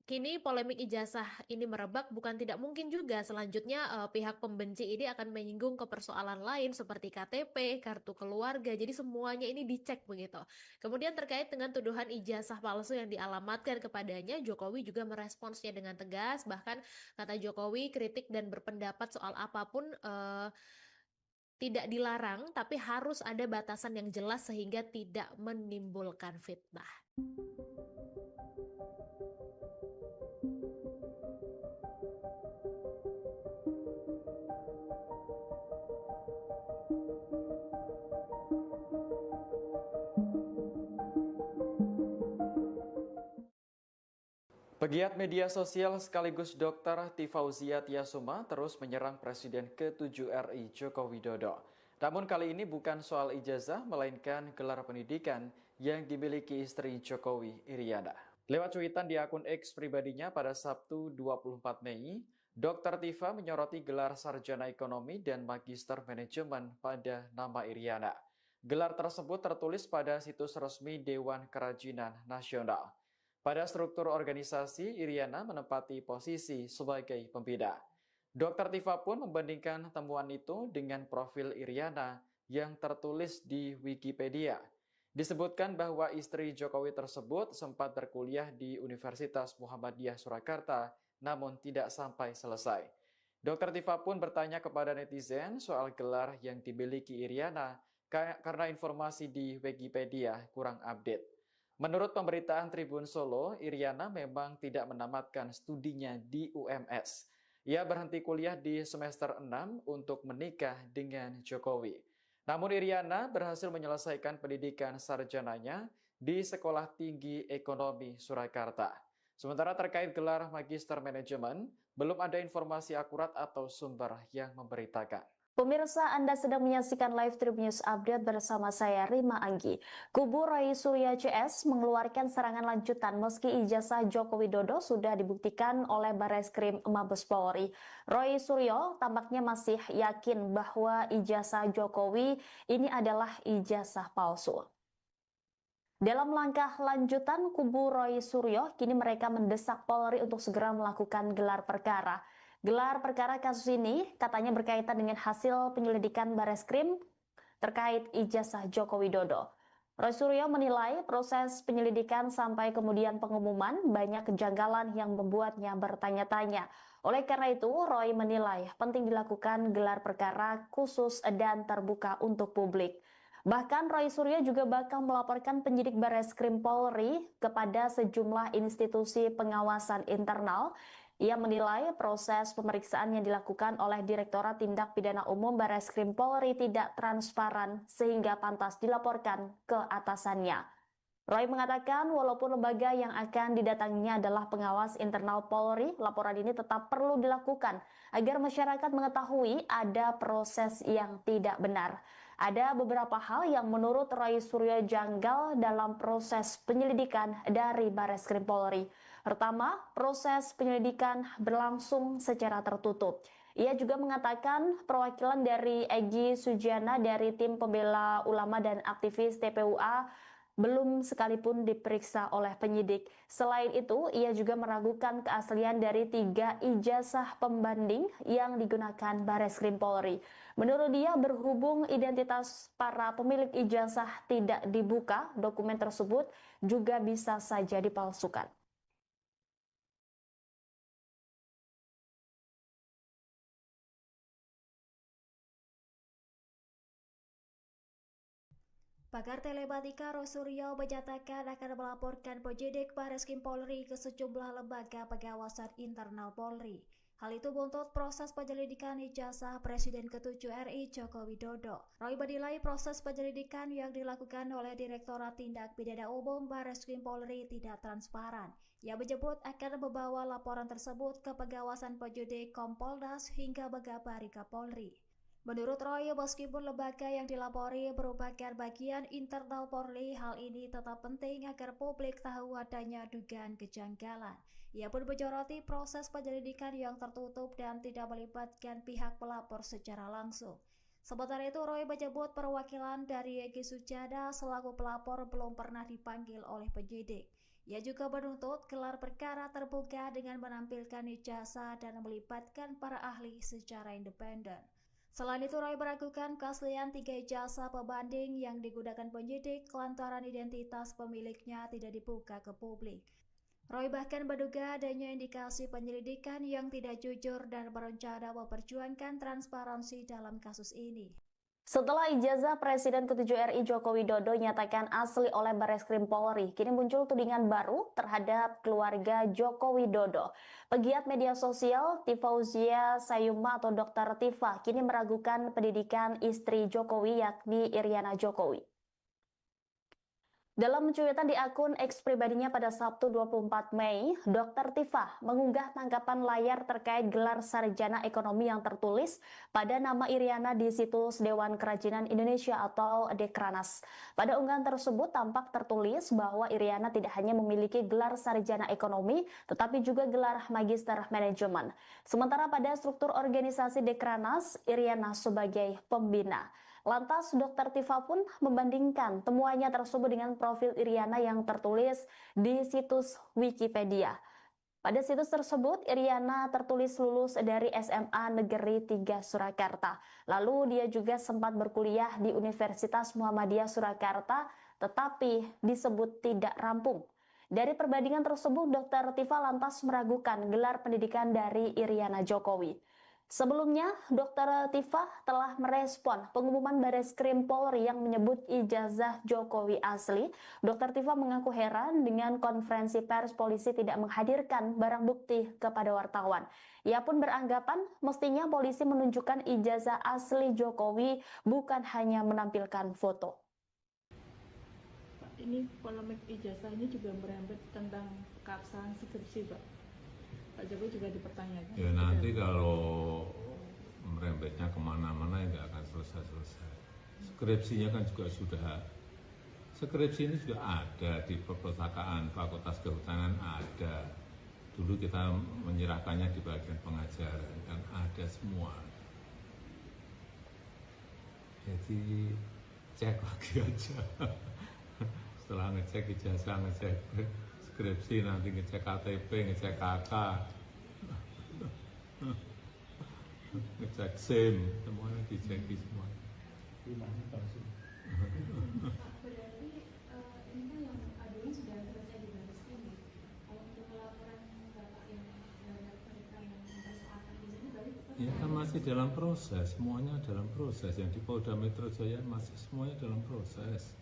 kini polemik ijazah ini merebak, bukan tidak mungkin juga selanjutnya pihak pembenci ini akan menyinggung ke persoalan lain seperti KTP, kartu keluarga, jadi semuanya ini dicek begitu. Kemudian terkait dengan tuduhan ijazah palsu yang dialamatkan kepadanya, Jokowi juga meresponsnya dengan tegas, bahkan kata Jokowi kritik dan berpendapat soal apapun tidak dilarang, tapi harus ada batasan yang jelas sehingga tidak menimbulkan fitnah. Pegiat media sosial sekaligus Dr. Tifauzia Tiasuma terus menyerang Presiden ke-7 RI Joko Widodo. Namun kali ini bukan soal ijazah, melainkan gelar pendidikan yang dimiliki istri Jokowi, Iriana. Lewat cuitan di akun X pribadinya pada Sabtu 24 Mei, Dr. Tifa menyoroti gelar sarjana ekonomi dan magister manajemen pada nama Iriana. Gelar tersebut tertulis pada situs resmi Dewan Kerajinan Nasional. Pada struktur organisasi, Iriana menempati posisi sebagai pembina. Dr. Tifa pun membandingkan temuan itu dengan profil Iriana yang tertulis di Wikipedia. Disebutkan bahwa istri Jokowi tersebut sempat berkuliah di Universitas Muhammadiyah Surakarta, namun tidak sampai selesai. Dr. Tifa pun bertanya kepada netizen soal gelar yang dimiliki Iriana karena informasi di Wikipedia kurang update. Menurut pemberitaan Tribun Solo, Iriana memang tidak menamatkan studinya di UMS. Ia berhenti kuliah di semester 6 untuk menikah dengan Jokowi. Namun Iriana berhasil menyelesaikan pendidikan sarjananya di Sekolah Tinggi Ekonomi Surakarta. Sementara terkait gelar Magister Manajemen, belum ada informasi akurat atau sumber yang memberitakan. Pemirsa, Anda sedang menyaksikan live Tribun News Update bersama saya Rima Anggi. Kubu Roy Suryo CS mengeluarkan serangan lanjutan meski ijazah Joko Widodo sudah dibuktikan oleh Barreskrim Mabes Polri. Roy Suryo tampaknya masih yakin bahwa ijazah Jokowi ini adalah ijazah palsu. Dalam langkah lanjutan, kubu Roy Suryo kini mereka mendesak Polri untuk segera melakukan gelar perkara. Gelar perkara kasus ini katanya berkaitan dengan hasil penyelidikan Barreskrim terkait ijazah Joko Widodo. Roy Suryo menilai proses penyelidikan sampai kemudian pengumuman banyak kejanggalan yang membuatnya bertanya-tanya. Oleh karena itu, Roy menilai penting dilakukan gelar perkara khusus dan terbuka untuk publik. Bahkan Roy Suryo juga bakal melaporkan penyidik Barreskrim Polri kepada sejumlah institusi pengawasan internal. Ia menilai proses pemeriksaan yang dilakukan oleh Direktorat Tindak Pidana Umum Barreskrim Polri tidak transparan sehingga pantas dilaporkan ke atasannya. Roy mengatakan walaupun lembaga yang akan didatanginya adalah pengawas internal Polri, laporan ini tetap perlu dilakukan agar masyarakat mengetahui ada proses yang tidak benar. Ada beberapa hal yang menurut Roy Suryo janggal dalam proses penyelidikan dari Barreskrim Polri. Pertama, proses penyelidikan berlangsung secara tertutup. Ia juga mengatakan perwakilan dari Egy Sujana dari tim pembela ulama dan aktivis TPUA belum sekalipun diperiksa oleh penyidik. Selain itu, ia juga meragukan keaslian dari 3 ijazah pembanding yang digunakan Barreskrim Polri. Menurut dia, berhubung identitas para pemilik ijazah tidak dibuka, dokumen tersebut juga bisa saja dipalsukan. Pakar telematika Roy Suryo menyatakan akan melaporkan penyidik Barreskrim Polri ke sejumlah lembaga pengawasan internal Polri. Hal itu buntut proses penyelidikan ijazah Presiden ke-7 RI Joko Widodo. Roy menilai proses penyelidikan yang dilakukan oleh Direktorat Tindak Pidana Umum Barreskrim Polri tidak transparan. Ia menyebut akan membawa laporan tersebut ke pengawasan penyidik Kompolnas hingga mengabari Kapolri. Menurut Roy, meskipun lembaga yang dilapori merupakan bagian internal Polri, hal ini tetap penting agar publik tahu adanya dugaan kejanggalan. Ia pun menyoroti proses penyelidikan yang tertutup dan tidak melibatkan pihak pelapor secara langsung. Sementara itu, Roy menyebut perwakilan dari Egy Sujana selaku pelapor belum pernah dipanggil oleh penyidik. Ia juga menuntut gelar perkara terbuka dengan menampilkan ijazah dan melibatkan para ahli secara independen. Selain itu, Roy meragukan keaslian 3 ijazah pembanding yang digunakan penyidik lantaran identitas pemiliknya tidak dibuka ke publik. Roy bahkan menduga adanya indikasi penyelidikan yang tidak jujur dan berencana memperjuangkan transparansi dalam kasus ini. Setelah ijazah Presiden ke-7 RI Joko Widodo nyatakan asli oleh Barreskrim Polri, kini muncul tudingan baru terhadap keluarga Joko Widodo. Pegiat media sosial Tifauzia Sayuma atau Dr. Tifa kini meragukan pendidikan istri Jokowi yakni Iriana Jokowi. Dalam cuitan di akun X pribadinya pada Sabtu 24 Mei, Dr. Tifa mengunggah tanggapan layar terkait gelar sarjana ekonomi yang tertulis pada nama Iriana di situs Dewan Kerajinan Indonesia atau Dekranas. Pada unggahan tersebut tampak tertulis bahwa Iriana tidak hanya memiliki gelar sarjana ekonomi, tetapi juga gelar magister manajemen. Sementara pada struktur organisasi Dekranas, Iriana sebagai pembina. Lantas Dr. Tifa pun membandingkan temuannya tersebut dengan profil Iriana yang tertulis di situs Wikipedia. Pada situs tersebut, Iriana tertulis lulus dari SMA Negeri 3 Surakarta. Lalu dia juga sempat berkuliah di Universitas Muhammadiyah Surakarta, tetapi disebut tidak rampung. Dari perbandingan tersebut, Dr. Tifa lantas meragukan gelar pendidikan dari Iriana Jokowi. Sebelumnya, Dr. Tifa telah merespon pengumuman Barreskrim Polri yang menyebut ijazah Jokowi asli. Dr. Tifa mengaku heran dengan konferensi pers polisi tidak menghadirkan barang bukti kepada wartawan. Ia pun beranggapan mestinya polisi menunjukkan ijazah asli Jokowi bukan hanya menampilkan foto. Pak, ini polemik ijazah ini juga merembet tentang keabsahan skripsi, Pak. Pak Jokowi juga dipertanyakan. Ya nanti kalau merembetnya kemana-mana ya nggak akan selesai-selesai. Skripsinya kan juga sudah, skripsi ini juga ada di perpustakaan Fakultas Kehutanan ada. Dulu kita menyerahkannya di bagian pengajaran kan ada semua. Jadi cek lagi aja. Setelah ngecek ijazah, ngecek skripsi, nanti ngecek KTP, ngecek KK, ngecek SIM, semuanya dicek semua. Pak, berarti ini kan yang aduan sudah selesai di Barreskrim ya. Kalau untuk laporan Bapak yang terhadap mereka yang mempersoalkan di sini berarti tetap Ya kan masih dalam proses, semuanya dalam proses. Yang di Polda Metro Jaya masih semuanya dalam proses.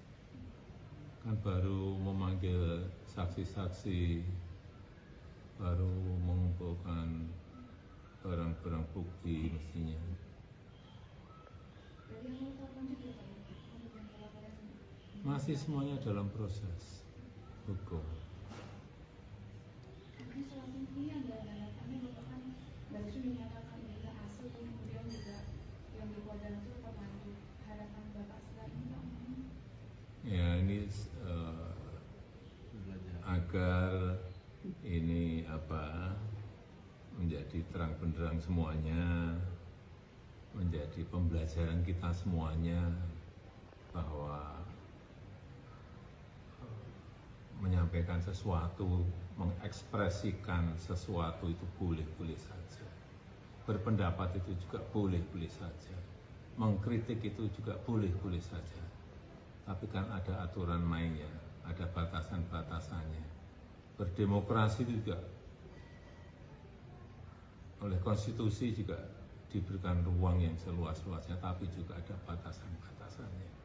Kan baru memanggil saksi-saksi, baru mengumpulkan barang-barang bukti mestinya. berarti yang melaporkan juga Pak untuk yang laporan ini. Masih semuanya dalam proses hukum. Ini soal pilihan dan harapannya Bapak kan Barreskrim menyatakan inilah asli, kemudian juga yang di Polda itu terlanjut. Harapan Bapak setelah ini Pak? Ya ini agar ini menjadi terang benderang semuanya, menjadi pembelajaran kita semuanya bahwa menyampaikan sesuatu, mengekspresikan sesuatu itu boleh-boleh saja. Berpendapat itu juga boleh-boleh saja. Mengkritik itu juga boleh-boleh saja. Tapi kan ada aturan mainnya, ada batasan-batasannya. Berdemokrasi itu juga oleh konstitusi juga diberikan ruang yang seluas-luasnya, tapi juga ada batasan-batasannya.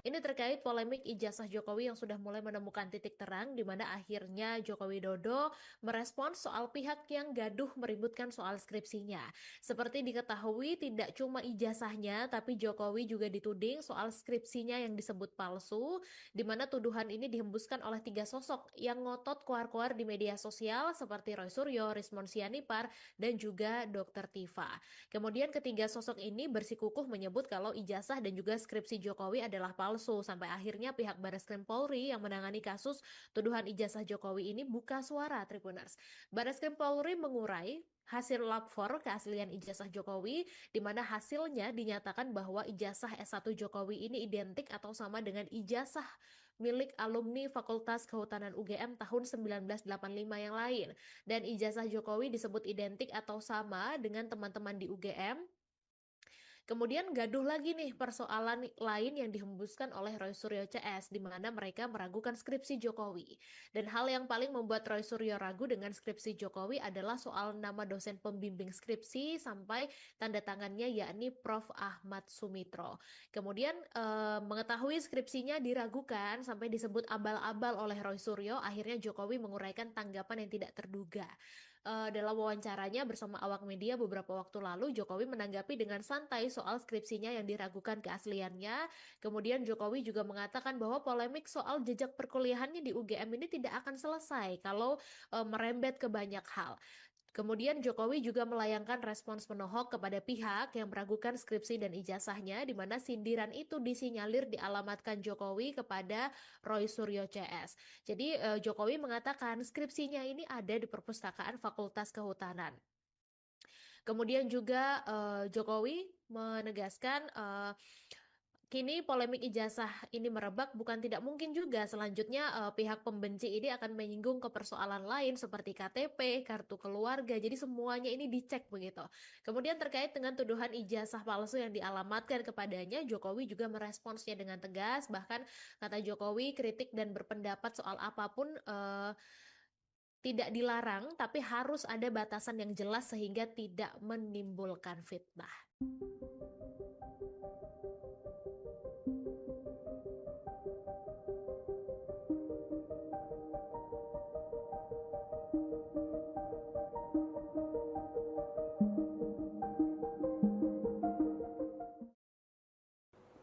Ini terkait polemik ijazah Jokowi yang sudah mulai menemukan titik terang di mana akhirnya Joko Widodo merespons soal pihak yang gaduh meributkan soal skripsinya. Seperti diketahui tidak cuma ijazahnya tapi Jokowi juga dituding soal skripsinya yang disebut palsu, di mana tuduhan ini dihembuskan oleh 3 sosok yang ngotot keluar-keluar di media sosial seperti Roy Suryo, Rismon Sianipar, dan juga Dr. Tifa. Kemudian ketiga sosok ini bersikukuh menyebut kalau ijazah dan juga skripsi Jokowi adalah palsu, sampai akhirnya pihak Barreskrim Polri yang menangani kasus tuduhan ijazah Jokowi ini buka suara, Tribuners. Barreskrim Polri mengurai hasil lapor keaslian ijazah Jokowi, di mana hasilnya dinyatakan bahwa ijazah S1 Jokowi ini identik atau sama dengan ijazah milik alumni Fakultas Kehutanan UGM tahun 1985 yang lain. Dan ijazah Jokowi disebut identik atau sama dengan teman-teman di UGM Kemudian gaduh lagi nih persoalan lain yang dihembuskan oleh Roy Suryo CS, di mana mereka meragukan skripsi Jokowi. Dan hal yang paling membuat Roy Suryo ragu dengan skripsi Jokowi adalah soal nama dosen pembimbing skripsi sampai tanda tangannya, yakni Prof. Ahmad Sumitro. Kemudian mengetahui skripsinya diragukan sampai disebut abal-abal oleh Roy Suryo, akhirnya Jokowi menguraikan tanggapan yang tidak terduga. Dalam wawancaranya bersama awak media beberapa waktu lalu, Jokowi menanggapi dengan santai soal skripsinya yang diragukan keasliannya. Kemudian Jokowi juga mengatakan bahwa polemik soal jejak perkuliahannya di UGM ini tidak akan selesai kalau merembet ke banyak hal. Kemudian Jokowi juga melayangkan respons menohok kepada pihak yang meragukan skripsi dan ijazahnya, di mana sindiran itu disinyalir dialamatkan Jokowi kepada Roy Suryo CS. Jadi Jokowi mengatakan skripsinya ini ada di perpustakaan Fakultas Kehutanan. Kemudian juga Jokowi menegaskan kini polemik ijazah ini merebak, bukan tidak mungkin juga selanjutnya pihak pembenci ini akan menyinggung ke persoalan lain seperti KTP, kartu keluarga, jadi semuanya ini dicek begitu. Kemudian terkait dengan tuduhan ijazah palsu yang dialamatkan kepadanya, Jokowi juga meresponsnya dengan tegas, bahkan kata Jokowi kritik dan berpendapat soal apapun tidak dilarang, tapi harus ada batasan yang jelas sehingga tidak menimbulkan fitnah.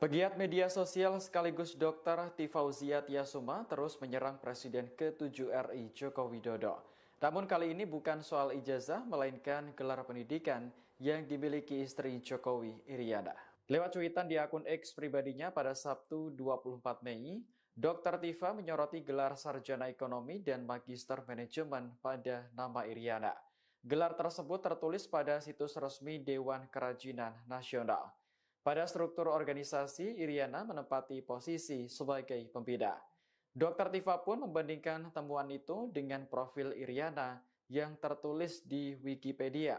Pegiat media sosial sekaligus Dr. Tifauzia Tiasuma terus menyerang Presiden ke-7 RI Joko Widodo. Namun kali ini bukan soal ijazah, melainkan gelar pendidikan yang dimiliki istri Jokowi, Iriana. Lewat cuitan di akun X pribadinya pada Sabtu 24 Mei, Dr. Tifa menyoroti gelar sarjana ekonomi dan magister manajemen pada nama Iriana. Gelar tersebut tertulis pada situs resmi Dewan Kerajinan Nasional. Pada struktur organisasi, Iriana menempati posisi sebagai pembina. Dr. Tifa pun membandingkan temuan itu dengan profil Iriana yang tertulis di Wikipedia.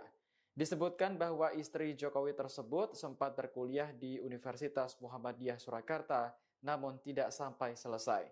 Disebutkan bahwa istri Jokowi tersebut sempat berkuliah di Universitas Muhammadiyah Surakarta, namun tidak sampai selesai.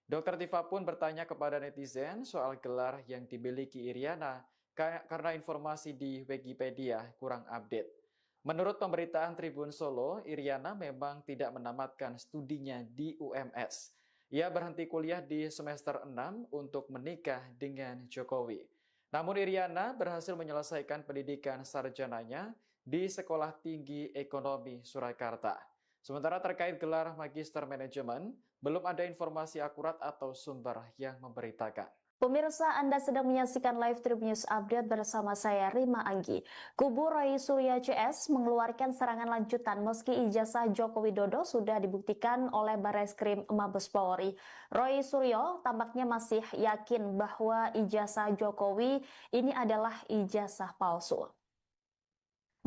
Dr. Tifa pun bertanya kepada netizen soal gelar yang dimiliki Iriana karena informasi di Wikipedia kurang update. Menurut pemberitaan Tribun Solo, Iriana memang tidak menamatkan studinya di UMS. Ia berhenti kuliah di semester 6 untuk menikah dengan Jokowi. Namun Iriana berhasil menyelesaikan pendidikan sarjananya di Sekolah Tinggi Ekonomi Surakarta. Sementara terkait gelar Magister Manajemen, belum ada informasi akurat atau sumber yang memberitakan. Pemirsa, Anda sedang menyaksikan live Tribun News Update bersama saya Rima Anggi. Kubu Roy Suryo CS mengeluarkan serangan lanjutan meski ijazah Joko Widodo sudah dibuktikan oleh Barreskrim Mabes Polri. Roy Suryo tampaknya masih yakin bahwa ijazah Jokowi ini adalah ijazah palsu.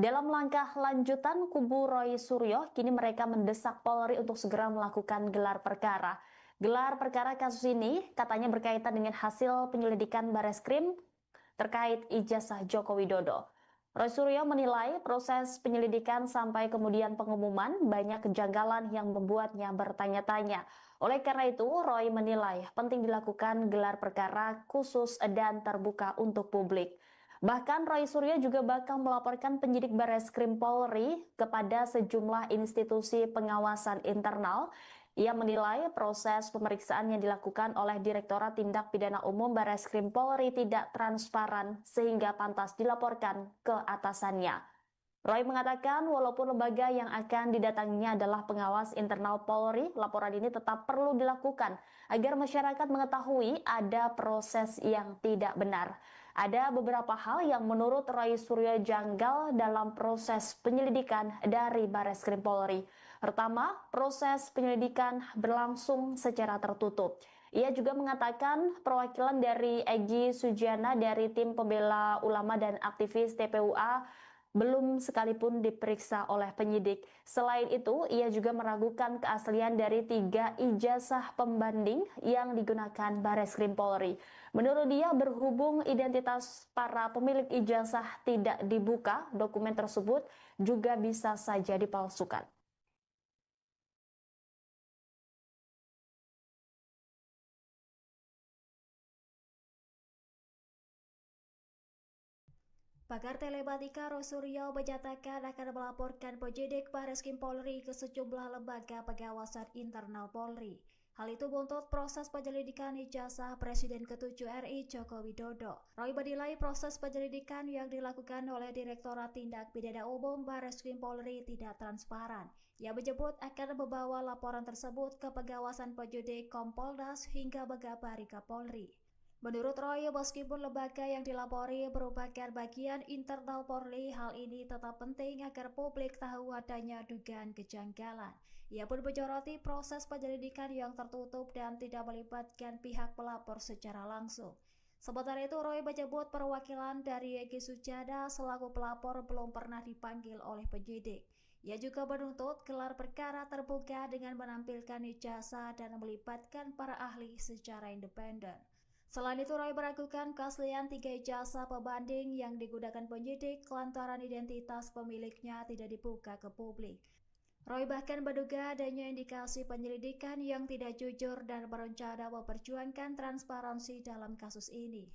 Dalam langkah lanjutan, kubu Roy Suryo kini mereka mendesak Polri untuk segera melakukan gelar perkara. Gelar perkara kasus ini katanya berkaitan dengan hasil penyelidikan Barreskrim terkait ijazah Joko Widodo. Roy Suryo menilai proses penyelidikan sampai kemudian pengumuman banyak kejanggalan yang membuatnya bertanya-tanya. Oleh karena itu, Roy menilai penting dilakukan gelar perkara khusus dan terbuka untuk publik. Bahkan Roy Suryo juga bakal melaporkan penyidik Barreskrim Polri kepada sejumlah institusi pengawasan internal. Ia menilai proses pemeriksaan yang dilakukan oleh Direktorat Tindak Pidana Umum Barreskrim Polri tidak transparan sehingga pantas dilaporkan ke atasannya. Roy mengatakan walaupun lembaga yang akan didatanginya adalah pengawas internal Polri, laporan ini tetap perlu dilakukan agar masyarakat mengetahui ada proses yang tidak benar. Ada beberapa hal yang menurut Roy Suryo janggal dalam proses penyelidikan dari Barreskrim Polri. Pertama, proses penyelidikan berlangsung secara tertutup. Ia juga mengatakan perwakilan dari Egy Sujana dari tim pembela ulama dan aktivis TPUA belum sekalipun diperiksa oleh penyidik. Selain itu, ia juga meragukan keaslian dari 3 ijazah pembanding yang digunakan Bareskrim Polri. Menurut dia, berhubung identitas para pemilik ijazah tidak dibuka, dokumen tersebut juga bisa saja dipalsukan. Pakar telematika Rosuryo menyatakan akan melaporkan penyidik Bareskrim Polri ke sejumlah lembaga pengawasan internal Polri. Hal itu buntut proses penyelidikan ijazah Presiden ke-7 RI Joko Widodo. Roy menilai proses penyelidikan yang dilakukan oleh Direktorat Tindak Pidana Umum Bareskrim Polri tidak transparan. Ia menyebut akan membawa laporan tersebut ke pengawasan penyidik Kompolnas hingga mengabari Kapolri. Menurut Roy, meskipun lembaga yang dilapori merupakan bagian internal Polri, hal ini tetap penting agar publik tahu adanya dugaan kejanggalan. Ia pun menyoroti proses penyelidikan yang tertutup dan tidak melibatkan pihak pelapor secara langsung. Sementara itu, Roy menyebut perwakilan dari Egy Sujana selaku pelapor belum pernah dipanggil oleh penyidik. Ia juga menuntut gelar perkara terbuka dengan menampilkan ijazah dan melibatkan para ahli secara independen. Selain itu, Roy meragukan keaslian 3 ijazah pembanding yang digunakan penyidik lantaran identitas pemiliknya tidak dibuka ke publik. Roy bahkan menduga adanya indikasi penyelidikan yang tidak jujur dan berencana memperjuangkan transparansi dalam kasus ini.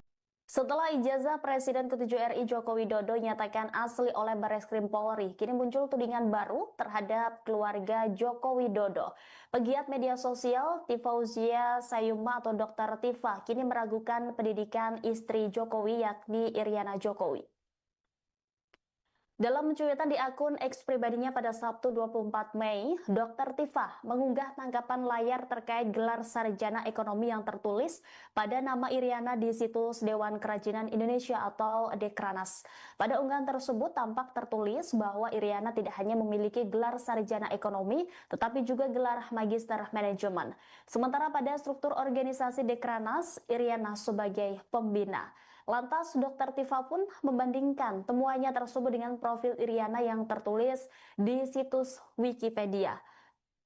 Setelah ijazah Presiden ke-7 RI Joko Widodo nyatakan asli oleh Bareskrim Polri, kini muncul tudingan baru terhadap keluarga Joko Widodo. Pegiat media sosial Tifauzia Sayuma atau Dr. Tifa kini meragukan pendidikan istri Jokowi yakni Iriana Jokowi. Dalam cuitan di akun X pribadinya pada Sabtu 24 Mei, Dr. Tifa mengunggah tangkapan layar terkait gelar sarjana ekonomi yang tertulis pada nama Iriana di situs Dewan Kerajinan Indonesia atau Dekranas. Pada unggahan tersebut tampak tertulis bahwa Iriana tidak hanya memiliki gelar sarjana ekonomi, tetapi juga gelar magister manajemen. Sementara pada struktur organisasi Dekranas, Iriana sebagai pembina. Lantas, Dr. Tifa pun membandingkan temuannya tersebut dengan profil Iriana yang tertulis di situs Wikipedia.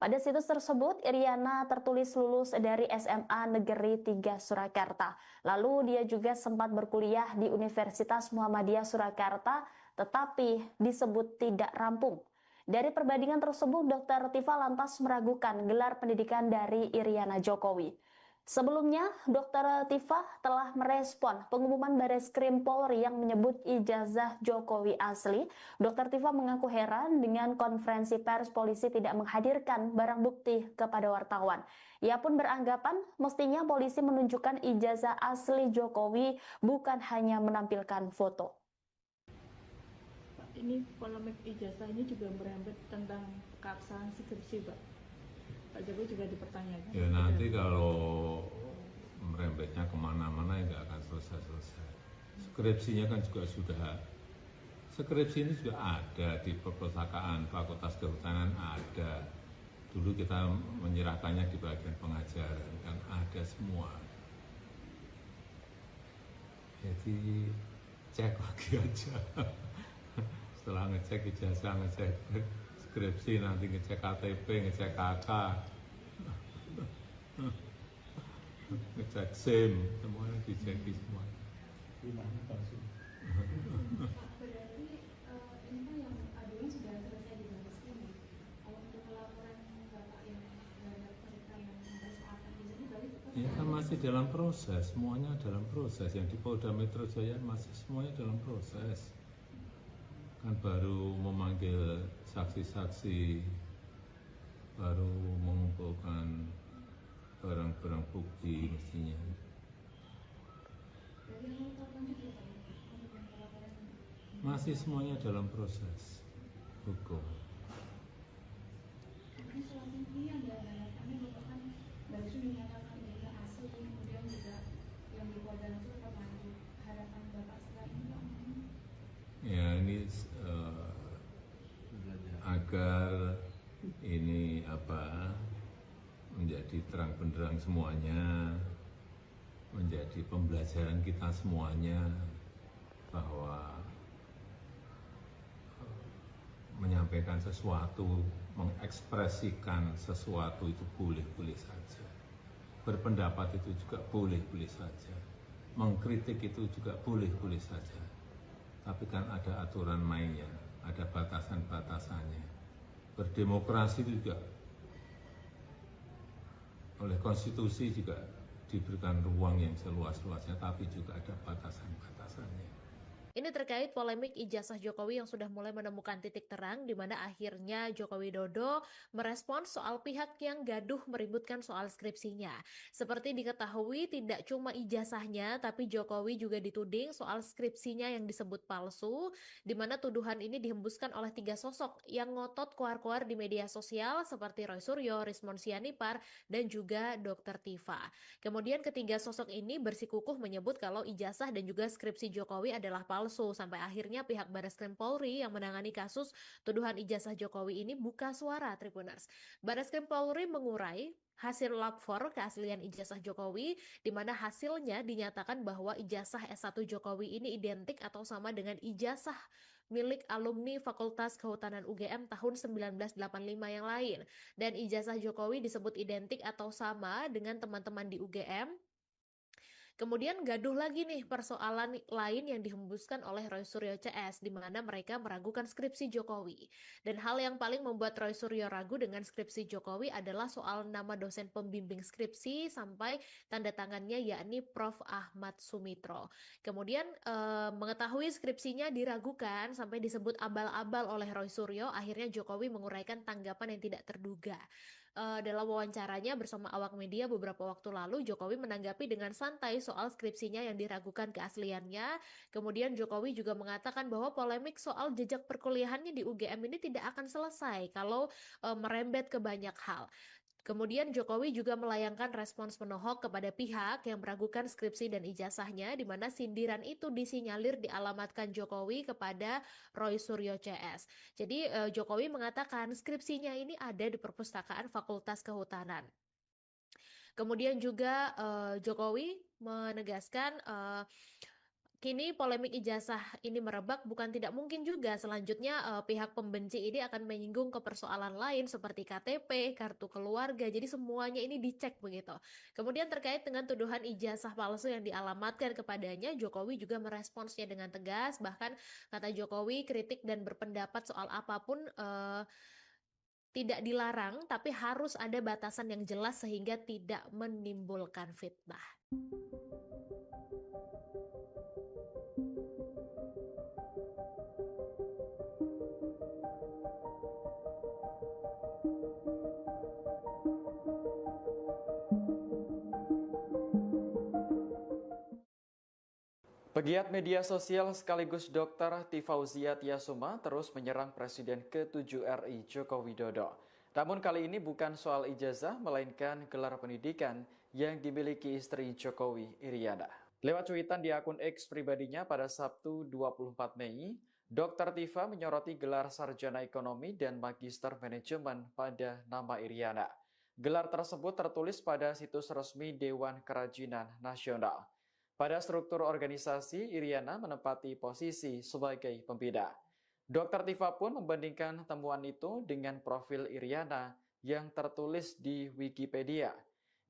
Pada situs tersebut, Iriana tertulis lulus dari SMA Negeri 3 Surakarta. Lalu dia juga sempat berkuliah di Universitas Muhammadiyah Surakarta, tetapi disebut tidak rampung. Dari perbandingan tersebut, Dr. Tifa lantas meragukan gelar pendidikan dari Iriana Jokowi. Sebelumnya, Dr. Tifa telah merespon pengumuman Bareskrim Polri yang menyebut ijazah Jokowi asli. Dr. Tifa mengaku heran dengan konferensi pers polisi tidak menghadirkan barang bukti kepada wartawan. Ia pun beranggapan mestinya polisi menunjukkan ijazah asli Jokowi bukan hanya menampilkan foto. Ini polemik ijazah ini juga merembet tentang keabsahan skripsi, Pak. Pak Jokowi juga dipertanyakan. Ya nanti kalau merembetnya kemana-mana ya nggak akan selesai-selesai. Skripsinya kan juga sudah, skripsi ini juga ada di perpustakaan Fakultas Kehutanan ada. Dulu kita menyerahkannya di bagian pengajaran, kan ada semua. Jadi cek lagi aja. Setelah ngecek ijazah, ngecek skripsi, nanti ngecek KTP, ngecek KK, ngecek SIM, semuanya dicek semua. Berarti ini kan yang aduan sudah selesai di Bareskrim ya. Kalau untuk laporan Bapak yang terhadap mereka yang mempersoalkan ini berarti Ya kan masih dalam proses, semuanya dalam proses. Yang di Polda Metro Jaya masih semuanya dalam proses. Kan baru memanggil saksi-saksi, baru mengumpulkan barang-barang bukti mestinya. Masih semuanya dalam proses hukum. ini selain ini yang diharapkannya merupakan Bareskrim menyatakan ini asli, kemudian juga yang di Polda itu terlanjur harapan Bapak setelah ini Pak. Ya ini agar ini menjadi terang benderang semuanya, menjadi pembelajaran kita semuanya bahwa menyampaikan sesuatu, mengekspresikan sesuatu itu boleh-boleh saja. Berpendapat itu juga boleh-boleh saja. Mengkritik itu juga boleh-boleh saja. Tapi kan ada aturan mainnya, ada batasan-batasannya. Berdemokrasi itu juga oleh konstitusi juga diberikan ruang yang seluas-luasnya, tapi juga ada batasan-batasannya. Ini terkait polemik ijazah Jokowi yang sudah mulai menemukan titik terang di mana akhirnya Joko Widodo merespons soal pihak yang gaduh meributkan soal skripsinya. Seperti diketahui tidak cuma ijazahnya tapi Jokowi juga dituding soal skripsinya yang disebut palsu, di mana tuduhan ini dihembuskan oleh 3 sosok yang ngotot keluar-keluar di media sosial seperti Roy Suryo, Rismon Sianipar, dan juga Dr. Tiva. Kemudian ketiga sosok ini bersikukuh menyebut kalau ijazah dan juga skripsi Jokowi adalah palsu, sampai akhirnya pihak Barreskrim Polri yang menangani kasus tuduhan ijazah Jokowi ini buka suara, Tribuners. Barreskrim Polri mengurai hasil lapor keaslian ijazah Jokowi, di mana hasilnya dinyatakan bahwa ijazah S1 Jokowi ini identik atau sama dengan ijazah milik alumni Fakultas Kehutanan UGM tahun 1985 yang lain. Dan ijazah Jokowi disebut identik atau sama dengan teman-teman di UGM. Kemudian gaduh lagi nih persoalan lain yang dihembuskan oleh Roy Suryo CS, di mana mereka meragukan skripsi Jokowi. Dan hal yang paling membuat Roy Suryo ragu dengan skripsi Jokowi adalah soal nama dosen pembimbing skripsi sampai tanda tangannya yakni Prof. Ahmad Sumitro. Kemudian mengetahui skripsinya diragukan sampai disebut abal-abal oleh Roy Suryo, akhirnya Jokowi menguraikan tanggapan yang tidak terduga. Dalam wawancaranya bersama awak media beberapa waktu lalu, Jokowi menanggapi dengan santai soal skripsinya yang diragukan keasliannya. Kemudian Jokowi juga mengatakan bahwa polemik soal jejak perkuliahannya di UGM ini tidak akan selesai kalau merembet ke banyak hal. Kemudian Jokowi juga melayangkan respons penohok kepada pihak yang meragukan skripsi dan ijazahnya, di mana sindiran itu disinyalir dialamatkan Jokowi kepada Roy Suryo CS. Jadi Jokowi mengatakan skripsinya ini ada di perpustakaan Fakultas Kehutanan. Kemudian juga Jokowi menegaskan kini polemik ijazah ini merebak, bukan tidak mungkin juga selanjutnya pihak pembenci ini akan menyinggung ke persoalan lain seperti KTP, kartu keluarga, jadi semuanya ini dicek begitu. Kemudian terkait dengan tuduhan ijazah palsu yang dialamatkan kepadanya, Jokowi juga meresponsnya dengan tegas, bahkan kata Jokowi kritik dan berpendapat soal apapun tidak dilarang, tapi harus ada batasan yang jelas sehingga tidak menimbulkan fitnah. Pegiat media sosial sekaligus Dr. Tifauzia Tiasuma terus menyerang Presiden ke-7 RI Joko Widodo. Namun kali ini bukan soal ijazah, melainkan gelar pendidikan yang dimiliki istri Jokowi, Iriana. Lewat cuitan di akun X pribadinya pada Sabtu 24 Mei, Dr. Tiva menyoroti gelar sarjana ekonomi dan magister manajemen pada nama Iriana. Gelar tersebut tertulis pada situs resmi Dewan Kerajinan Nasional. Pada struktur organisasi, Iriana menempati posisi sebagai pembina. Dr. Tiva pun membandingkan temuan itu dengan profil Iriana yang tertulis di Wikipedia.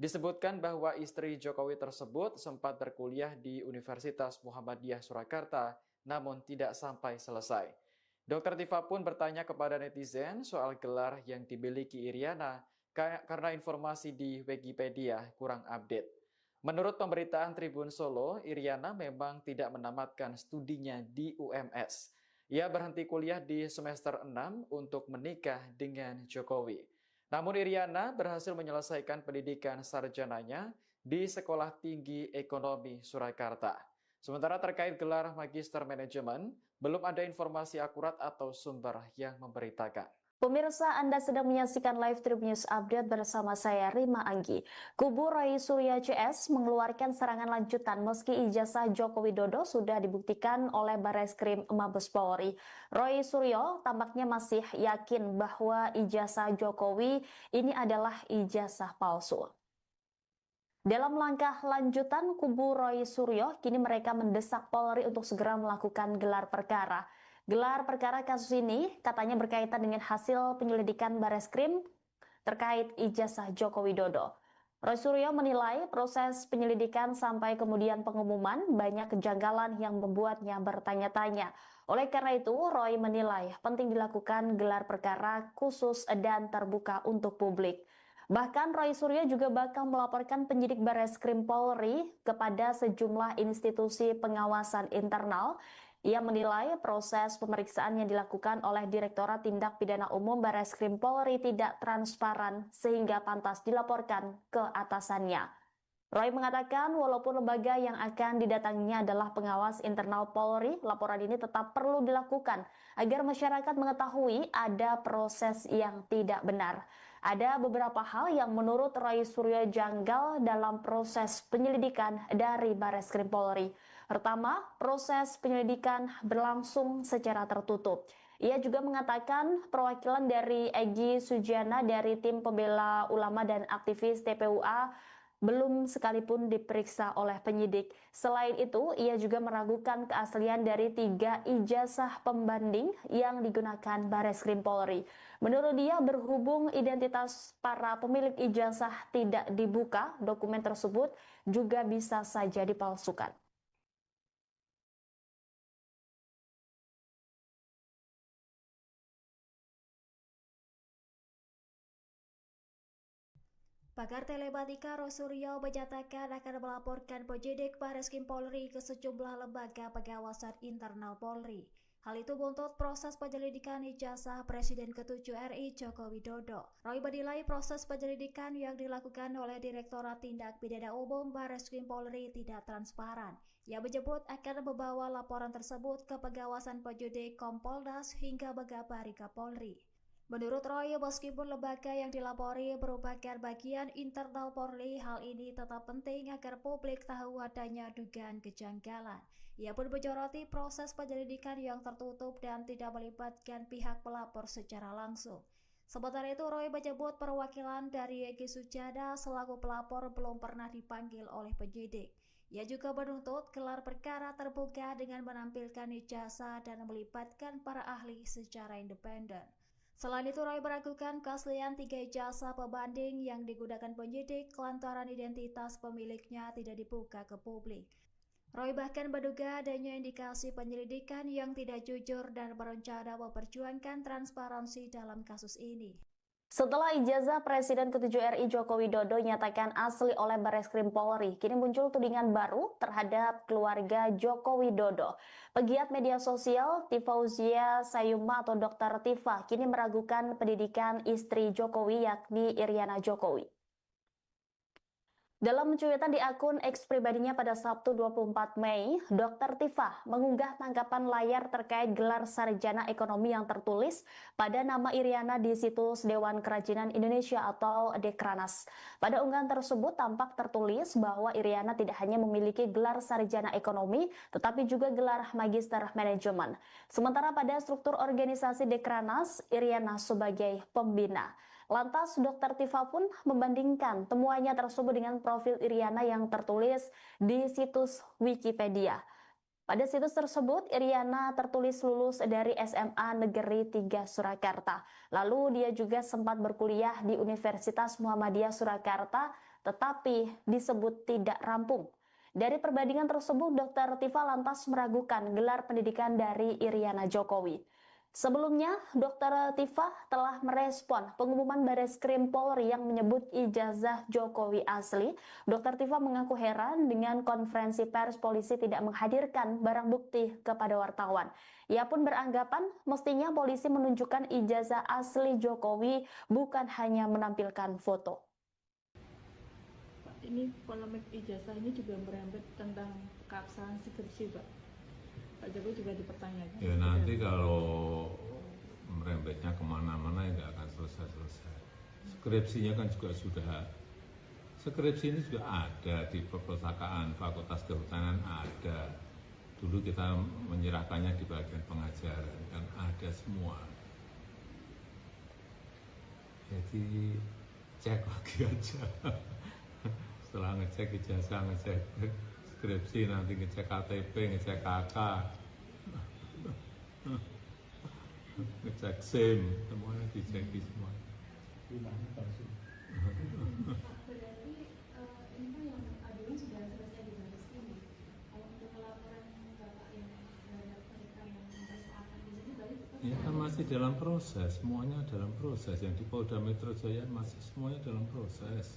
Disebutkan bahwa istri Jokowi tersebut sempat berkuliah di Universitas Muhammadiyah Surakarta, namun tidak sampai selesai. Dr. Tiva pun bertanya kepada netizen soal gelar yang dimiliki Iriana karena informasi di Wikipedia kurang update. Menurut pemberitaan Tribun Solo, Iriana memang tidak menamatkan studinya di UMS. Ia berhenti kuliah di semester 6 untuk menikah dengan Jokowi. Namun Iriana berhasil menyelesaikan pendidikan sarjananya di Sekolah Tinggi Ekonomi Surakarta. Sementara terkait gelar Magister Manajemen, belum ada informasi akurat atau sumber yang memberitakan. Pemirsa, Anda sedang menyaksikan live Tribun News Update bersama saya Rima Anggi. Kubu Roy Suryo CS mengeluarkan serangan lanjutan meski ijazah Joko Widodo sudah dibuktikan oleh Barreskrim Mabes Polri. Roy Suryo tampaknya masih yakin bahwa ijazah Jokowi ini adalah ijazah palsu. Dalam langkah lanjutan, kubu Roy Suryo kini mereka mendesak Polri untuk segera melakukan gelar perkara. Gelar perkara kasus ini katanya berkaitan dengan hasil penyelidikan Bareskrim terkait ijazah Joko Widodo. Roy Suryo menilai proses penyelidikan sampai kemudian pengumuman banyak kejanggalan yang membuatnya bertanya-tanya. Oleh karena itu, Roy menilai penting dilakukan gelar perkara khusus dan terbuka untuk publik. Bahkan Roy Suryo juga bakal melaporkan penyidik Bareskrim Polri kepada sejumlah institusi pengawasan internal. Ia menilai proses pemeriksaan yang dilakukan oleh Direktorat Tindak Pidana Umum Bareskrim Polri tidak transparan sehingga pantas dilaporkan ke atasannya. Roy mengatakan walaupun lembaga yang akan didatanginya adalah pengawas internal Polri, laporan ini tetap perlu dilakukan agar masyarakat mengetahui ada proses yang tidak benar. Ada beberapa hal yang menurut Roy Suryo janggal dalam proses penyelidikan dari Bareskrim Polri. Pertama, proses penyelidikan berlangsung secara tertutup. Ia juga mengatakan perwakilan dari Egy Sujana dari tim pembela ulama dan aktivis TPUA belum sekalipun diperiksa oleh penyidik. Selain itu, ia juga meragukan keaslian dari 3 ijazah pembanding yang digunakan Bareskrim Polri. Menurut dia, berhubung identitas para pemilik ijazah tidak dibuka, dokumen tersebut juga bisa saja dipalsukan. Pakar telematika Roy Suryo menyatakan akan melaporkan penyidik Bareskrim Polri ke sejumlah lembaga pengawasan internal Polri. Hal itu buntut proses penyelidikan ijazah Presiden ke-7 RI Joko Widodo. Roy menilai proses penyelidikan yang dilakukan oleh Direktorat Tindak Pidana Umum Bareskrim Polri tidak transparan. Ia menyebut akan membawa laporan tersebut ke pengawasan penyidik Kompolnas hingga mengabari Kapolri. Menurut Roy, meskipun lembaga yang dilapori merupakan bagian internal Polri, hal ini tetap penting agar publik tahu adanya dugaan kejanggalan. Ia pun menyoroti proses penyelidikan yang tertutup dan tidak melibatkan pihak pelapor secara langsung. Sementara itu, Roy menyebut perwakilan dari Egy Sujana selaku pelapor belum pernah dipanggil oleh penyidik. Ia juga menuntut gelar perkara terbuka dengan menampilkan ijazah dan melibatkan para ahli secara independen. Selain itu, Roy meragukan keaslian 3 ijazah pembanding yang digunakan penyidik lantaran identitas pemiliknya tidak dibuka ke publik. Roy bahkan menduga adanya indikasi penyelidikan yang tidak jujur dan berencana memperjuangkan transparansi dalam kasus ini. Setelah ijazah Presiden ke-7 RI Joko Widodo nyatakan asli oleh Bareskrim Polri, kini muncul tudingan baru terhadap keluarga Joko Widodo. Pegiat media sosial Tifauzia Sayuma atau Dr. Tifa kini meragukan pendidikan istri Jokowi yakni Iriana Jokowi. Dalam cuitan di akun X pribadinya pada Sabtu 24 Mei, Dr. Tifa mengunggah tangkapan layar terkait gelar sarjana ekonomi yang tertulis pada nama Iriana di situs Dewan Kerajinan Indonesia atau Dekranas. Pada unggahan tersebut tampak tertulis bahwa Iriana tidak hanya memiliki gelar sarjana ekonomi, tetapi juga gelar magister manajemen. Sementara pada struktur organisasi Dekranas, Iriana sebagai pembina. Lantas Dr. Tifa pun membandingkan temuannya tersebut dengan profil Iriana yang tertulis di situs Wikipedia. Pada situs tersebut, Iriana tertulis lulus dari SMA Negeri 3 Surakarta. Lalu dia juga sempat berkuliah di Universitas Muhammadiyah Surakarta, tetapi disebut tidak rampung. Dari perbandingan tersebut, Dr. Tifa lantas meragukan gelar pendidikan dari Iriana Jokowi. Sebelumnya, Dr. Tifa telah merespon pengumuman Bareskrim Polri yang menyebut ijazah Jokowi asli. Dr. Tifa mengaku heran dengan konferensi pers polisi tidak menghadirkan barang bukti kepada wartawan. Ia pun beranggapan mestinya polisi menunjukkan ijazah asli Jokowi bukan hanya menampilkan foto. Ini polemik ijazah ini juga merembet tentang keabsahan skripsi, Pak. Pak Jokowi juga dipertanyakan. Ya nanti kalau merembetnya kemana-mana ya nggak akan selesai-selesai. Skripsinya kan juga sudah, skripsi ini juga ada di perpustakaan Fakultas Kehutanan ada. Dulu kita menyerahkannya di bagian pengajaran kan ada semua. Jadi cek lagi aja. Setelah ngecek ijazah, ngecek skripsi, nanti ngecek KTP, ngecek KK. ngecek SIM, semuanya dicek semua. Berarti ini kan yang aduan sudah selesai di baris krim. Kalau untuk laporan bapak yang terhadap mereka yang mempersoalkan di sini balik Ya kan masih dalam proses, semuanya dalam proses. Yang di Polda Metro Jaya masih semuanya dalam proses.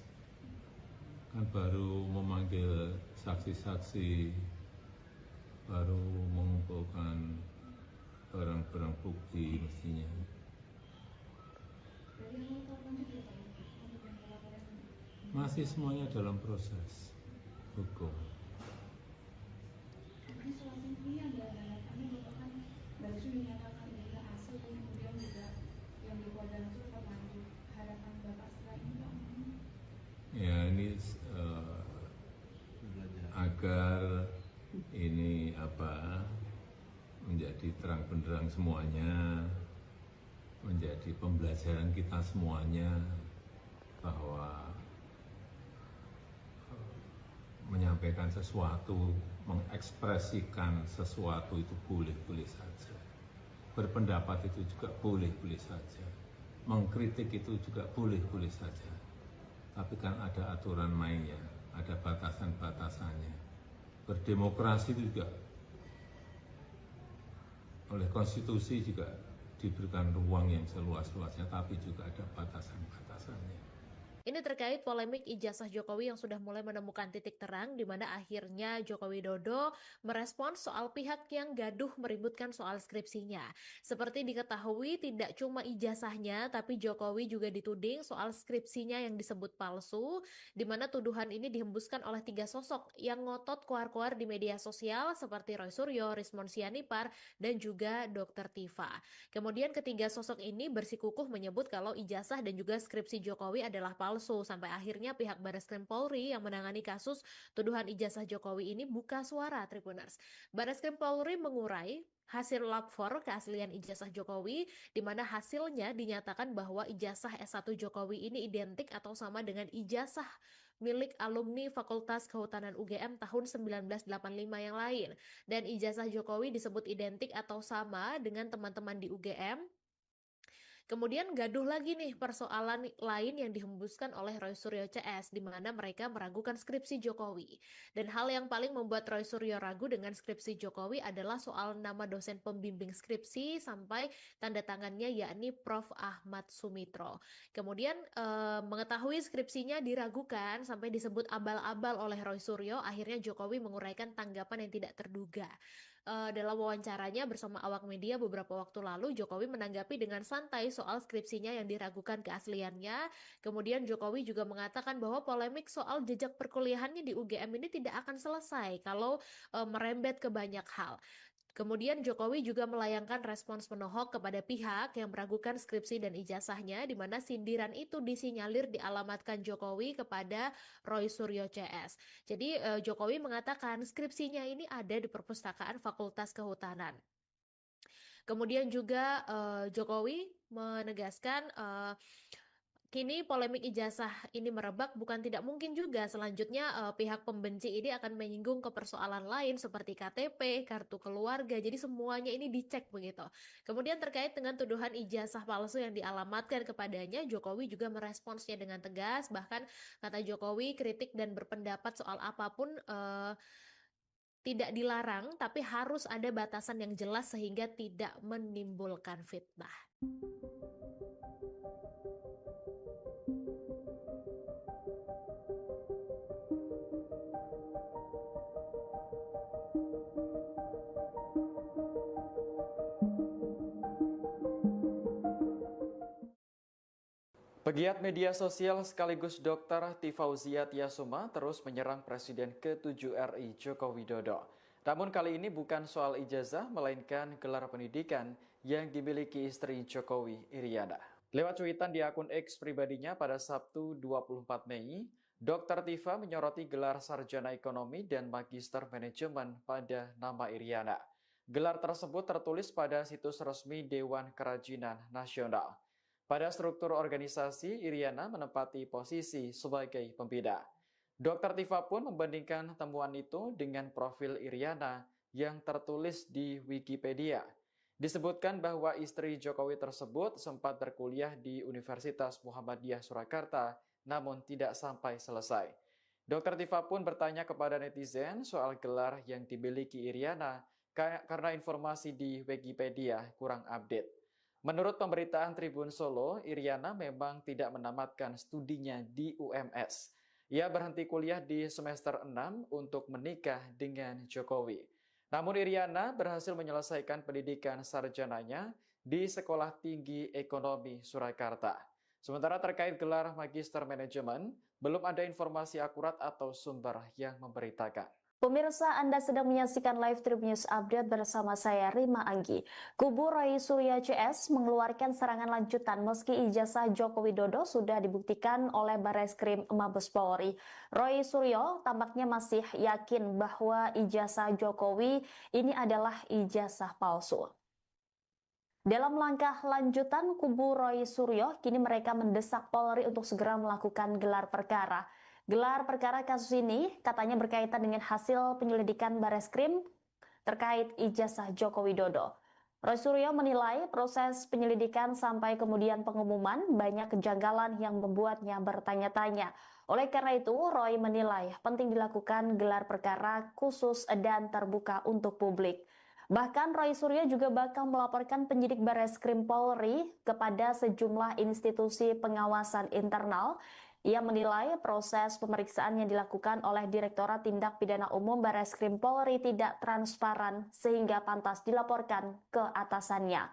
Kan baru memanggil saksi-saksi, baru mengumpulkan barang-barang bukti mestinya. dari yang melaporkan juga Pak, untuk yang pelaporan Masih semuanya dalam proses hukum. ini selanjutnya ada kami merupakan baru dinyatakan juga hasil kemudian juga yang di Polda Metro terlanjur harapan bapak setelah ini Pak. Ya ini agar ini menjadi terang benderang semuanya, menjadi pembelajaran kita semuanya bahwa menyampaikan sesuatu, mengekspresikan sesuatu itu boleh-boleh saja. Berpendapat itu juga boleh-boleh saja. Mengkritik itu juga boleh-boleh saja. Tapi kan ada aturan mainnya, ada batasan-batasannya. Berdemokrasi itu juga oleh konstitusi juga diberikan ruang yang seluas-luasnya, tapi juga ada batasan-batasannya. Ini terkait polemik ijazah Jokowi yang sudah mulai menemukan titik terang di mana akhirnya Joko Widodo merespons soal pihak yang gaduh meributkan soal skripsinya. Seperti diketahui tidak cuma ijazahnya tapi Jokowi juga dituding soal skripsinya yang disebut palsu, di mana tuduhan ini dihembuskan oleh 3 sosok yang ngotot kuar-kuar di media sosial seperti Roy Suryo, Rismon Sianipar, dan juga Dr. Tifa. Kemudian ketiga sosok ini bersikukuh menyebut kalau ijazah dan juga skripsi Jokowi adalah palsu, sampai akhirnya pihak Bareskrim Polri yang menangani kasus tuduhan ijazah Jokowi ini buka suara, Tribuners. Bareskrim Polri mengurai hasil lapor keaslian ijazah Jokowi, di mana hasilnya dinyatakan bahwa ijazah S1 Jokowi ini identik atau sama dengan ijazah milik alumni Fakultas Kehutanan UGM tahun 1985 yang lain. Dan ijazah Jokowi disebut identik atau sama dengan teman-teman di UGM. Kemudian gaduh lagi nih persoalan lain yang dihembuskan oleh Roy Suryo CS, di mana mereka meragukan skripsi Jokowi. Dan hal yang paling membuat Roy Suryo ragu dengan skripsi Jokowi adalah soal nama dosen pembimbing skripsi sampai tanda tangannya yakni Prof. Ahmad Sumitro. Kemudian mengetahui skripsinya diragukan sampai disebut abal-abal oleh Roy Suryo, akhirnya Jokowi menguraikan tanggapan yang tidak terduga. Dalam wawancaranya bersama awak media beberapa waktu lalu, Jokowi menanggapi dengan santai soal skripsinya yang diragukan keasliannya. Kemudian Jokowi juga mengatakan bahwa polemik soal jejak perkuliahannya di UGM ini tidak akan selesai kalau merembet ke banyak hal. Kemudian Jokowi juga melayangkan respons menohok kepada pihak yang meragukan skripsi dan ijazahnya, di mana sindiran itu disinyalir dialamatkan Jokowi kepada Roy Suryo CS. Jadi Jokowi mengatakan skripsinya ini ada di perpustakaan Fakultas Kehutanan. Kemudian juga Jokowi menegaskan kini polemik ijazah ini merebak, bukan tidak mungkin juga selanjutnya pihak pembenci ini akan menyinggung ke persoalan lain seperti KTP, kartu keluarga, jadi semuanya ini dicek begitu. Kemudian terkait dengan tuduhan ijazah palsu yang dialamatkan kepadanya, Jokowi juga meresponsnya dengan tegas, bahkan kata Jokowi kritik dan berpendapat soal apapun tidak dilarang, tapi harus ada batasan yang jelas sehingga tidak menimbulkan fitnah. Pegiat media sosial sekaligus Dr. Tifauzia Tiasuma terus menyerang Presiden ke-7 RI Joko Widodo. Namun kali ini bukan soal ijazah, melainkan gelar pendidikan yang dimiliki istri Jokowi, Iriana. Lewat cuitan di akun X pribadinya pada Sabtu 24 Mei, Dr. Tifa menyoroti gelar sarjana ekonomi dan magister manajemen pada nama Iriana. Gelar tersebut tertulis pada situs resmi Dewan Kerajinan Nasional. Pada struktur organisasi, Iriana menempati posisi sebagai pembina. Dr. Tifa pun membandingkan temuan itu dengan profil Iriana yang tertulis di Wikipedia. Disebutkan bahwa istri Jokowi tersebut sempat berkuliah di Universitas Muhammadiyah Surakarta, namun tidak sampai selesai. Dr. Tifa pun bertanya kepada netizen soal gelar yang dimiliki Iriana karena informasi di Wikipedia kurang update. Menurut pemberitaan Tribun Solo, Iriana memang tidak menamatkan studinya di UMS. Ia berhenti kuliah di semester 6 untuk menikah dengan Jokowi. Namun Iriana berhasil menyelesaikan pendidikan sarjananya di Sekolah Tinggi Ekonomi Surakarta. Sementara terkait gelar Magister Manajemen, belum ada informasi akurat atau sumber yang memberitakan. Pemirsa, Anda sedang menyaksikan live Tribun News Update bersama saya Rima Anggi. Kubu Roy Suryo CS mengeluarkan serangan lanjutan meski ijazah Joko Widodo sudah dibuktikan oleh Barreskrim Mabes Polri. Roy Suryo tampaknya masih yakin bahwa ijazah Jokowi ini adalah ijazah palsu. Dalam langkah lanjutan, kubu Roy Suryo kini mereka mendesak Polri untuk segera melakukan gelar perkara. Gelar perkara kasus ini katanya berkaitan dengan hasil penyelidikan Barreskrim terkait ijazah Joko Widodo. Roy Suryo menilai proses penyelidikan sampai kemudian pengumuman banyak kejanggalan yang membuatnya bertanya-tanya. Oleh karena itu, Roy menilai penting dilakukan gelar perkara khusus dan terbuka untuk publik. Bahkan Roy Suryo juga bakal melaporkan penyidik Barreskrim Polri kepada sejumlah institusi pengawasan internal. Ia menilai proses pemeriksaan yang dilakukan oleh Direktorat Tindak Pidana Umum Barreskrim Polri tidak transparan sehingga pantas dilaporkan ke atasannya.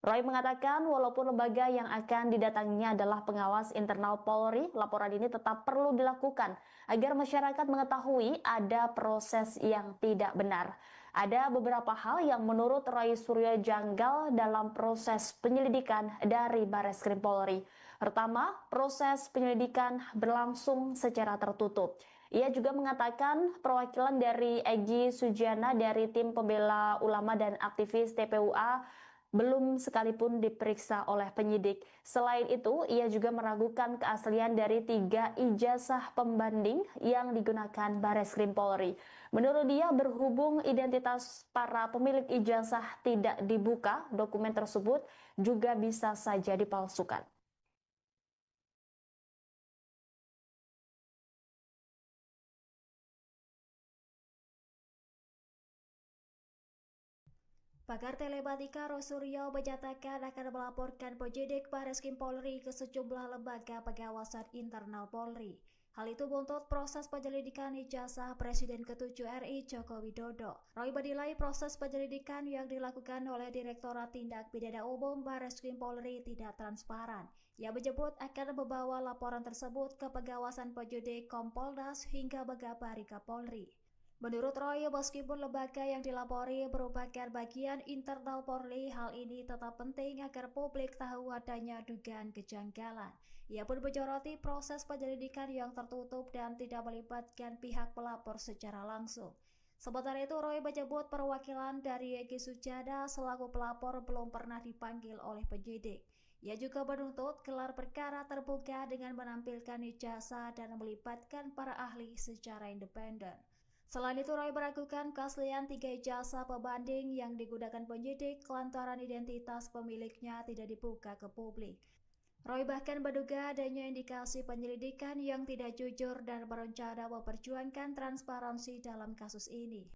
Roy mengatakan walaupun lembaga yang akan didatanginya adalah pengawas internal Polri, laporan ini tetap perlu dilakukan agar masyarakat mengetahui ada proses yang tidak benar. Ada beberapa hal yang menurut Roy Suryo janggal dalam proses penyelidikan dari Barreskrim Polri. Pertama, proses penyelidikan berlangsung secara tertutup. Ia juga mengatakan perwakilan dari Egy Sujana dari tim pembela ulama dan aktivis TPUA belum sekalipun diperiksa oleh penyidik. Selain itu, ia juga meragukan keaslian dari 3 ijazah pembanding yang digunakan Barreskrim Polri. Menurut dia, berhubung identitas para pemilik ijazah tidak dibuka, dokumen tersebut juga bisa saja dipalsukan. Pakar telematika Roy Suryo menyatakan akan melaporkan penyidik Barreskrim Polri ke sejumlah lembaga pengawasan internal Polri. Hal itu buntut proses penyelidikan ijazah Presiden ke-7 RI Joko Widodo. Roy menilai proses penyelidikan yang dilakukan oleh Direktorat Tindak Pidana Umum Barreskrim Polri tidak transparan. Ia menyebut akan membawa laporan tersebut ke pengawasan penyidik Kompolnas hingga mengabari Kapolri. Menurut Roy, meskipun lembaga yang dilapori merupakan bagian internal Polri, hal ini tetap penting agar publik tahu adanya dugaan kejanggalan. Ia pun menyoroti proses penyelidikan yang tertutup dan tidak melibatkan pihak pelapor secara langsung. Sementara itu, Roy menyebut perwakilan dari Egy Sujana selaku pelapor belum pernah dipanggil oleh penyidik. Ia juga menuntut gelar perkara terbuka dengan menampilkan ijazah dan melibatkan para ahli secara independen. Selain itu, Roy meragukan keaslian 3 ijazah pembanding yang digunakan penyidik lantaran identitas pemiliknya tidak dibuka ke publik. Roy bahkan menduga adanya indikasi penyelidikan yang tidak jujur dan berencana memperjuangkan transparansi dalam kasus ini.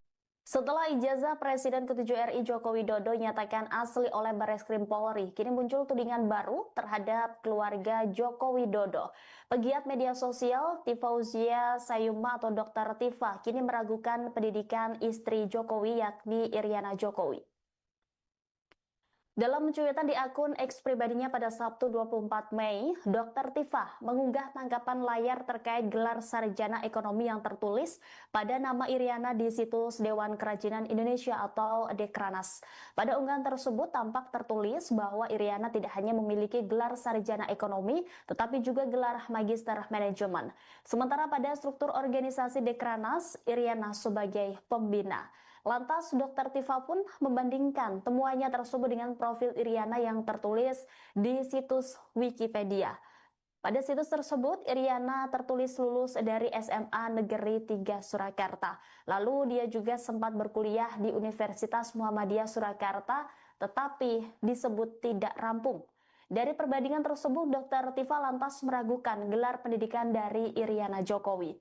Setelah ijazah Presiden ke-7 RI Joko Widodo nyatakan asli oleh Barreskrim Polri, kini muncul tudingan baru terhadap keluarga Joko Widodo. Pegiat media sosial Tifauzia Sayuma atau Dr. Tifa kini meragukan pendidikan istri Jokowi yakni Iriana Jokowi. Dalam cuitan di akun X pribadinya pada Sabtu 24 Mei, Dr. Tifa mengunggah tangkapan layar terkait gelar sarjana ekonomi yang tertulis pada nama Iriana di situs Dewan Kerajinan Indonesia atau Dekranas. Pada unggahan tersebut tampak tertulis bahwa Iriana tidak hanya memiliki gelar sarjana ekonomi, tetapi juga gelar magister manajemen. Sementara pada struktur organisasi Dekranas, Iriana sebagai pembina. Lantas Dr. Tifa pun membandingkan temuannya tersebut dengan profil Iriana yang tertulis di situs Wikipedia. Pada situs tersebut, Iriana tertulis lulus dari SMA Negeri 3 Surakarta. Lalu dia juga sempat berkuliah di Universitas Muhammadiyah Surakarta tetapi disebut tidak rampung. Dari perbandingan tersebut, Dr. Tifa lantas meragukan gelar pendidikan dari Iriana Jokowi.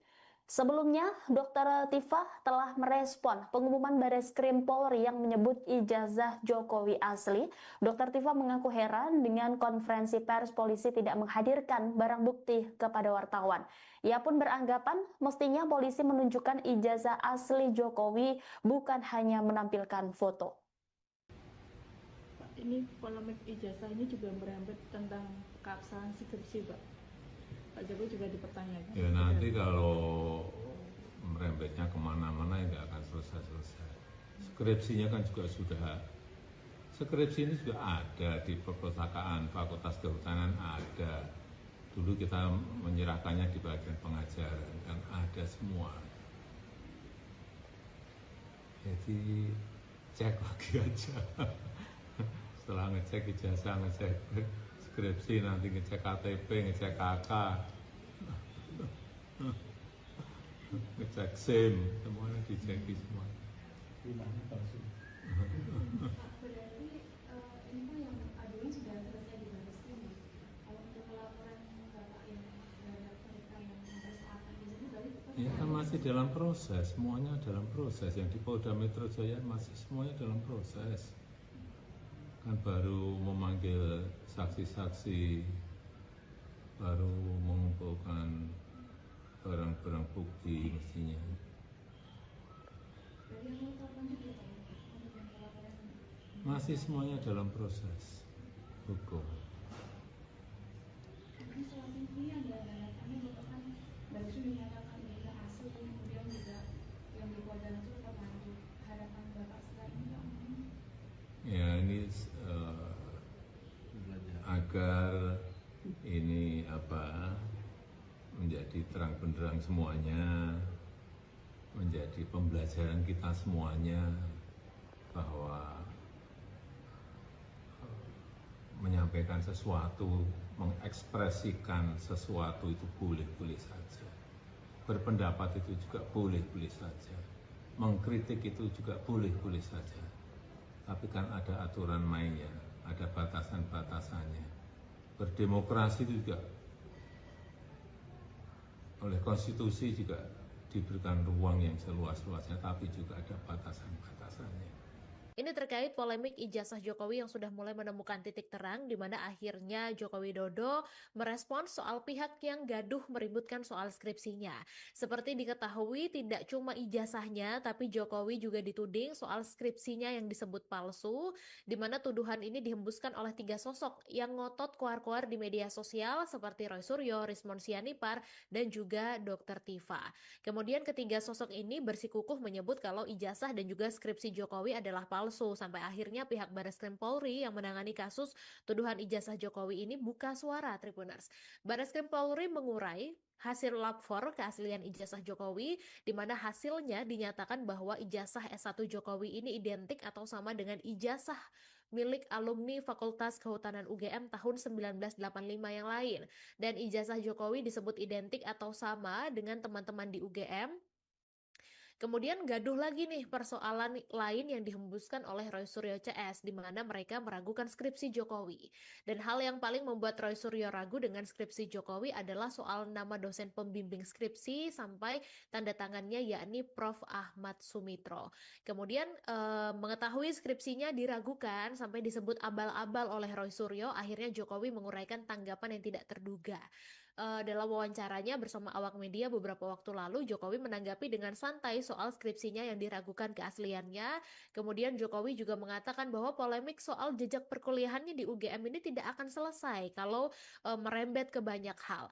Sebelumnya, Dr. Tifa telah merespon pengumuman Bareskrim Polri yang menyebut ijazah Jokowi asli. Dr. Tifa mengaku heran dengan konferensi pers polisi tidak menghadirkan barang bukti kepada wartawan. Ia pun beranggapan mestinya polisi menunjukkan ijazah asli Jokowi, bukan hanya menampilkan foto. Ini polemik ijazah ini juga merembet tentang keabsahan skripsi, Pak. Pak Jokowi juga dipertanyakan. Ya nanti kalau merembetnya kemana-mana ya nggak akan selesai-selesai. Skripsinya kan juga sudah, skripsi ini juga ada di perpustakaan Fakultas Kehutanan ada. Dulu kita menyerahkannya di bagian pengajaran kan ada semua. Jadi cek lagi aja. Setelah ngecek ijazah, ngecek skripsi, nanti ngecek KTP, ngecek KK, ngecek SIM, semuanya dicek semua. Pak, berarti ini kan yang aduan sudah selesai di Bareskrim ya. Kalau untuk laporan Bapak yang terhadap mereka yang mempersoalkan ini berarti tetap Ya kan masih dalam proses, semuanya dalam proses. Yang di Polda Metro Jaya masih semuanya dalam proses. Kan baru memanggil saksi-saksi, baru mengumpulkan barang-barang bukti mestinya. dari yang melaporkan juga Pak untuk yang laporan ini. Masih semuanya dalam proses hukum. Ini soal ini ada harapannya Bapak kan Bareskrim dinyatakan ijazah asli, kemudian juga yang di Polda itu tetap lanjut. Harapan Bapak setelah ini Pak? Ya ini agar ini menjadi terang benderang semuanya, menjadi pembelajaran kita semuanya bahwa menyampaikan sesuatu, mengekspresikan sesuatu itu boleh-boleh saja. Berpendapat itu juga boleh-boleh saja. Mengkritik itu juga boleh-boleh saja. Tapi kan ada aturan mainnya, ada batasan-batasannya. Berdemokrasi itu juga oleh konstitusi juga diberikan ruang yang seluas-luasnya, tapi juga ada batasan-batasannya. Ini terkait polemik ijazah Jokowi yang sudah mulai menemukan titik terang, di mana akhirnya Joko Widodo merespons soal pihak yang gaduh meributkan soal skripsinya. Seperti diketahui, tidak cuma ijazahnya, tapi Jokowi juga dituding soal skripsinya yang disebut palsu, di mana tuduhan ini dihembuskan oleh 3 sosok yang ngotot koar-koar di media sosial seperti Roy Suryo, Rismon Sianipar, dan juga Dr. Tifa. Kemudian ketiga sosok ini bersikukuh menyebut kalau ijazah dan juga skripsi Jokowi adalah palsu, sampai akhirnya pihak Bareskrim Polri yang menangani kasus tuduhan ijazah Jokowi ini buka suara, Tribuners. Bareskrim Polri mengurai hasil lab 4 keaslian ijazah Jokowi, di mana hasilnya dinyatakan bahwa ijazah S1 Jokowi ini identik atau sama dengan ijazah milik alumni Fakultas Kehutanan UGM tahun 1985 yang lain. Dan ijazah Jokowi disebut identik atau sama dengan teman-teman di UGM. Kemudian gaduh lagi nih persoalan lain yang dihembuskan oleh Roy Suryo CS, di mana mereka meragukan skripsi Jokowi. Dan hal yang paling membuat Roy Suryo ragu dengan skripsi Jokowi adalah soal nama dosen pembimbing skripsi sampai tanda tangannya, yakni Prof. Ahmad Sumitro. Kemudian mengetahui skripsinya diragukan sampai disebut abal-abal oleh Roy Suryo, akhirnya Jokowi menguraikan tanggapan yang tidak terduga. Dalam wawancaranya bersama awak media beberapa waktu lalu, Jokowi menanggapi dengan santai soal skripsinya yang diragukan keasliannya. Kemudian Jokowi juga mengatakan bahwa polemik soal jejak perkuliahannya di UGM ini tidak akan selesai kalau merembet ke banyak hal.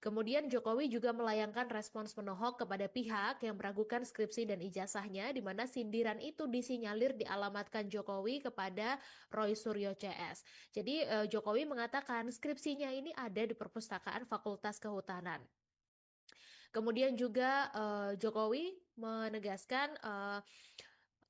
Kemudian Jokowi juga melayangkan respons penohok kepada pihak yang meragukan skripsi dan ijazahnya, di mana sindiran itu disinyalir dialamatkan Jokowi kepada Roy Suryo CS. Jadi Jokowi mengatakan skripsinya ini ada di perpustakaan Fakultas Kehutanan. Kemudian juga Jokowi menegaskan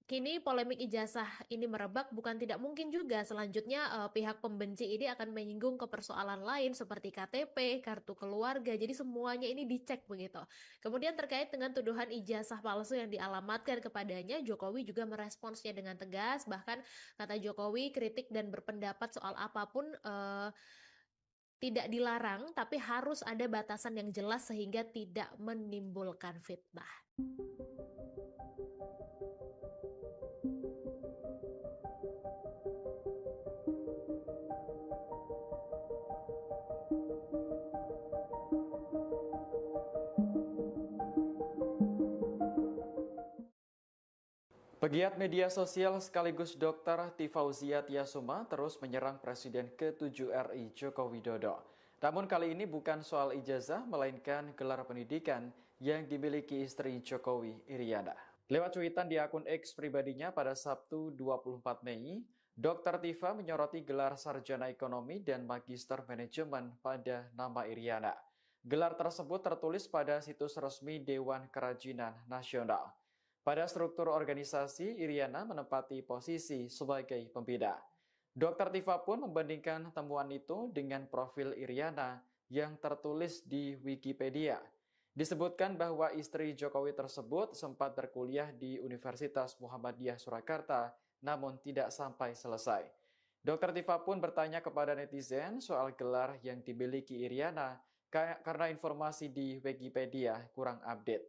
Kini polemik ijazah ini merebak, bukan tidak mungkin juga selanjutnya pihak pembenci ini akan menyinggung ke persoalan lain seperti KTP, kartu keluarga, jadi semuanya ini dicek begitu. Kemudian terkait dengan tuduhan ijazah palsu yang dialamatkan kepadanya, Jokowi juga meresponsnya dengan tegas, bahkan kata Jokowi kritik dan berpendapat soal apapun tidak dilarang, tapi harus ada batasan yang jelas sehingga tidak menimbulkan fitnah. Pegiat media sosial sekaligus Dr. Tifauzia Tiasuma terus menyerang Presiden ke-7 RI Joko Widodo. Namun kali ini bukan soal ijazah, melainkan gelar pendidikan yang dimiliki istri Jokowi, Iriana. Lewat cuitan di akun X pribadinya pada Sabtu 24 Mei, Dr. Tifa menyoroti gelar sarjana ekonomi dan magister manajemen pada nama Iriana. Gelar tersebut tertulis pada situs resmi Dewan Kerajinan Nasional. Pada struktur organisasi, Iriana menempati posisi sebagai pembina. Dr. Tifa pun membandingkan temuan itu dengan profil Iriana yang tertulis di Wikipedia. Disebutkan bahwa istri Jokowi tersebut sempat berkuliah di Universitas Muhammadiyah Surakarta, namun tidak sampai selesai. Dr. Tifa pun bertanya kepada netizen soal gelar yang dimiliki Iriana karena informasi di Wikipedia kurang update.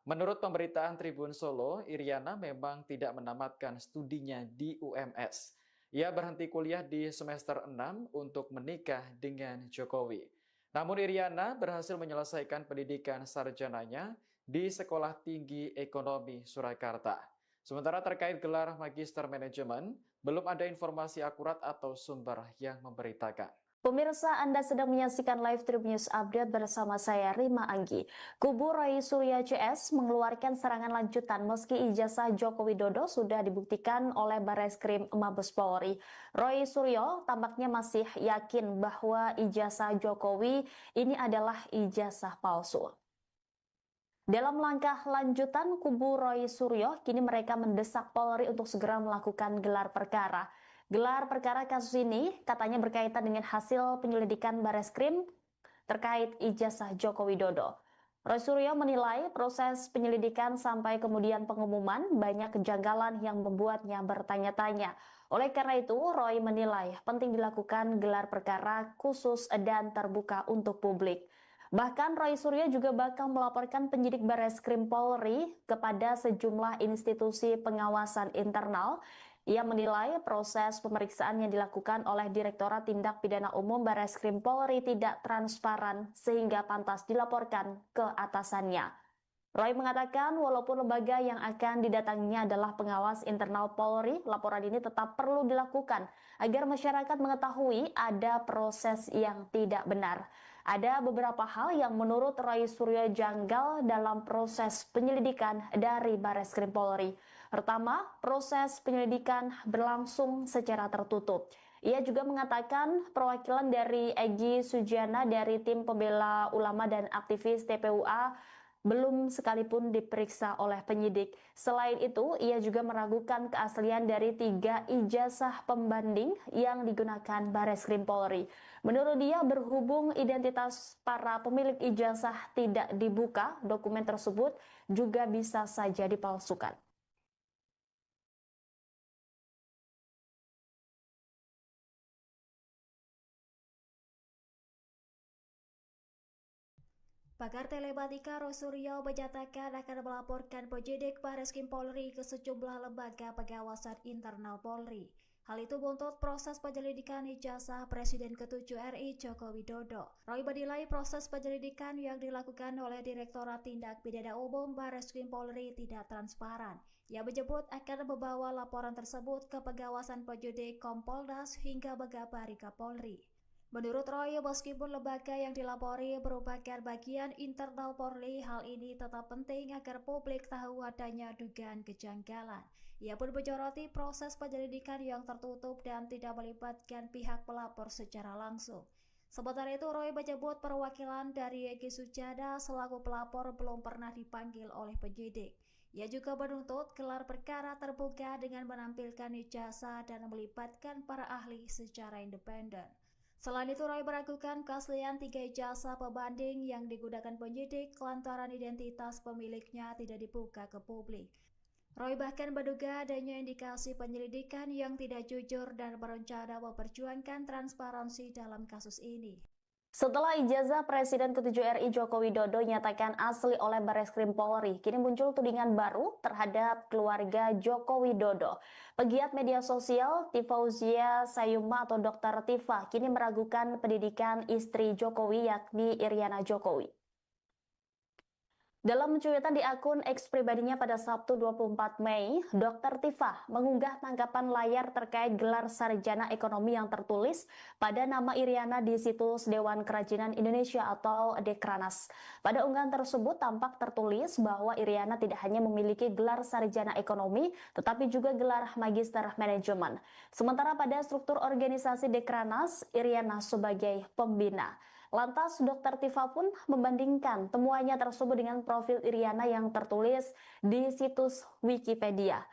Menurut pemberitaan Tribun Solo, Iriana memang tidak menamatkan studinya di UMS. Ia berhenti kuliah di semester 6 untuk menikah dengan Jokowi. Namun Iriana berhasil menyelesaikan pendidikan sarjananya di Sekolah Tinggi Ekonomi Surakarta. Sementara terkait gelar Magister Manajemen, belum ada informasi akurat atau sumber yang memberitakan. Pemirsa, Anda sedang menyaksikan live Tribun News Update bersama saya Rima Anggi. Kubu Roy Suryo CS mengeluarkan serangan lanjutan meski ijazah Joko Widodo sudah dibuktikan oleh Barreskrim Mabes Polri. Roy Suryo tampaknya masih yakin bahwa ijazah Jokowi ini adalah ijazah palsu. Dalam langkah lanjutan, kubu Roy Suryo kini mereka mendesak Polri untuk segera melakukan gelar perkara. Gelar perkara kasus ini katanya berkaitan dengan hasil penyelidikan Barreskrim terkait ijazah Joko Widodo. Roy Suryo menilai proses penyelidikan sampai kemudian pengumuman banyak kejanggalan yang membuatnya bertanya-tanya. Oleh karena itu, Roy menilai penting dilakukan gelar perkara khusus dan terbuka untuk publik. Bahkan Roy Suryo juga bakal melaporkan penyidik Barreskrim Polri kepada sejumlah institusi pengawasan internal. Ia menilai proses pemeriksaan yang dilakukan oleh Direktorat Tindak Pidana Umum Barreskrim Polri tidak transparan sehingga pantas dilaporkan ke atasannya. Roy mengatakan walaupun lembaga yang akan didatanginya adalah pengawas internal Polri, laporan ini tetap perlu dilakukan agar masyarakat mengetahui ada proses yang tidak benar. Ada beberapa hal yang menurut Roy Suryo janggal dalam proses penyelidikan dari Barreskrim Polri. Pertama, proses penyelidikan berlangsung secara tertutup. Ia juga mengatakan perwakilan dari Egy Sujana dari tim pembela ulama dan aktivis TPUA belum sekalipun diperiksa oleh penyidik. Selain itu, ia juga meragukan keaslian dari 3 ijazah pembanding yang digunakan Barreskrim Polri. Menurut dia, berhubung identitas para pemilik ijazah tidak dibuka, dokumen tersebut juga bisa saja dipalsukan. Pakar telematika Roy Suryo menyatakan akan melaporkan penyidik Barreskrim Polri ke sejumlah lembaga pengawasan internal Polri. Hal itu buntut proses penyelidikan ijazah Presiden ke-7 RI Joko Widodo. Roy menilai proses penyelidikan yang dilakukan oleh Direktorat Tindak Pidana Umum Barreskrim Polri tidak transparan. Ia menyebut akan membawa laporan tersebut ke pengawasan penyidik Kompolnas hingga mengabari Kapolri. Menurut Roy, meskipun lembaga yang dilapori merupakan bagian internal Polri, hal ini tetap penting agar publik tahu adanya dugaan kejanggalan. Ia pun menyoroti proses penyelidikan yang tertutup dan tidak melibatkan pihak pelapor secara langsung. Sementara itu, Roy menyebut perwakilan dari Egy Sujana selaku pelapor belum pernah dipanggil oleh penyidik. Ia juga menuntut gelar perkara terbuka dengan menampilkan ijazah dan melibatkan para ahli secara independen. Selain itu, Roy meragukan keaslian 3 ijazah pembanding yang digunakan penyidik lantaran identitas pemiliknya tidak dibuka ke publik. Roy bahkan menduga adanya indikasi penyelidikan yang tidak jujur dan berencana memperjuangkan transparansi dalam kasus ini. Setelah ijazah Presiden ke-7 RI Joko Widodo nyatakan asli oleh Barreskrim Polri, kini muncul tudingan baru terhadap keluarga Joko Widodo. Pegiat media sosial Tifauzia Sayuma atau Dr. Tifa kini meragukan pendidikan istri Jokowi yakni Iriana Jokowi. Dalam cuitan di akun X pribadinya pada Sabtu 24 Mei, Dr. Tifa mengunggah tanggapan layar terkait gelar sarjana ekonomi yang tertulis pada nama Iriana di situs Dewan Kerajinan Indonesia atau Dekranas. Pada unggahan tersebut tampak tertulis bahwa Iriana tidak hanya memiliki gelar sarjana ekonomi, tetapi juga gelar magister manajemen. Sementara pada struktur organisasi Dekranas, Iriana sebagai pembina. Lantas Dr. Tifa pun membandingkan temuannya tersebut dengan profil Iriana yang tertulis di situs Wikipedia.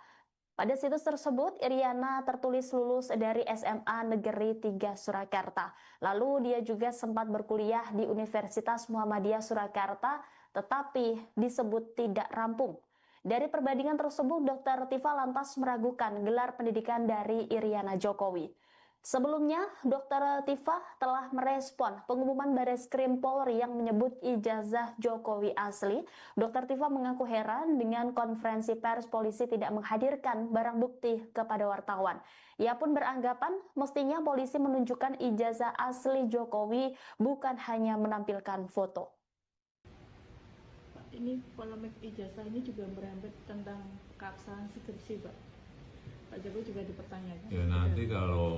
Pada situs tersebut, Iriana tertulis lulus dari SMA Negeri 3 Surakarta. Lalu dia juga sempat berkuliah di Universitas Muhammadiyah Surakarta, tetapi disebut tidak rampung. Dari perbandingan tersebut, Dr. Tifa lantas meragukan gelar pendidikan dari Iriana Jokowi. Sebelumnya, Dr. Tifa telah merespon pengumuman Barreskrim Polri yang menyebut ijazah Jokowi asli. Dr. Tifa mengaku heran dengan konferensi pers polisi tidak menghadirkan barang bukti kepada wartawan. Ia pun beranggapan mestinya polisi menunjukkan ijazah asli Jokowi bukan hanya menampilkan foto. Ini polemik ijazah ini juga merembet tentang keabsahan skripsi, Pak. Pak Jokowi juga dipertanyakan. Ya nanti kalau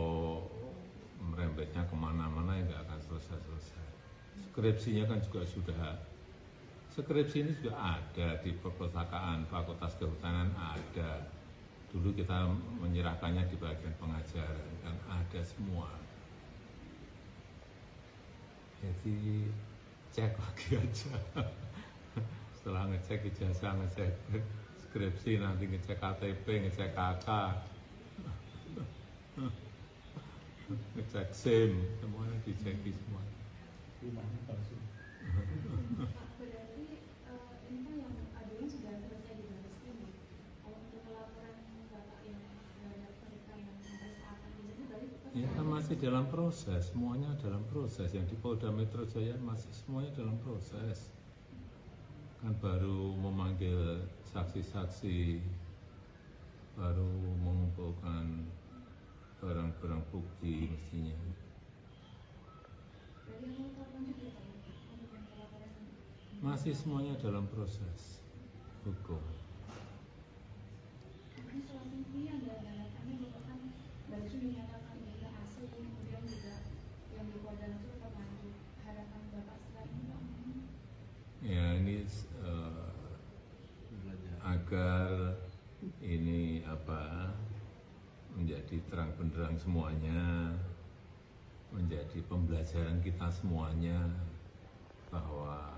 merembetnya kemana-mana ya nggak akan selesai-selesai. Skripsinya kan juga sudah, skripsi ini juga ada di perpustakaan Fakultas Kehutanan ada. Dulu kita menyerahkannya di bagian pengajaran dan ada semua. Jadi cek lagi aja. Setelah ngecek ijazah, ngecek skripsi, nanti ngecek KTP, ngecek KK, ngecek SIM, semuanya dicek semua. Pak, berarti ini kan yang aduan sudah selesai di Barreskrim ya. Kalau untuk laporan Bapak yang terhadap mereka yang sampai saat ini, jadi berarti tetap Ya kan masih dalam proses, semuanya dalam proses. Yang di Polda Metro Jaya masih semuanya dalam proses. Kan baru memanggil saksi-saksi, baru mengumpulkan barang-barang bukti mestinya. berarti yang melaporkan juga Pak ya, untuk yang laporan ini. Masih semuanya dalam proses hukum. Ini salah satu yang tanda-tandanya merupakan Barreskrim dinyatakan ini asli, kemudian juga yang di Polda itu pernah harapan Bapak setelah ini Pak. Ya ini agar ini menjadi terang benderang semuanya, menjadi pembelajaran kita semuanya bahwa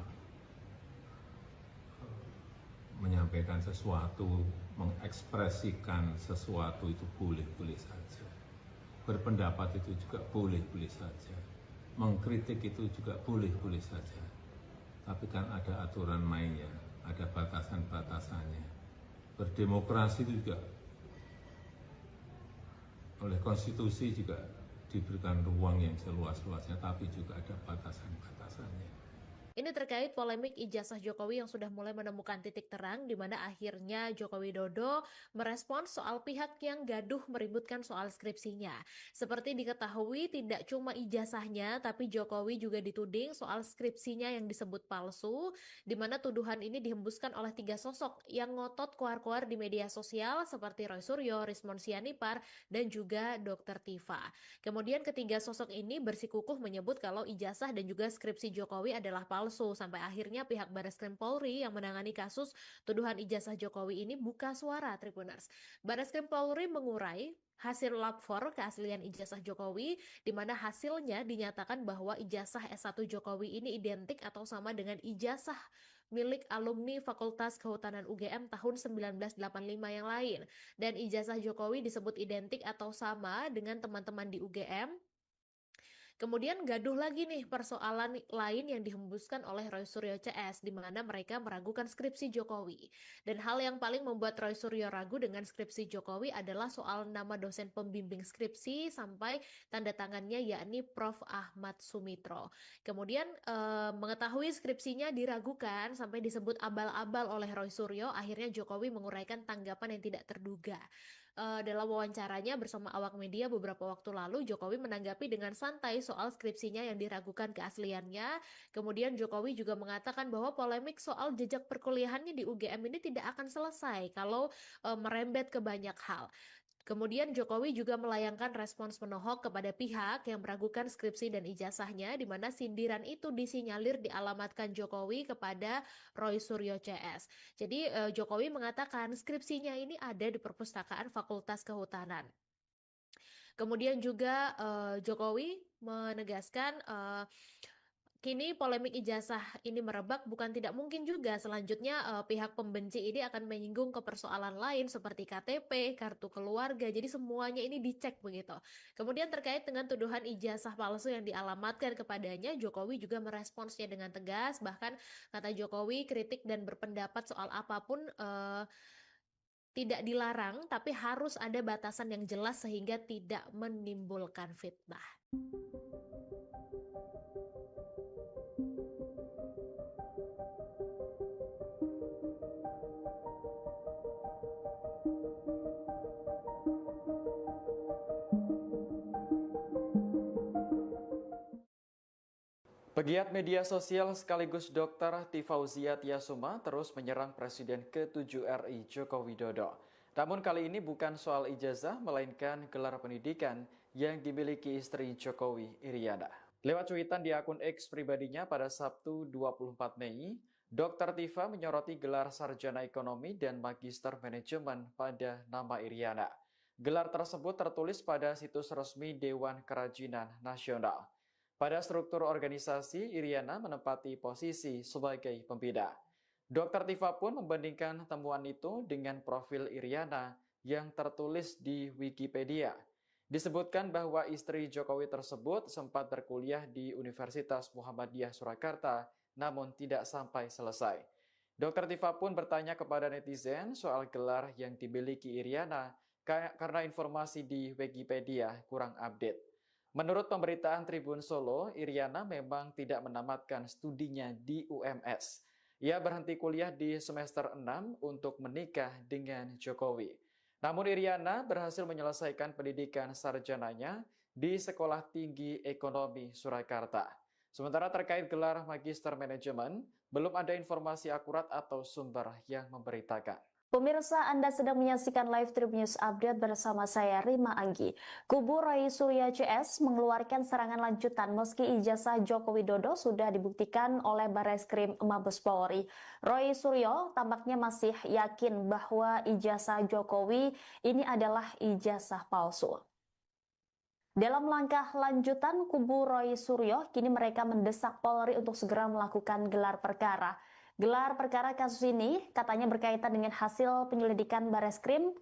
menyampaikan sesuatu, mengekspresikan sesuatu itu boleh-boleh saja. Berpendapat itu juga boleh-boleh saja. Mengkritik itu juga boleh-boleh saja. Tapi kan ada aturan mainnya, ada batasan-batasannya. Berdemokrasi itu juga oleh konstitusi juga diberikan ruang yang seluas-luasnya, tapi juga ada batasan-batasannya. Ini terkait polemik ijazah Jokowi yang sudah mulai menemukan titik terang di mana akhirnya Joko Widodo merespons soal pihak yang gaduh meributkan soal skripsinya. Seperti diketahui tidak cuma ijazahnya tapi Jokowi juga dituding soal skripsinya yang disebut palsu, di mana tuduhan ini dihembuskan oleh 3 sosok yang ngotot keluar-keluar di media sosial seperti Roy Suryo, Rismon Sianipar, dan juga Dr. Tifa. Kemudian ketiga sosok ini bersikukuh menyebut kalau ijazah dan juga skripsi Jokowi adalah palsu, sampai akhirnya pihak Barreskrim Polri yang menangani kasus tuduhan ijazah Jokowi ini buka suara, Tribuners. Barreskrim Polri mengurai hasil lab 4 keaslian ijazah Jokowi, di mana hasilnya dinyatakan bahwa ijazah S1 Jokowi ini identik atau sama dengan ijazah milik alumni Fakultas Kehutanan UGM tahun 1985 yang lain. Dan ijazah Jokowi disebut identik atau sama dengan teman-teman di UGM. Kemudian gaduh lagi nih persoalan lain yang dihembuskan oleh Roy Suryo CS, di mana mereka meragukan skripsi Jokowi. Dan hal yang paling membuat Roy Suryo ragu dengan skripsi Jokowi adalah soal nama dosen pembimbing skripsi sampai tanda tangannya, yakni Prof. Ahmad Sumitro. Kemudian mengetahui skripsinya diragukan sampai disebut abal-abal oleh Roy Suryo, akhirnya Jokowi menguraikan tanggapan yang tidak terduga. Dalam wawancaranya bersama awak media beberapa waktu lalu, Jokowi menanggapi dengan santai soal skripsinya yang diragukan keasliannya. Kemudian Jokowi juga mengatakan bahwa polemik soal jejak perkuliahannya di UGM ini tidak akan selesai kalau merembet ke banyak hal. Kemudian Jokowi juga melayangkan respons menohok kepada pihak yang meragukan skripsi dan ijazahnya, di mana sindiran itu disinyalir dialamatkan Jokowi kepada Roy Suryo CS. Jadi Jokowi mengatakan skripsinya ini ada di perpustakaan Fakultas Kehutanan. Kemudian juga Jokowi menegaskan kini polemik ijazah ini merebak, bukan tidak mungkin juga selanjutnya pihak pembenci ini akan menyinggung ke persoalan lain seperti KTP, kartu keluarga, jadi semuanya ini dicek begitu. Kemudian terkait dengan tuduhan ijazah palsu yang dialamatkan kepadanya, Jokowi juga meresponsnya dengan tegas, bahkan kata Jokowi kritik dan berpendapat soal apapun tidak dilarang, tapi harus ada batasan yang jelas sehingga tidak menimbulkan fitnah. Pegiat media sosial sekaligus Dr. Tifauzia Tiasuma terus menyerang Presiden ke-7 RI Joko Widodo. Namun kali ini bukan soal ijazah, melainkan gelar pendidikan yang dimiliki istri Jokowi, Iriana. Lewat cuitan di akun X pribadinya pada Sabtu 24 Mei, Dr. Tifa menyoroti gelar sarjana ekonomi dan magister manajemen pada nama Iriana. Gelar tersebut tertulis pada situs resmi Dewan Kerajinan Nasional. Pada struktur organisasi, Iriana menempati posisi sebagai pembina. Dr. Tifa pun membandingkan temuan itu dengan profil Iriana yang tertulis di Wikipedia. Disebutkan bahwa istri Jokowi tersebut sempat berkuliah di Universitas Muhammadiyah Surakarta, namun tidak sampai selesai. Dr. Tifa pun bertanya kepada netizen soal gelar yang dimiliki Iriana karena informasi di Wikipedia kurang update. Menurut pemberitaan Tribun Solo, Iriana memang tidak menamatkan studinya di UMS. Ia berhenti kuliah di semester 6 untuk menikah dengan Jokowi. Namun Iriana berhasil menyelesaikan pendidikan sarjananya di Sekolah Tinggi Ekonomi Surakarta. Sementara terkait gelar Magister Manajemen, belum ada informasi akurat atau sumber yang memberitakan. Pemirsa, Anda sedang menyaksikan live Tribun News Update bersama saya Rima Anggi. Kubu Roy Suryo CS mengeluarkan serangan lanjutan meski ijazah Joko Widodo sudah dibuktikan oleh Barreskrim Mabes Polri. Roy Suryo tampaknya masih yakin bahwa ijazah Jokowi ini adalah ijazah palsu. Dalam langkah lanjutan, kubu Roy Suryo kini mereka mendesak Polri untuk segera melakukan gelar perkara. Gelar perkara kasus ini katanya berkaitan dengan hasil penyelidikan Barreskrim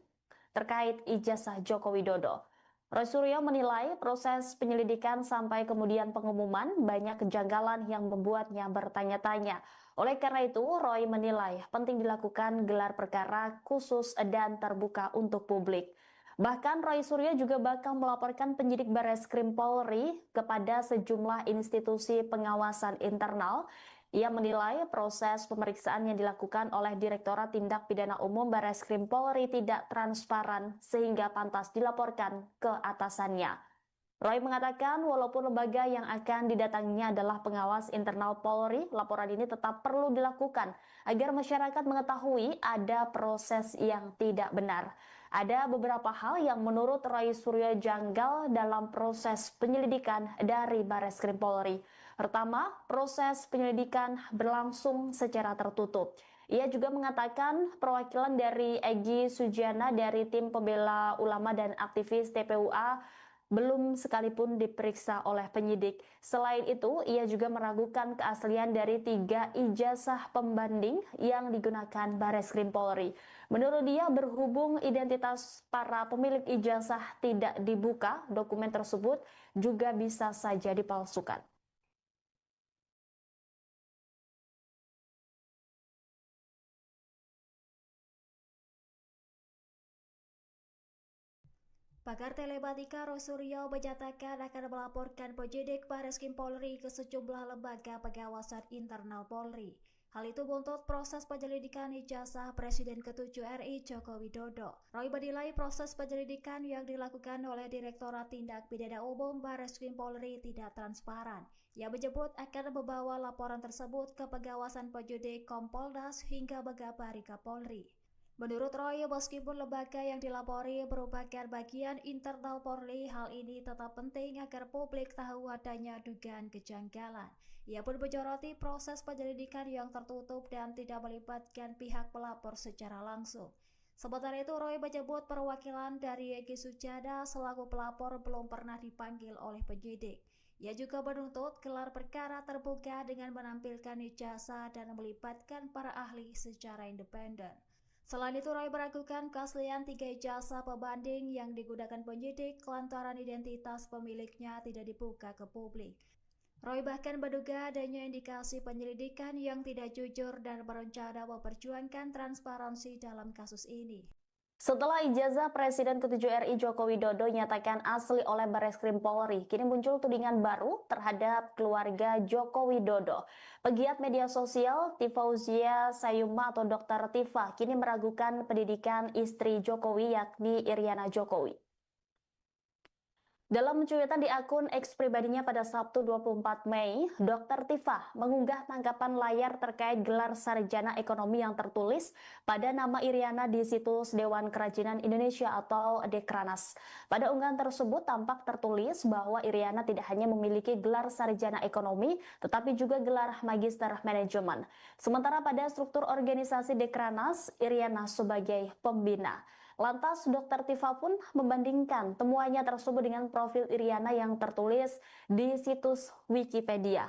terkait ijazah Joko Widodo. Roy Suryo menilai proses penyelidikan sampai kemudian pengumuman banyak kejanggalan yang membuatnya bertanya-tanya. Oleh karena itu, Roy menilai penting dilakukan gelar perkara khusus dan terbuka untuk publik. Bahkan Roy Suryo juga bakal melaporkan penyidik Barreskrim Polri kepada sejumlah institusi pengawasan internal. Ia menilai proses pemeriksaan yang dilakukan oleh Direktorat Tindak Pidana Umum Barreskrim Polri tidak transparan sehingga pantas dilaporkan ke atasannya. Roy mengatakan walaupun lembaga yang akan didatanginya adalah pengawas internal Polri, laporan ini tetap perlu dilakukan agar masyarakat mengetahui ada proses yang tidak benar. Ada beberapa hal yang menurut Roy Suryo janggal dalam proses penyelidikan dari Barreskrim Polri. Pertama, proses penyelidikan berlangsung secara tertutup. Ia juga mengatakan perwakilan dari Egy Sujana dari tim pembela ulama dan aktivis TPUA belum sekalipun diperiksa oleh penyidik. Selain itu, ia juga meragukan keaslian dari 3 ijazah pembanding yang digunakan Bareskrim Polri. Menurut dia, berhubung identitas para pemilik ijazah tidak dibuka, dokumen tersebut juga bisa saja dipalsukan. Pakar telematika Rosuryo menyatakan akan melaporkan penyidik Bareskrim Polri ke sejumlah lembaga pengawasan internal Polri. Hal itu buntut proses penyelidikan ijazah Presiden ke-7 RI Joko Widodo. Roy menilai proses penyelidikan yang dilakukan oleh Direktorat Tindak Pidana Umum Bareskrim Polri tidak transparan. Ia menyebut akan membawa laporan tersebut ke pengawasan penyidik Kompolnas hingga mengabari Kapolri. Menurut Roy, meskipun lembaga yang dilapori merupakan bagian internal Polri, hal ini tetap penting agar publik tahu adanya dugaan kejanggalan. Ia pun menyoroti proses penyelidikan yang tertutup dan tidak melibatkan pihak pelapor secara langsung. Sementara itu, Roy menyebut perwakilan dari Egy Sujana selaku pelapor belum pernah dipanggil oleh penyidik. Ia juga menuntut gelar perkara terbuka dengan menampilkan ijazah dan melibatkan para ahli secara independen. Selain itu, Roy meragukan keaslian 3 ijazah pembanding yang digunakan penyidik lantaran identitas pemiliknya tidak dibuka ke publik. Roy bahkan menduga adanya indikasi penyelidikan yang tidak jujur dan berencana memperjuangkan transparansi dalam kasus ini. Setelah ijazah Presiden ke-7 RI Joko Widodo nyatakan asli oleh Bareskrim Polri, kini muncul tudingan baru terhadap keluarga Joko Widodo. Pegiat media sosial Tifauzia Sayuma atau Dr. Tifa kini meragukan pendidikan istri Jokowi yakni Iriana Jokowi. Dalam cuitan di akun X pribadinya pada Sabtu 24 Mei, Dr. Tifa mengunggah tangkapan layar terkait gelar sarjana ekonomi yang tertulis pada nama Iriana di situs Dewan Kerajinan Indonesia atau Dekranas. Pada unggahan tersebut tampak tertulis bahwa Iriana tidak hanya memiliki gelar sarjana ekonomi, tetapi juga gelar magister manajemen. Sementara pada struktur organisasi Dekranas, Iriana sebagai pembina. Lantas, Dr. Tifa pun membandingkan temuannya tersebut dengan profil Iriana yang tertulis di situs Wikipedia.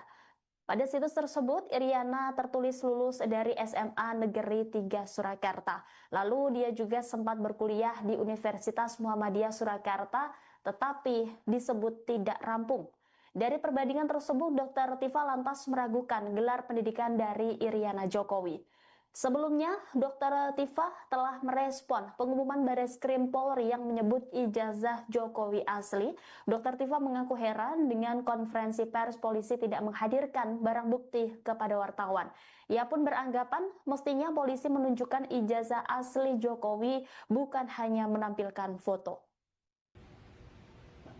Pada situs tersebut, Iriana tertulis lulus dari SMA Negeri 3 Surakarta. Lalu dia juga sempat berkuliah di Universitas Muhammadiyah Surakarta, tetapi disebut tidak rampung. Dari perbandingan tersebut, Dr. Tifa lantas meragukan gelar pendidikan dari Iriana Jokowi. Sebelumnya, Dr. Tifa telah merespon pengumuman Bareskrim Polri yang menyebut ijazah Jokowi asli. Dr. Tifa mengaku heran dengan konferensi pers polisi tidak menghadirkan barang bukti kepada wartawan. Ia pun beranggapan mestinya polisi menunjukkan ijazah asli Jokowi bukan hanya menampilkan foto.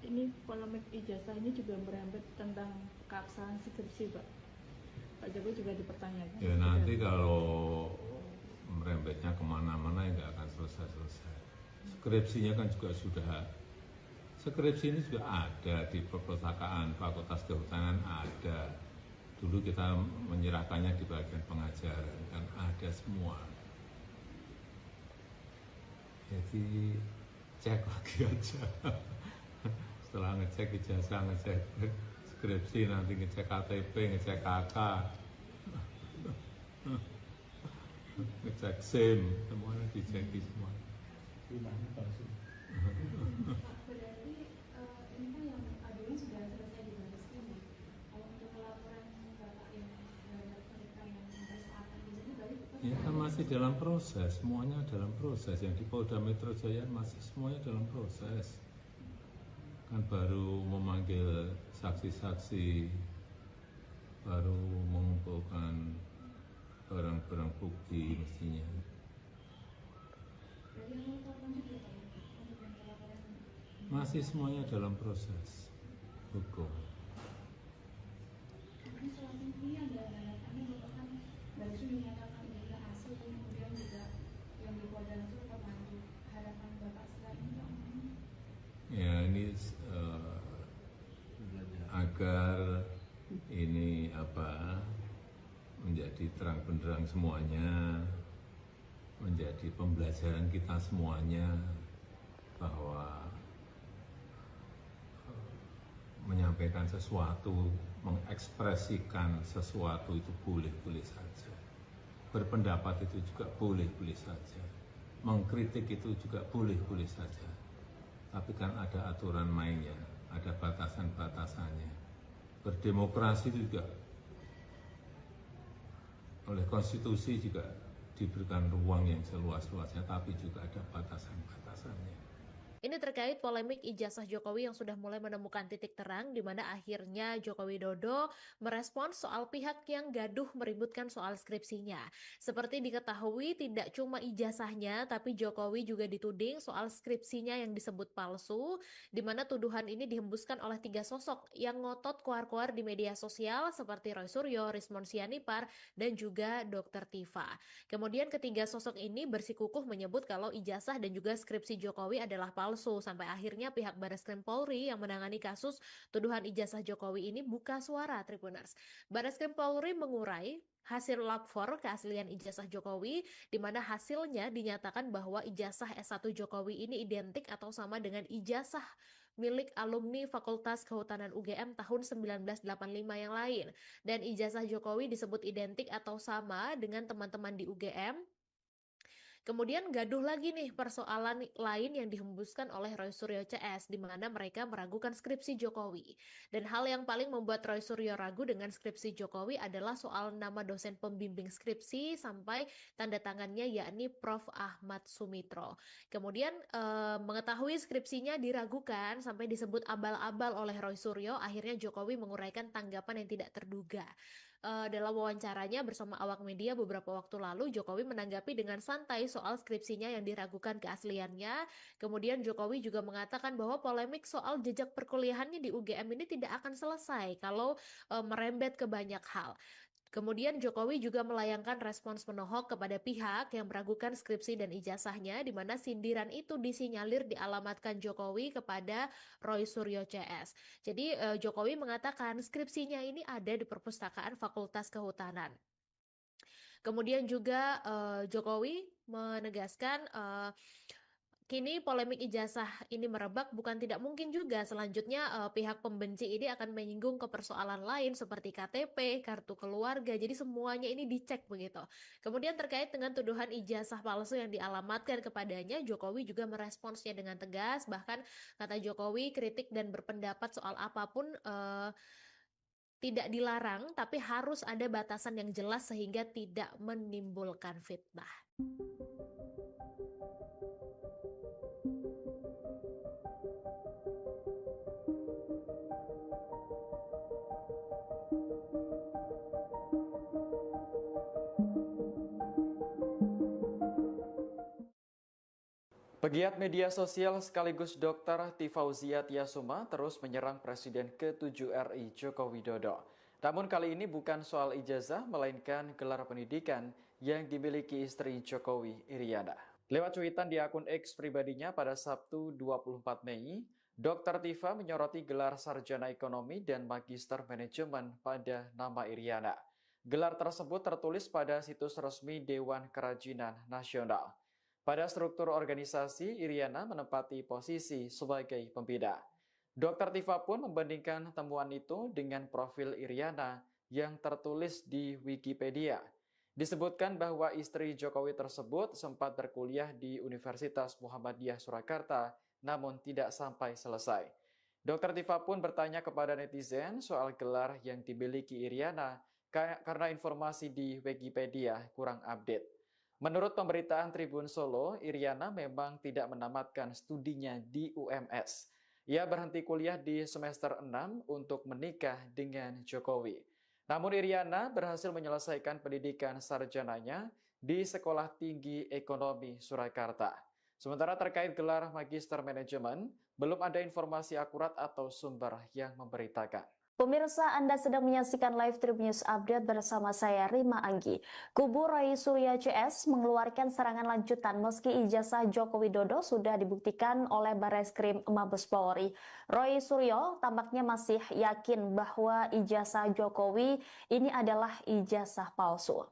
Ini polemik ijazah ini juga merembet tentang keabsahan skripsi, Pak. Pak Jokowi juga dipertanyakan. Ya nanti kalau merembetnya kemana-mana ya nggak akan selesai-selesai. Skripsinya kan juga sudah, skripsi ini juga ada di perpustakaan Fakultas Kehutanan ada. Dulu kita menyerahkannya di bagian pengajaran, kan ada semua. Jadi cek lagi aja. Setelah ngecek ijazah, ngecek skripsi, nanti ngecek KTP, ngecek KK, ngecek SIM, semuanya diceki semua. Pak, berarti ini kan yang aduan sudah selesai di Bareskrim ya. Kalau untuk laporan Bapak yang terhadap mereka yang sampai saat ini, jadi berarti Ya kan masih dalam proses, semuanya dalam proses. Yang di Polda Metro Jaya masih semuanya dalam proses. Kan baru memanggil saksi-saksi, baru mengumpulkan barang-barang bukti mestinya. Masih semuanya dalam proses hukum. ini selama ini ada harapannya merupakan Bareskrim menyatakan ini hasil, kemudian juga yang di Polda itu maju. Harapan Bapak setelah ini Pak? Ya ini agar ini menjadi terang benderang semuanya, menjadi pembelajaran kita semuanya bahwa menyampaikan sesuatu, mengekspresikan sesuatu itu boleh-boleh saja. Berpendapat itu juga boleh-boleh saja. Mengkritik itu juga boleh-boleh saja. Tapi kan ada aturan mainnya, ada batasan-batasannya. Berdemokrasi itu juga oleh konstitusi juga diberikan ruang yang seluas-luasnya, tapi juga ada batasan-batasannya. Ini terkait polemik ijazah Jokowi yang sudah mulai menemukan titik terang di mana akhirnya Joko Widodo merespons soal pihak yang gaduh meributkan soal skripsinya. Seperti diketahui tidak cuma ijazahnya tapi Jokowi juga dituding soal skripsinya yang disebut palsu, di mana tuduhan ini dihembuskan oleh 3 sosok yang ngotot keluar-keluar di media sosial seperti Roy Suryo, Rismon Sianipar, dan juga Dr. Tifa. Kemudian ketiga sosok ini bersikukuh menyebut kalau ijazah dan juga skripsi Jokowi adalah palsu, sampai akhirnya pihak Barreskrim Polri yang menangani kasus tuduhan ijazah Jokowi ini buka suara, Tribuners. Barreskrim Polri mengurai hasil lapor keaslian ijazah Jokowi, di mana hasilnya dinyatakan bahwa ijazah S1 Jokowi ini identik atau sama dengan ijazah milik alumni Fakultas Kehutanan UGM tahun 1985 yang lain. Dan ijazah Jokowi disebut identik atau sama dengan teman-teman di UGM. Kemudian gaduh lagi nih persoalan lain yang dihembuskan oleh Roy Suryo CS, di mana mereka meragukan skripsi Jokowi. Dan hal yang paling membuat Roy Suryo ragu dengan skripsi Jokowi adalah soal nama dosen pembimbing skripsi sampai tanda tangannya yakni Prof. Ahmad Sumitro. Kemudian mengetahui skripsinya diragukan sampai disebut abal-abal oleh Roy Suryo, akhirnya Jokowi menguraikan tanggapan yang tidak terduga. Dalam wawancaranya bersama awak media beberapa waktu lalu, Jokowi menanggapi dengan santai soal skripsinya yang diragukan keasliannya. Kemudian Jokowi juga mengatakan bahwa polemik soal jejak perkuliahannya di UGM ini tidak akan selesai kalau merembet ke banyak hal. Kemudian Jokowi juga melayangkan respons menohok kepada pihak yang meragukan skripsi dan ijazahnya, di mana sindiran itu disinyalir dialamatkan Jokowi kepada Roy Suryo CS. Jadi Jokowi mengatakan skripsinya ini ada di perpustakaan Fakultas Kehutanan. Kemudian juga Jokowi menegaskan kini polemik ijazah ini merebak, bukan tidak mungkin juga selanjutnya pihak pembenci ini akan menyinggung ke persoalan lain seperti KTP, kartu keluarga, jadi semuanya ini dicek begitu. Kemudian terkait dengan tuduhan ijazah palsu yang dialamatkan kepadanya, Jokowi juga meresponsnya dengan tegas, bahkan kata Jokowi kritik dan berpendapat soal apapun tidak dilarang, tapi harus ada batasan yang jelas sehingga tidak menimbulkan fitnah. Pegiat media sosial sekaligus Dr. Tifauzia Tiasuma terus menyerang Presiden ke-7 RI Joko Widodo. Namun kali ini bukan soal ijazah, melainkan gelar pendidikan yang dimiliki istri Jokowi, Iriana. Lewat cuitan di akun X pribadinya pada Sabtu 24 Mei, Dr. Tifa menyoroti gelar sarjana ekonomi dan magister manajemen pada nama Iriana. Gelar tersebut tertulis pada situs resmi Dewan Kerajinan Nasional. Pada struktur organisasi, Iriana menempati posisi sebagai pembina. Dr. Tifa pun membandingkan temuan itu dengan profil Iriana yang tertulis di Wikipedia. Disebutkan bahwa istri Jokowi tersebut sempat berkuliah di Universitas Muhammadiyah Surakarta, namun tidak sampai selesai. Dr. Tifa pun bertanya kepada netizen soal gelar yang dimiliki Iriana karena informasi di Wikipedia kurang update. Menurut pemberitaan Tribun Solo, Iriana memang tidak menamatkan studinya di UMS. Ia berhenti kuliah di semester 6 untuk menikah dengan Jokowi. Namun Iriana berhasil menyelesaikan pendidikan sarjananya di Sekolah Tinggi Ekonomi Surakarta. Sementara terkait gelar Magister Manajemen, belum ada informasi akurat atau sumber yang memberitakan. Pemirsa, Anda sedang menyaksikan live Tribun News Update bersama saya Rima Anggi. Kubu Roy Suryo CS mengeluarkan serangan lanjutan meski ijazah Joko Widodo sudah dibuktikan oleh Barreskrim Mabes Polri. Roy Suryo tampaknya masih yakin bahwa ijazah Jokowi ini adalah ijazah palsu.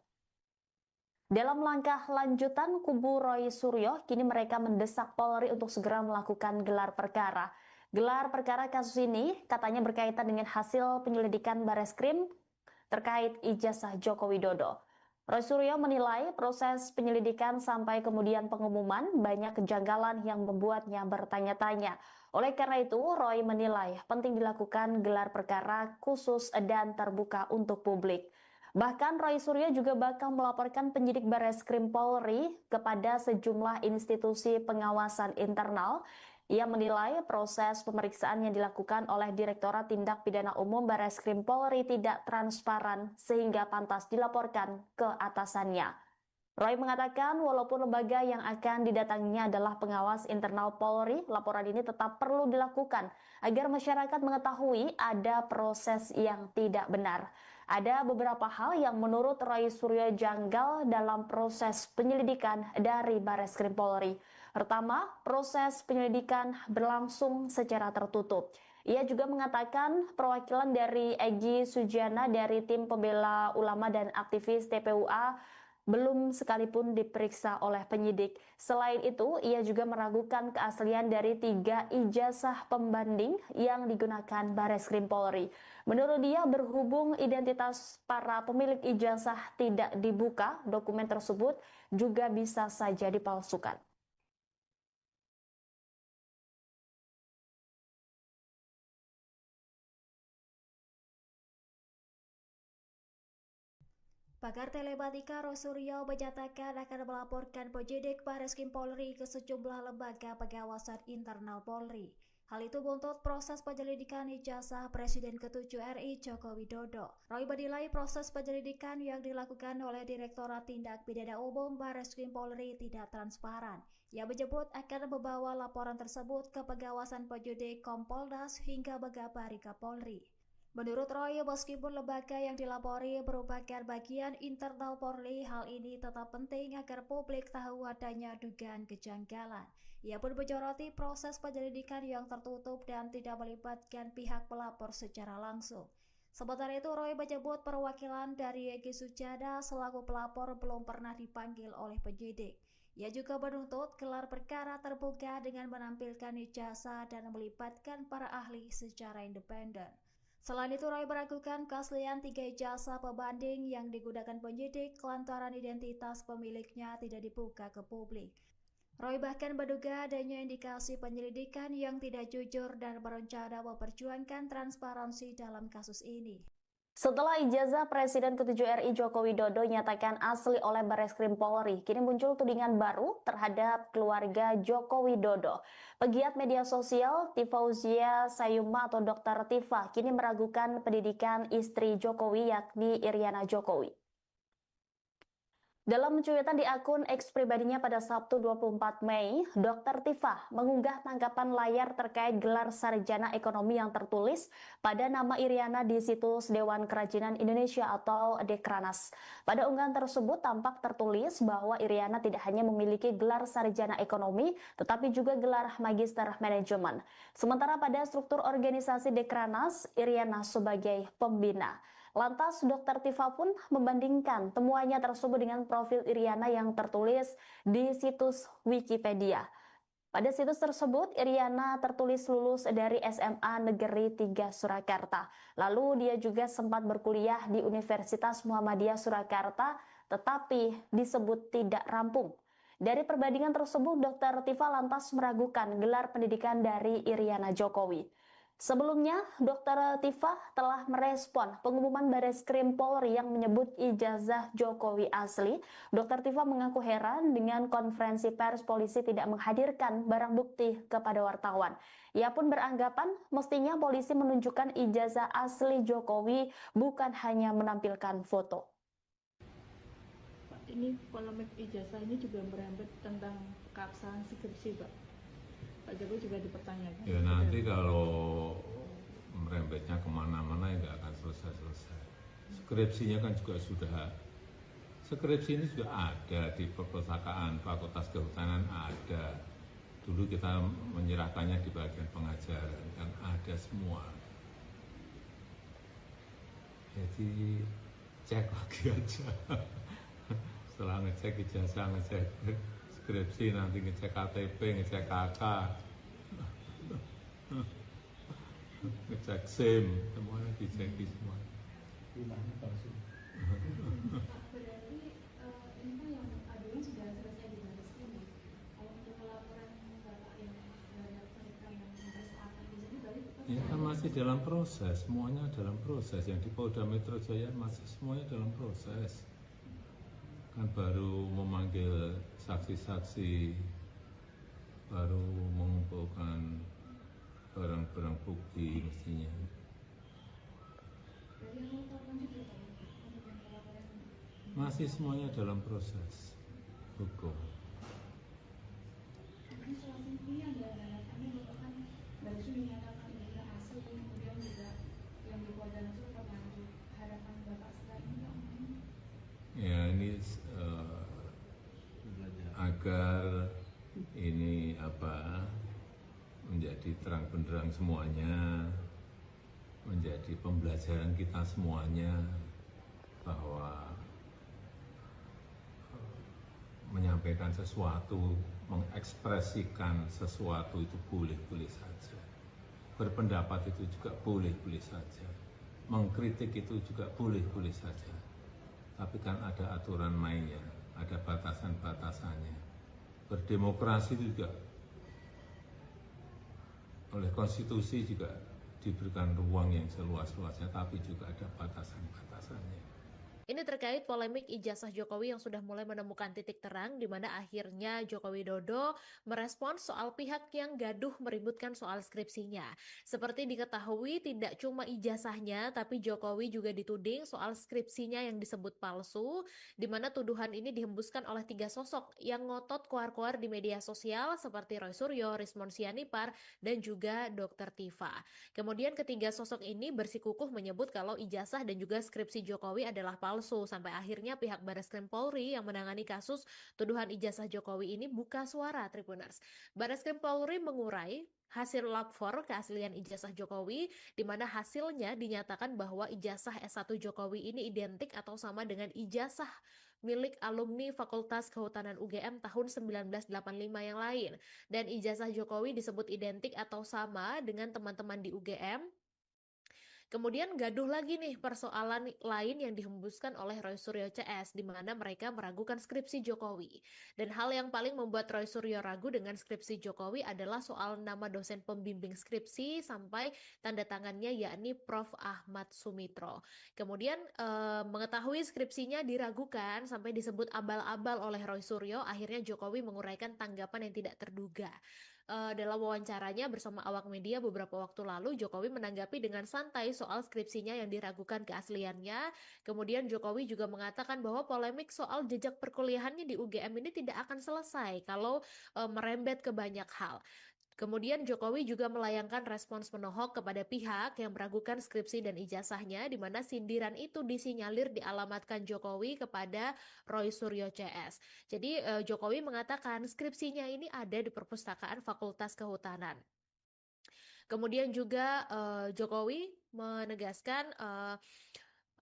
Dalam langkah lanjutan, kubu Roy Suryo kini mereka mendesak Polri untuk segera melakukan gelar perkara. Gelar perkara kasus ini katanya berkaitan dengan hasil penyelidikan Bareskrim terkait ijazah Joko Widodo. Roy Suryo menilai proses penyelidikan sampai kemudian pengumuman banyak kejanggalan yang membuatnya bertanya-tanya. Oleh karena itu, Roy menilai penting dilakukan gelar perkara khusus dan terbuka untuk publik. Bahkan Roy Suryo juga bakal melaporkan penyidik Bareskrim Polri kepada sejumlah institusi pengawasan internal. Ia menilai proses pemeriksaan yang dilakukan oleh Direktorat Tindak Pidana Umum Bareskrim Polri tidak transparan sehingga pantas dilaporkan ke atasannya. Roy mengatakan walaupun lembaga yang akan didatanginya adalah pengawas internal Polri, laporan ini tetap perlu dilakukan agar masyarakat mengetahui ada proses yang tidak benar. Ada beberapa hal yang menurut Roy Suryo janggal dalam proses penyelidikan dari Bareskrim Polri. Pertama, proses penyelidikan berlangsung secara tertutup. Ia juga mengatakan perwakilan dari Egy Sujana dari tim pembela ulama dan aktivis TPUA belum sekalipun diperiksa oleh penyidik. Selain itu, ia juga meragukan keaslian dari 3 ijazah pembanding yang digunakan Bareskrim Polri. Menurut dia, berhubung identitas para pemilik ijazah tidak dibuka, dokumen tersebut juga bisa saja dipalsukan. Pakar telematika Roy Suryo menyatakan akan melaporkan penyidik Bareskrim Polri ke sejumlah lembaga pengawasan internal Polri. Hal itu buntut proses penyelidikan ijazah Presiden ke-7 RI Joko Widodo. Roy menilai proses penyelidikan yang dilakukan oleh Direktorat Tindak Pidana Umum Bareskrim Polri tidak transparan. Ia menyebut akan membawa laporan tersebut ke pengawasan penyidik Kompolnas hingga Megabari Kapolri. Menurut Roy, meskipun lembaga yang dilapori merupakan bagian internal Polri, hal ini tetap penting agar publik tahu adanya dugaan kejanggalan. Ia pun menyoroti proses penyelidikan yang tertutup dan tidak melibatkan pihak pelapor secara langsung. Sementara itu, Roy menyebut perwakilan dari Egy Sujana selaku pelapor belum pernah dipanggil oleh penyidik. Ia juga menuntut gelar perkara terbuka dengan menampilkan ijazah dan melibatkan para ahli secara independen. Selain itu, Roy meragukan keaslian 3 ijazah pembanding yang digunakan penyidik lantaran identitas pemiliknya tidak dibuka ke publik. Roy bahkan menduga adanya indikasi penyelidikan yang tidak jujur dan berencana memperjuangkan transparansi dalam kasus ini. Setelah ijazah Presiden ke-7 RI Joko Widodo nyatakan asli oleh Bareskrim Polri, kini muncul tudingan baru terhadap keluarga Joko Widodo. Pegiat media sosial Tifauzia Sayuma atau Dr. Tifa kini meragukan pendidikan istri Jokowi yakni Iriana Jokowi. Dalam cuitan di akun X pribadinya pada Sabtu 24 Mei, Dr. Tifa mengunggah tangkapan layar terkait gelar sarjana ekonomi yang tertulis pada nama Iriana di situs Dewan Kerajinan Indonesia atau Dekranas. Pada unggahan tersebut tampak tertulis bahwa Iriana tidak hanya memiliki gelar sarjana ekonomi, tetapi juga gelar magister manajemen. Sementara pada struktur organisasi Dekranas, Iriana sebagai pembina. Lantas Dr. Tifa pun membandingkan temuannya tersebut dengan profil Iriana yang tertulis di situs Wikipedia. Pada situs tersebut, Iriana tertulis lulus dari SMA Negeri 3 Surakarta. Lalu dia juga sempat berkuliah di Universitas Muhammadiyah Surakarta, tetapi disebut tidak rampung. Dari perbandingan tersebut, Dr. Tifa lantas meragukan gelar pendidikan dari Iriana Jokowi. Sebelumnya, Dr. Tifa telah merespon pengumuman Bareskrim Polri yang menyebut ijazah Jokowi asli. Dr. Tifa mengaku heran dengan konferensi pers polisi tidak menghadirkan barang bukti kepada wartawan. Ia pun beranggapan mestinya polisi menunjukkan ijazah asli Jokowi bukan hanya menampilkan foto. Ini polemik ijazah ini juga merembet tentang keabsahan skripsi, Pak. Pak Jokowi juga dipertanyakan. Ya nanti kalau merembetnya kemana-mana ya nggak akan selesai-selesai. Skripsinya kan juga sudah, skripsi ini sudah ada di perpustakaan Fakultas Kehutanan ada. Dulu kita menyerahkannya di bagian pengajaran kan ada semua. Jadi cek lagi aja. Setelah ngecek ijazah, ngecek skripsi, nanti ngecek KTP, ngecek KK. ngecek SIM, semuanya dicek semua. Pak, berarti ini kan yang aduan sudah selesai di baris krim ya. Kalau untuk laporan bapak yang terhadap mereka yang mempersoalkan ini, jadi berarti tetap Ya kan masih dalam proses, semuanya dalam proses. Yang di Polda Metro Jaya masih semuanya dalam proses. Kan baru memanggil saksi-saksi, baru mengumpulkan barang-barang bukti mestinya. berarti yang melaporkan juga Pak, untuk yang pelaporan ini. Masih semuanya dalam proses hukum. Ini soal ini yang harapannya bapak kan baru dinyatakan juga hasil, kemudian juga yang di Polda Metro terbantu. Harapan bapak setelah ini Pak? Ya ini agar ini menjadi terang benderang semuanya, menjadi pembelajaran kita semuanya bahwa menyampaikan sesuatu, mengekspresikan sesuatu itu boleh-boleh saja. Berpendapat itu juga boleh-boleh saja. Mengkritik itu juga boleh-boleh saja. Tapi kan ada aturan mainnya, ada batasan-batasannya. Berdemokrasi itu juga oleh konstitusi juga diberikan ruang yang seluas-luasnya, tapi juga ada batasan-batasannya. Ini terkait polemik ijazah Jokowi yang sudah mulai menemukan titik terang di mana akhirnya Joko Widodo merespons soal pihak yang gaduh meributkan soal skripsinya. Seperti diketahui tidak cuma ijazahnya tapi Jokowi juga dituding soal skripsinya yang disebut palsu, di mana tuduhan ini dihembuskan oleh 3 sosok yang ngotot koar-koar di media sosial seperti Roy Suryo, Rismon Sianipar, dan juga Dr. Tifa. Kemudian ketiga sosok ini bersikukuh menyebut kalau ijazah dan juga skripsi Jokowi adalah palsu, sampai akhirnya pihak Bareskrim Polri yang menangani kasus tuduhan ijazah Jokowi ini buka suara, Tribuners. Bareskrim Polri mengurai hasil lapor keaslian ijazah Jokowi, di mana hasilnya dinyatakan bahwa ijazah S1 Jokowi ini identik atau sama dengan ijazah milik alumni Fakultas Kehutanan UGM tahun 1985 yang lain. Dan ijazah Jokowi disebut identik atau sama dengan teman-teman di UGM. Kemudian gaduh lagi nih persoalan lain yang dihembuskan oleh Roy Suryo CS, di mana mereka meragukan skripsi Jokowi. Dan hal yang paling membuat Roy Suryo ragu dengan skripsi Jokowi adalah soal nama dosen pembimbing skripsi sampai tanda tangannya yakni Prof. Ahmad Sumitro. Kemudian mengetahui skripsinya diragukan sampai disebut abal-abal oleh Roy Suryo, akhirnya Jokowi menguraikan tanggapan yang tidak terduga. Dalam wawancaranya bersama awak media beberapa waktu lalu, Jokowi menanggapi dengan santai soal skripsinya yang diragukan keasliannya. Kemudian Jokowi juga mengatakan bahwa polemik soal jejak perkuliahannya di UGM ini tidak akan selesai kalau merembet ke banyak hal. Kemudian Jokowi juga melayangkan respons menohok kepada pihak yang meragukan skripsi dan ijazahnya, di mana sindiran itu disinyalir dialamatkan Jokowi kepada Roy Suryo CS. Jadi Jokowi mengatakan skripsinya ini ada di perpustakaan Fakultas Kehutanan. Kemudian juga Jokowi menegaskan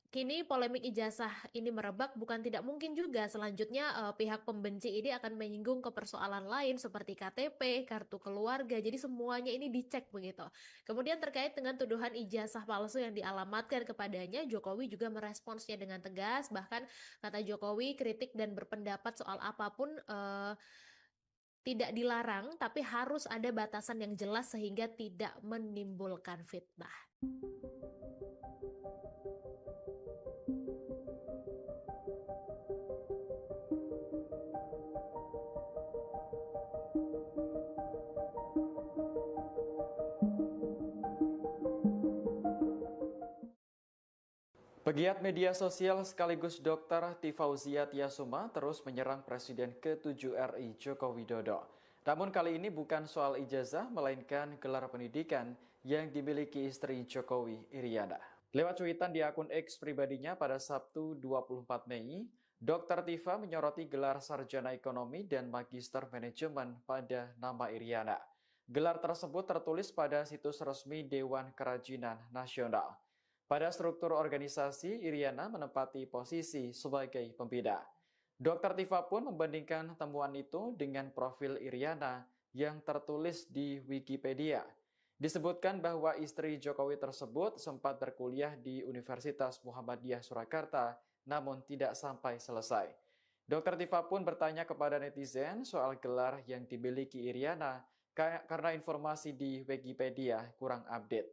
kini polemik ijazah ini merebak, bukan tidak mungkin juga selanjutnya pihak pembenci ini akan menyinggung ke persoalan lain seperti KTP, kartu keluarga, jadi semuanya ini dicek begitu. Kemudian terkait dengan tuduhan ijazah palsu yang dialamatkan kepadanya, Jokowi juga meresponsnya dengan tegas, bahkan kata Jokowi kritik dan berpendapat soal apapun tidak dilarang, tapi harus ada batasan yang jelas sehingga tidak menimbulkan fitnah. Pegiat media sosial sekaligus Dr. Tifauzia Tiasuma terus menyerang Presiden ke-7 RI Joko Widodo. Namun kali ini bukan soal ijazah, melainkan gelar pendidikan yang dimiliki istri Jokowi, Iriana. Lewat cuitan di akun X pribadinya pada Sabtu 24 Mei, Dr. Tifa menyoroti gelar sarjana ekonomi dan magister manajemen pada nama Iriana. Gelar tersebut tertulis pada situs resmi Dewan Kerajinan Nasional. Pada struktur organisasi, Iriana menempati posisi sebagai pembina. Dr. Tifa pun membandingkan temuan itu dengan profil Iriana yang tertulis di Wikipedia. Disebutkan bahwa istri Jokowi tersebut sempat berkuliah di Universitas Muhammadiyah Surakarta, namun tidak sampai selesai. Dr. Tifa pun bertanya kepada netizen soal gelar yang dimiliki Iriana karena informasi di Wikipedia kurang update.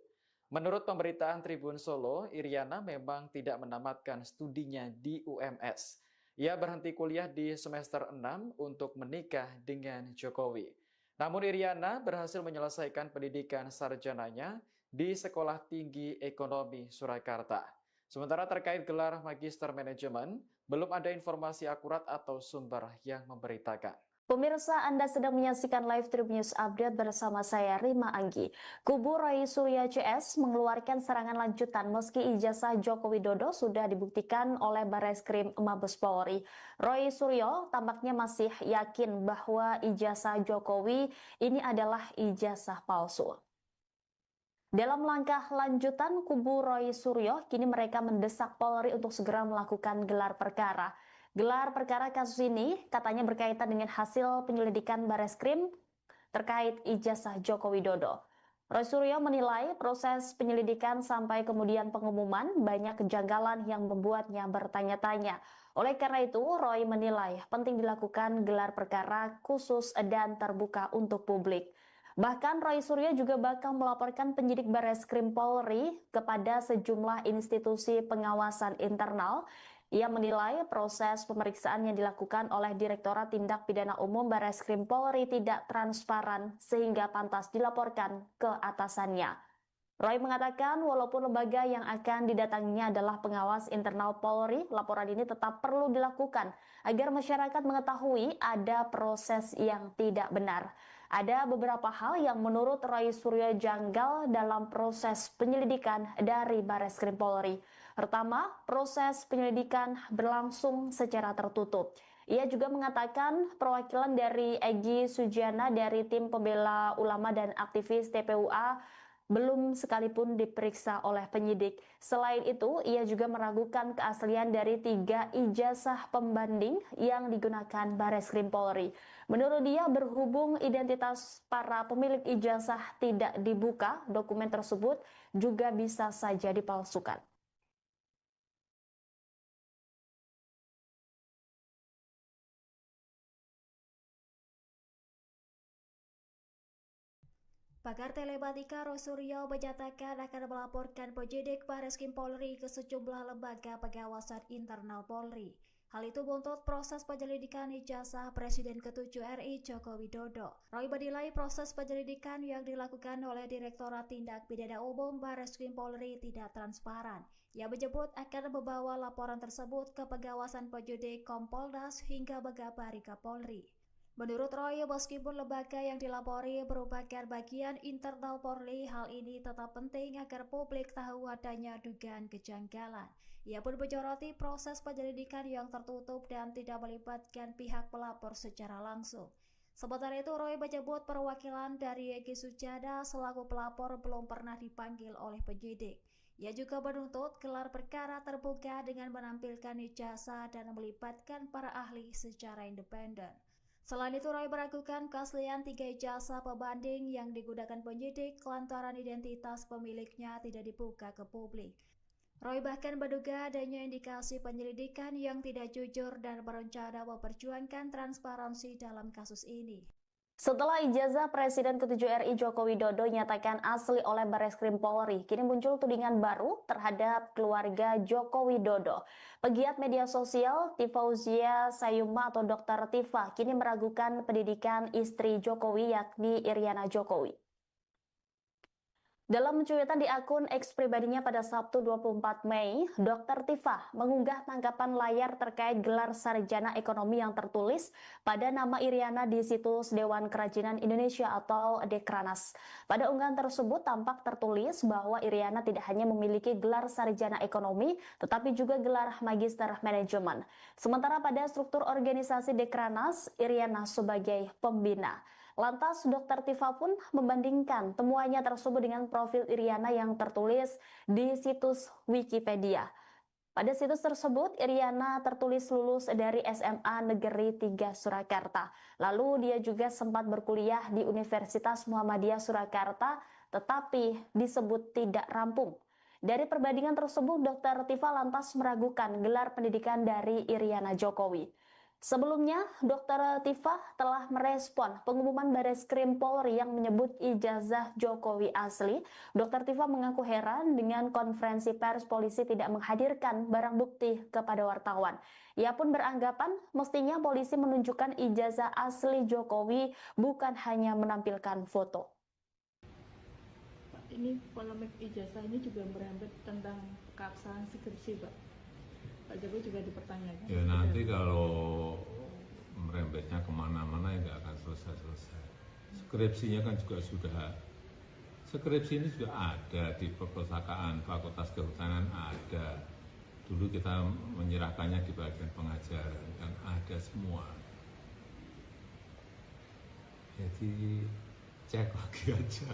Menurut pemberitaan Tribun Solo, Iriana memang tidak menamatkan studinya di UMS. Ia berhenti kuliah di semester 6 untuk menikah dengan Jokowi. Namun Iriana berhasil menyelesaikan pendidikan sarjananya di Sekolah Tinggi Ekonomi Surakarta. Sementara terkait gelar Magister Manajemen, belum ada informasi akurat atau sumber yang memberitakan. Pemirsa, Anda sedang menyaksikan live Tribun News Update bersama saya Rima Anggi. Kubu Roy Suryo CS mengeluarkan serangan lanjutan meski ijazah Joko Widodo sudah dibuktikan oleh Barreskrim Mabes Polri. Roy Suryo tampaknya masih yakin bahwa ijazah Jokowi ini adalah ijazah palsu. Dalam langkah lanjutan, kubu Roy Suryo kini mereka mendesak Polri untuk segera melakukan gelar perkara. Gelar perkara kasus ini katanya berkaitan dengan hasil penyelidikan Barreskrim terkait ijazah Joko Widodo. Roy Suryo menilai proses penyelidikan sampai kemudian pengumuman banyak kejanggalan yang membuatnya bertanya-tanya. Oleh karena itu, Roy menilai penting dilakukan gelar perkara khusus dan terbuka untuk publik. Bahkan Roy Suryo juga bakal melaporkan penyidik Barreskrim Polri kepada sejumlah institusi pengawasan internal. Ia menilai proses pemeriksaan yang dilakukan oleh Direktorat Tindak Pidana Umum Barreskrim Polri tidak transparan sehingga pantas dilaporkan ke atasannya. Roy mengatakan walaupun lembaga yang akan didatanginya adalah pengawas internal Polri, laporan ini tetap perlu dilakukan agar masyarakat mengetahui ada proses yang tidak benar. Ada beberapa hal yang menurut Roy Suryo janggal dalam proses penyelidikan dari Barreskrim Polri. Pertama, proses penyelidikan berlangsung secara tertutup. Ia juga mengatakan perwakilan dari Egy Sujana dari tim pembela ulama dan aktivis TPUA belum sekalipun diperiksa oleh penyidik. Selain itu, ia juga meragukan keaslian dari 3 ijazah pembanding yang digunakan Barreskrim Polri. Menurut dia, berhubung identitas para pemilik ijazah tidak dibuka, dokumen tersebut juga bisa saja dipalsukan. Pakar telematika Roy Suryo menyatakan akan melaporkan penyidik Barreskrim Polri ke sejumlah lembaga pengawasan internal Polri. Hal itu buntut proses penyelidikan ijazah Presiden ke-7 RI Joko Widodo. Roy menilai proses penyelidikan yang dilakukan oleh Direktorat Tindak Pidana Umum Barreskrim Polri tidak transparan. Ia menyebut akan membawa laporan tersebut ke pengawasan penyidik Kompolnas hingga mengabari Kapolri. Menurut Roy, meskipun lembaga yang dilapori merupakan bagian internal Polri, hal ini tetap penting agar publik tahu adanya dugaan kejanggalan. Ia pun menyoroti proses penyelidikan yang tertutup dan tidak melibatkan pihak pelapor secara langsung. Sementara itu, Roy menyebut perwakilan dari Egy Sujana selaku pelapor belum pernah dipanggil oleh penyidik. Ia juga menuntut gelar perkara terbuka dengan menampilkan ijazah dan melibatkan para ahli secara independen. Selain itu, Roy meragukan keaslian 3 ijazah pembanding yang digunakan penyidik lantaran identitas pemiliknya tidak dibuka ke publik. Roy bahkan menduga adanya indikasi penyelidikan yang tidak jujur dan berencana memperjuangkan transparansi dalam kasus ini. Setelah ijazah Presiden ke-7 RI Joko Widodo nyatakan asli oleh Barreskrim Polri, kini muncul tudingan baru terhadap keluarga Joko Widodo. Pegiat media sosial Tifauzia Sayuma atau Dr. Tifa kini meragukan pendidikan istri Jokowi yakni Iriana Jokowi. Dalam cuitan di akun X pribadinya pada Sabtu 24 Mei, Dr. Tifa mengunggah tanggapan layar terkait gelar sarjana ekonomi yang tertulis pada nama Iriana di situs Dewan Kerajinan Indonesia atau Dekranas. Pada unggahan tersebut tampak tertulis bahwa Iriana tidak hanya memiliki gelar sarjana ekonomi, tetapi juga gelar magister manajemen. Sementara pada struktur organisasi Dekranas, Iriana sebagai pembina. Lantas Dr. Tifa pun membandingkan temuannya tersebut dengan profil Iriana yang tertulis di situs Wikipedia. Pada situs tersebut, Iriana tertulis lulus dari SMA Negeri 3 Surakarta. Lalu dia juga sempat berkuliah di Universitas Muhammadiyah Surakarta tetapi disebut tidak rampung. Dari perbandingan tersebut, Dr. Tifa lantas meragukan gelar pendidikan dari Iriana Jokowi. Sebelumnya, Dr. Tifa telah merespon pengumuman Bareskrim Polri yang menyebut ijazah Jokowi asli. Dr. Tifa mengaku heran dengan konferensi pers polisi tidak menghadirkan barang bukti kepada wartawan. Ia pun beranggapan mestinya polisi menunjukkan ijazah asli Jokowi, bukan hanya menampilkan foto. Ini polemik ijazah ini juga merembet tentang keabsahan skripsi, Pak. Pak Jokowi juga dipertanyakan. Ya nanti kalau merembetnya kemana-mana ya nggak akan selesai-selesai. Skripsinya kan juga sudah, skripsi ini juga ada di perpustakaan Fakultas Kehutanan ada. Dulu kita menyerahkannya di bagian pengajaran, kan ada semua. Jadi cek lagi aja.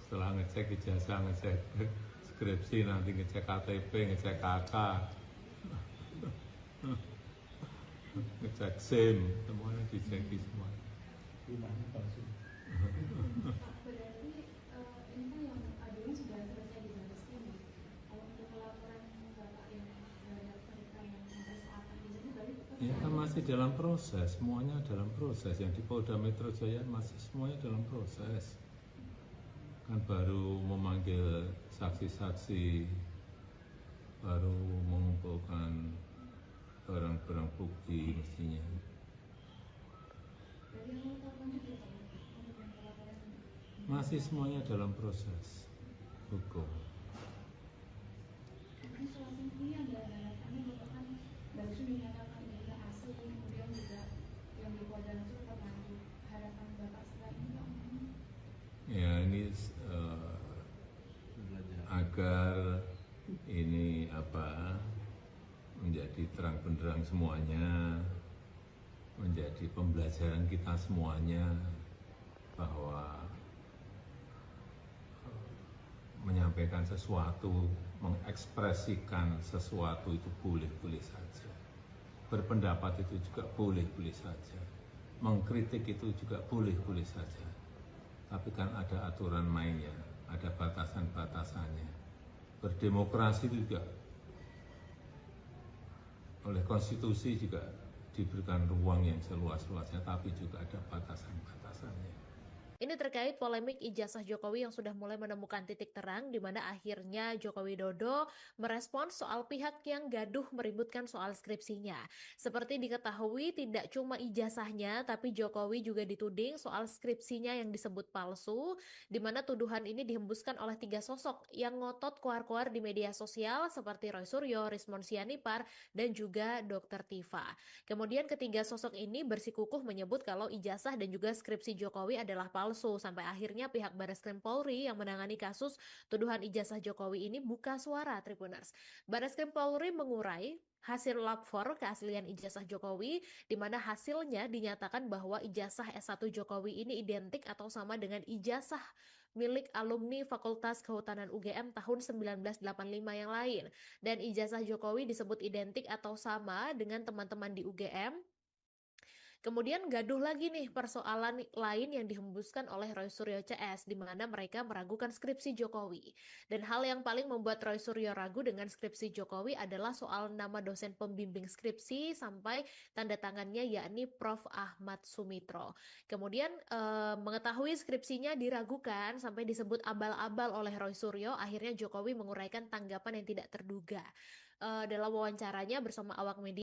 Setelah ngecek ijazah, ngecek skripsi, nanti ngecek KTP, ngecek KK, ngecek SIM, semuanya dicek semua. Berarti ini kan yang aduan sudah selesai di Bareskrim ya. Kalau untuk laporan bapak yang terhadap mereka yang mempersoalkan ini berarti tetap Ya kan masih dalam proses, semuanya dalam proses. Yang di Polda Metro Jaya masih semuanya dalam proses. Kan baru memanggil saksi-saksi, baru mengumpulkan barang-barang bukti mestinya. berarti yang laporan itu Pak, untuk yang laporan ini. Masih semuanya dalam proses hukum. Ini soal sendiri yang harapannya bapak kan baru dinyatakan ijazah asli, kemudian juga yang di Polda itu tetap lanjut. Harapan bapak setelah ini Pak? Ya ini agar ini menjadi terang benderang semuanya, menjadi pembelajaran kita semuanya bahwa menyampaikan sesuatu, mengekspresikan sesuatu itu boleh-boleh saja. Berpendapat itu juga boleh-boleh saja. Mengkritik itu juga boleh-boleh saja. Tapi kan ada aturan mainnya, ada batasan-batasannya. Berdemokrasi itu juga oleh konstitusi juga diberikan ruang yang seluas-luasnya, tapi juga ada batasan-batasannya. Ini terkait polemik ijazah Jokowi yang sudah mulai menemukan titik terang di mana akhirnya Joko Widodo merespons soal pihak yang gaduh meributkan soal skripsinya. Seperti diketahui tidak cuma ijazahnya tapi Jokowi juga dituding soal skripsinya yang disebut palsu, di mana tuduhan ini dihembuskan oleh 3 sosok yang ngotot keluar-keluar di media sosial seperti Roy Suryo, Rismon Sianipar, dan juga Dr. Tifa. Kemudian ketiga sosok ini bersikukuh menyebut kalau ijazah dan juga skripsi Jokowi adalah palsu, sampai akhirnya pihak Bareskrim Polri yang menangani kasus tuduhan ijazah Jokowi ini buka suara, Tribuners. Bareskrim Polri mengurai hasil lapor keaslian ijazah Jokowi, di mana hasilnya dinyatakan bahwa ijazah S1 Jokowi ini identik atau sama dengan ijazah milik alumni Fakultas Kehutanan UGM tahun 1985 yang lain. Dan ijazah Jokowi disebut identik atau sama dengan teman-teman di UGM. Kemudian gaduh lagi nih persoalan lain yang dihembuskan oleh Roy Suryo CS, di mana mereka meragukan skripsi Jokowi. Dan hal yang paling membuat Roy Suryo ragu dengan skripsi Jokowi adalah soal nama dosen pembimbing skripsi sampai tanda tangannya yakni Prof. Ahmad Sumitro. Kemudian mengetahui skripsinya diragukan sampai disebut abal-abal oleh Roy Suryo, akhirnya Jokowi menguraikan tanggapan yang tidak terduga. Dalam wawancaranya bersama awak media,